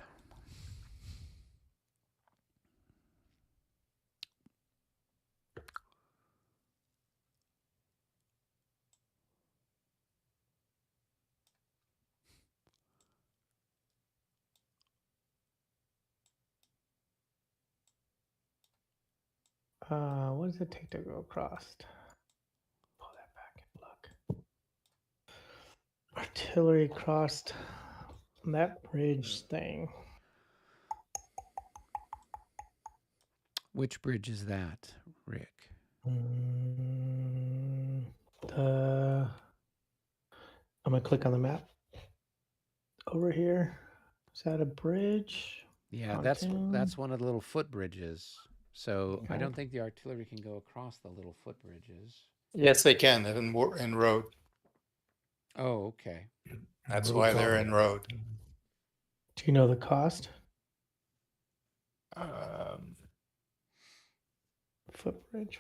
What does it take to go across? Pull that back and look. Artillery crossed that bridge thing. Which bridge is that, Rick? I'm gonna click on the map over here. Is that a bridge? Yeah, Pontoon? that's one of the little footbridges. So I Okay. don't think the artillery can go across the little footbridges. Yes, they can. They're in road. Oh, okay. That's Road why they're column. in road. Do you know the cost? Footbridge.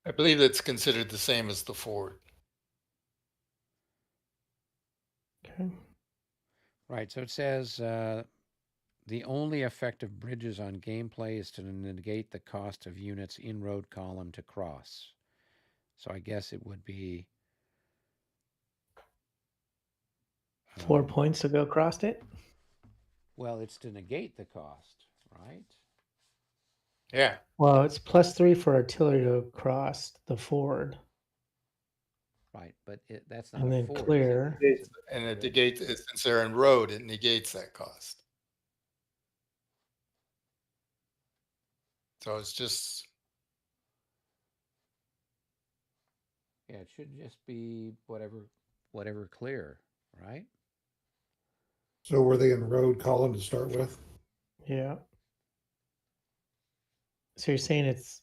I believe it's considered the same as the ford. Okay. Right. So it says the only effect of bridges on gameplay is to negate the cost of units in road column to cross. So I guess it would be 4 points to go across it. Well, it's to negate the cost, right? Yeah. Well, it's +3 for artillery to cross the ford. Right, but that's not And a then ford, is it? clear. And it negates, since they're in road, it negates that cost. So it's just, Yeah, it should just be whatever clear, right? So were they in road column to start with? Yeah. So you're saying it's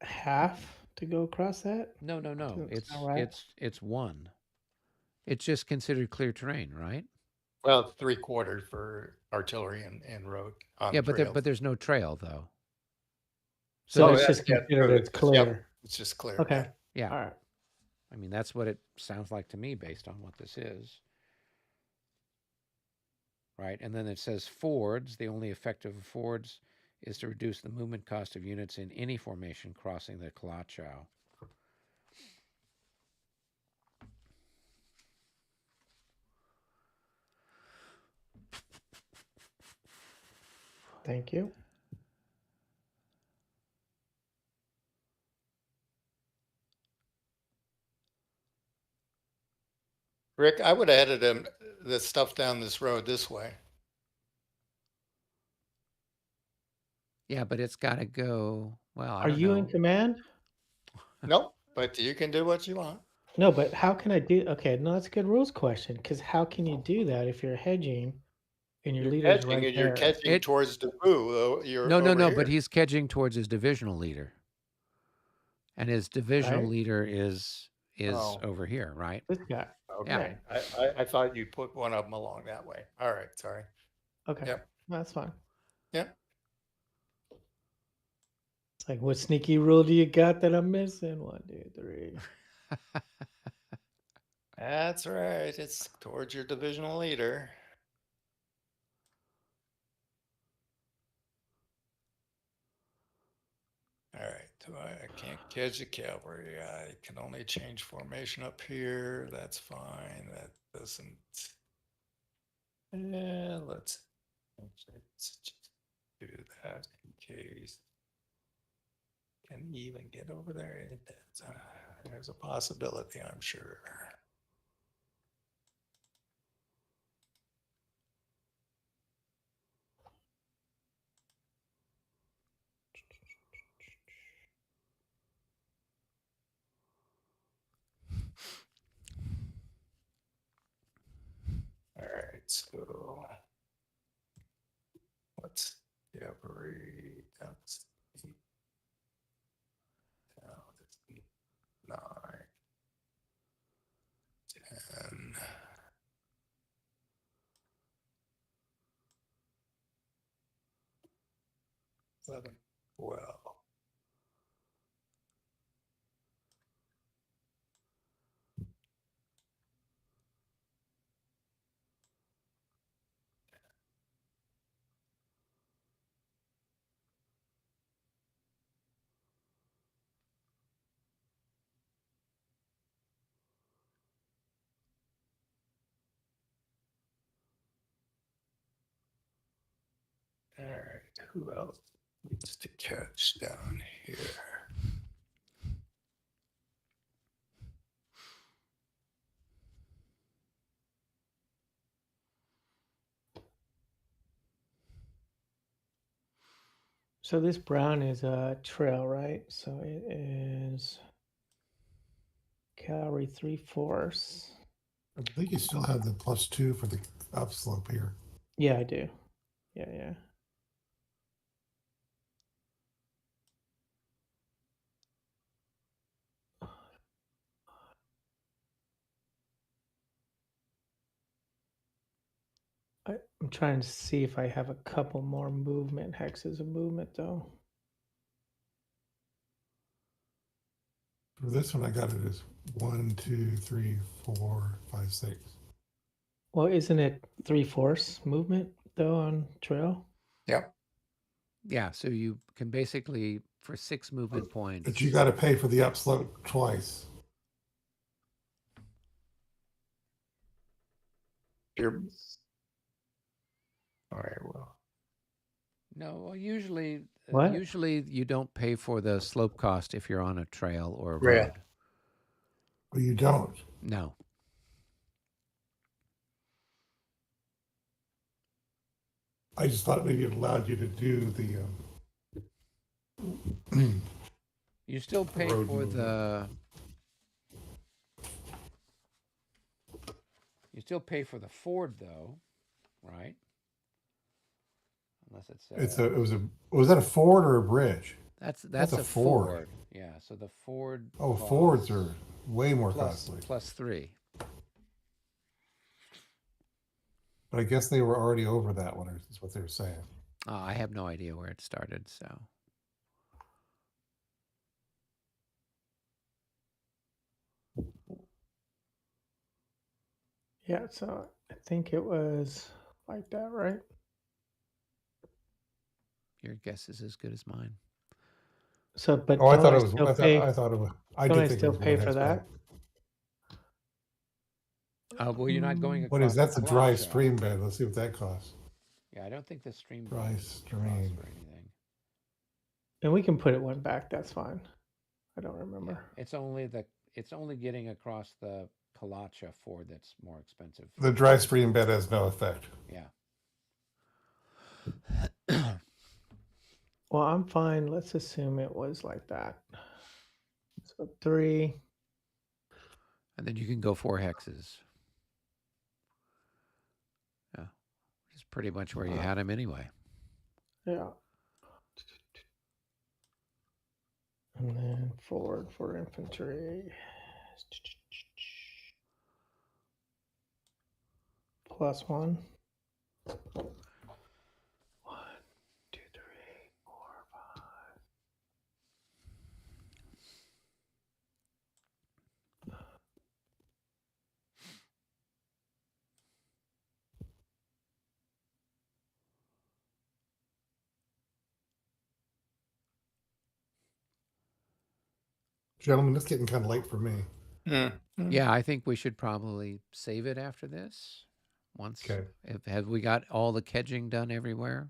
half to go across that? No, no, no. Doesn't sound right. It's one. It's just considered clear terrain, right? well, it's 3/4 for artillery and road on Yeah, trails. but there's no trail though. So Oh, that's yeah, just yeah, considered true. it's It's just, yep, clear. it's just clear. Okay. Yeah. Yeah. All right. I mean, that's what it sounds like to me based on what this is. Right? And then it says fords. The only effective of fords is to reduce the movement cost of units in any formation crossing the Kalachau. Thank you. Rick, I would have headed the stuff down this road this way. Yeah, but it's got to go. Well, I Are don't you in know. command? Nope, but you can do what you want. No, but how can I do? Okay, no, that's a good rules question. Because how can you do that if you're hedging and your You're leader's catching right and you're there? catching towards Dabu. Though you're No, no, over no. here. But he's kedging towards his divisional leader, and his divisional Right. leader is Oh. over here, right? This guy. Okay. I thought you put one of them along that way. All right. Sorry. Okay. Yep. No, that's fine. Yep. It's like, what sneaky rule do you got that I'm missing? 1, 2, 3. That's right. It's towards your divisional leader. All right. So I can't catch the cavalry. I can only change formation up here. That's fine. That doesn't. Let's just do that in case. Can even get over there. There's a possibility, I'm sure. All right, so let's cavalry. That's 9, 10. 11, 12. All right, who else needs to catch down here? So this brown is a trail, right? So it is Cavalry 3/4. I think you still have the +2 for the upslope here. Yeah, I do. Yeah. I'm trying to see if I have a couple more movement hexes of movement though. For this one, I got it as 1, 2, 3, 4, 5, 6. Well, isn't it 3/4 movement though on trail? Yep. Yeah, so you can basically for 6 movement points. But you got to pay for the upslope twice. You're. All right. Well. No, well, usually What? usually you don't pay for the slope cost if you're on a trail or a Yeah. road. Well, you don't. No. I just thought maybe it allowed you to do You still pay Road for movement. the. You still pay for the Ford though, right? Unless it says Was that a Ford or a bridge? that's a a Ford. Ford. Yeah, so the Ford. Oh, Fords are costs way more plus costly. plus 3. But I guess they were already over that one, is what they were saying. I have no idea where it started, so. Yeah, so I think it was like that, right? Your guess is as good as mine. So, but Oh, I don't thought I it was. still I pay? thought it was. I Don't did I think it still was pay one for hatchback. that? Well, you're not going What is across the that's a dry Kalacha. stream bed? Let's see what that costs. Yeah, I don't think the stream Dry bed costs stream. for anything. And we can put it one back. That's fine. I don't Yeah, remember. it's only getting across the Kalacha Ford that's more expensive. The dry stream bed has no effect. Yeah. Well, I'm fine. Let's assume it was like that. So 3. And then you can go 4 hexes. Yeah. Which is pretty much where you had him anyway. Yeah. And then forward for infantry. +1. 1, 2, 3, 4, 5. Gentlemen, it's getting kind of late for me. Yeah, I think we should probably save it after this. Once, Okay. have we got all the kedging done everywhere?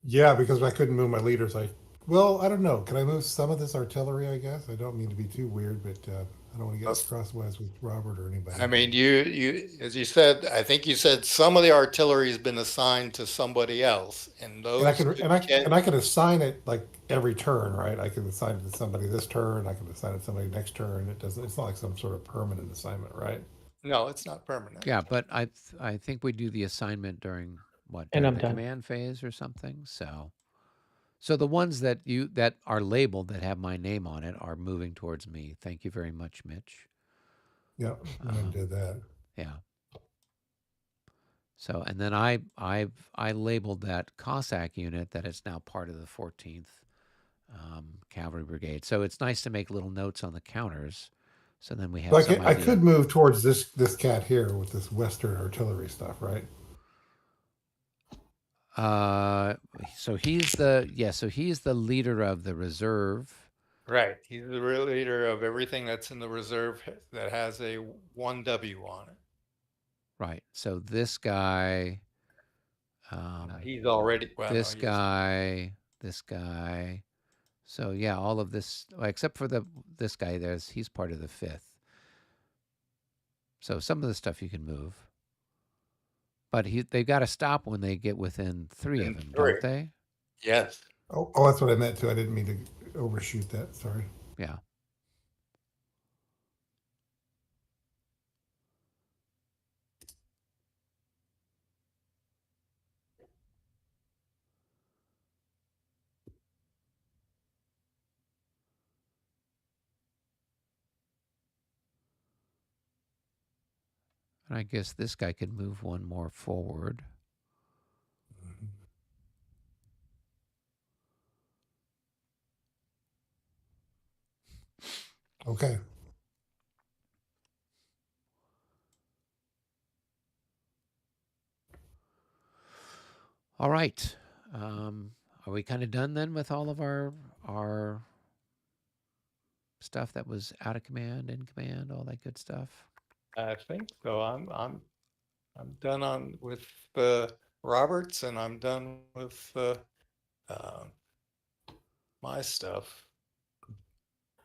Yeah, because I couldn't move my leaders. I don't know. Can I move some of this artillery? I guess I don't mean to be too weird, but I don't want to get crosswise with Robert or anybody. I mean, you, as you said, I think you said some of the artillery has been assigned to somebody else, and those and I can assign it like every turn, right? I can assign it to somebody this turn. I can assign it to somebody next turn. It's not like some sort of permanent assignment, right? No, it's not permanent. Yeah, but I think we do the assignment during what? And During I'm the done. command phase or something. So the ones that are labeled that have my name on it are moving towards me. Thank you very much, Mitch. Yeah, I did that. Yeah. So, and then I labeled that Cossack unit that is now part of the 14th Cavalry Brigade. So it's nice to make little notes on the counters. So then we have some idea. I could move towards this cat here with this Western artillery stuff, right? So he's the leader of the reserve. Right. He's the real leader of everything that's in the reserve that has a 1W on it. Right. So this guy. He's already this guy. So yeah, all of this, except for this guy. He's part of the 5th. So some of the stuff you can move, but they've got to stop when they get within 3 of them, don't they? Yes. Oh, that's what I meant too. I didn't mean to overshoot that. Sorry. Yeah. And I guess this guy could move one more forward. Okay. All right. Are we kind of done then with all of our stuff that was out of command, in command, all that good stuff? I think so. I'm done with Roberts, and I'm done with my stuff.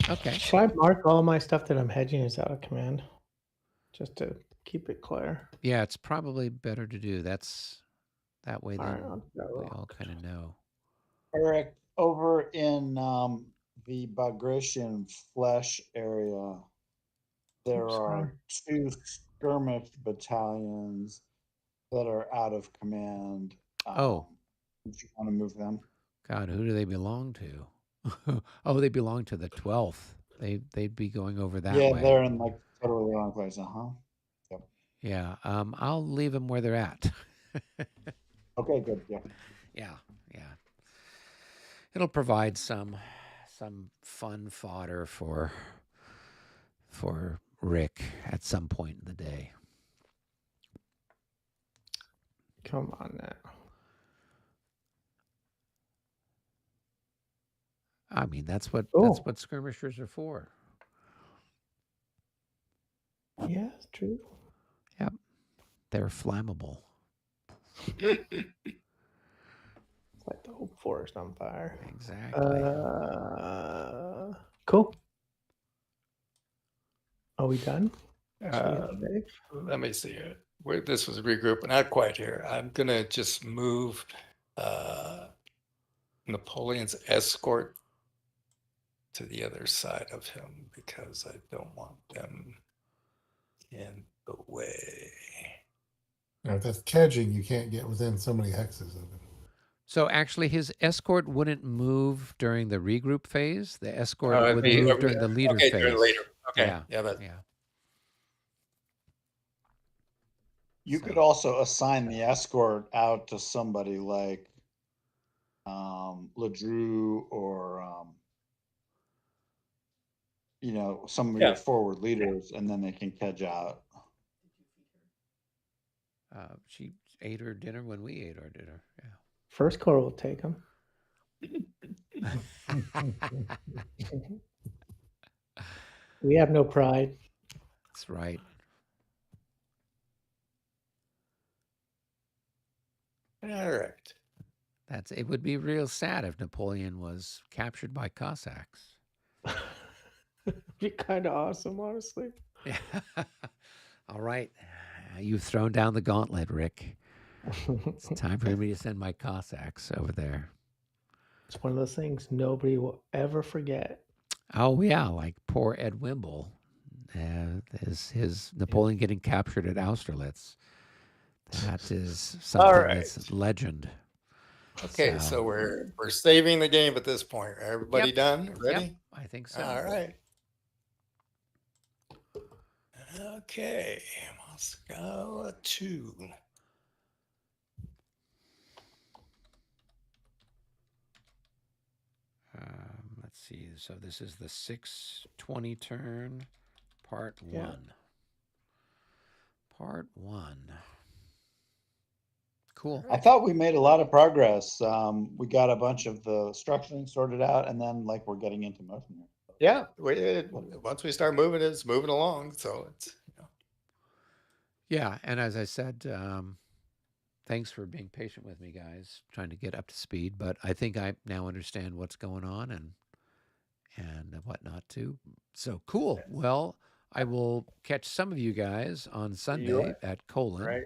Okay. Should I mark all my stuff that I'm hedging as out of command? Just to keep it clear. Yeah, it's probably better to do. That way All then right, we all kind of know. Eric, over in the Bagratian flesh area, there Oops, are two skirmish battalions that are out of command. Oh. If you want to move them. God, who do they belong to? Oh, they belong to the 12th. They'd be going over that Yeah, way. they're in like totally the wrong place. Yep. Yeah. I'll leave them where they're at. Okay, good. Yeah. Yeah. Yeah. It'll provide some fun fodder for Rick at some point in the day. Come on now. I mean, that's what skirmishers are for. Yeah, it's true. Yep. They're flammable. It's like the whole forest on fire. Exactly. Cool. Are we done? Let me see here. This was regroup, not quite here. I'm gonna just move Napoleon's escort to the other side of him because I don't want them in the way. Now, if that's kedging, you can't get within so many hexes of it. So actually, his escort wouldn't move during the regroup phase. The escort would move during the leader phase. During the leader. Okay. Yeah. Yeah. Yeah. You could also assign the escort out to somebody like Ledru or some of your forward leaders, and then they can kedge out. She ate her dinner when we ate our dinner. Yeah. First Corps will take them. We have no pride. That's right. All right. It would be real sad if Napoleon was captured by Cossacks. It'd be kind of awesome, honestly. Yeah. All right. You've thrown down the gauntlet, Rick. It's time for me to send my Cossacks over there. It's one of those things nobody will ever forget. Oh, yeah. Like poor Ed Wimble. His Napoleon getting captured at Austerlitz. That is something that's legend. Okay, so we're saving the game at this point. Everybody done? Ready? Yep, I think so. All right. Okay, Moscow 2. Let's see. So this is the 620 turn, part 1. Part 1. Cool. I thought we made a lot of progress. We got a bunch of the structuring sorted out, and then we're getting into motion here. Yeah, once we start moving, it's moving along. So it's yeah. And as I said, thanks for being patient with me, guys. Trying to get up to speed, but I think I now understand what's going on and whatnot too. So cool. Well, I will catch some of you guys on Sunday at Colon. Right.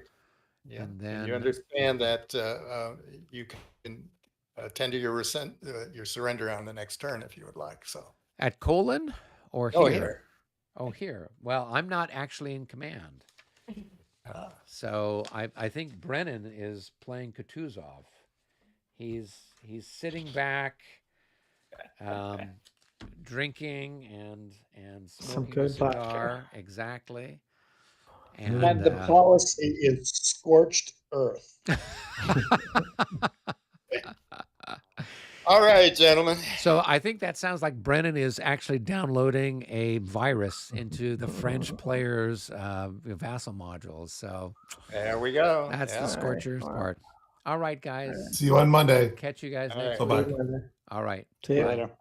Yeah, and then you understand that you can tender your surrender on the next turn if you would like. So at Colon or here? Oh, here. Oh, here. Well, I'm not actually in command. So I think Brennan is playing Kutuzov. He's sitting back, drinking and smoking a cigar. Exactly. And the policy is scorched earth. All right, gentlemen. So I think that sounds like Brennan is actually downloading a virus into the French players' vassal modules. So there we go. That's the scorchers part. All right, guys. See you on Monday. Catch you guys All next right. week. Bye-bye. All right. See you later.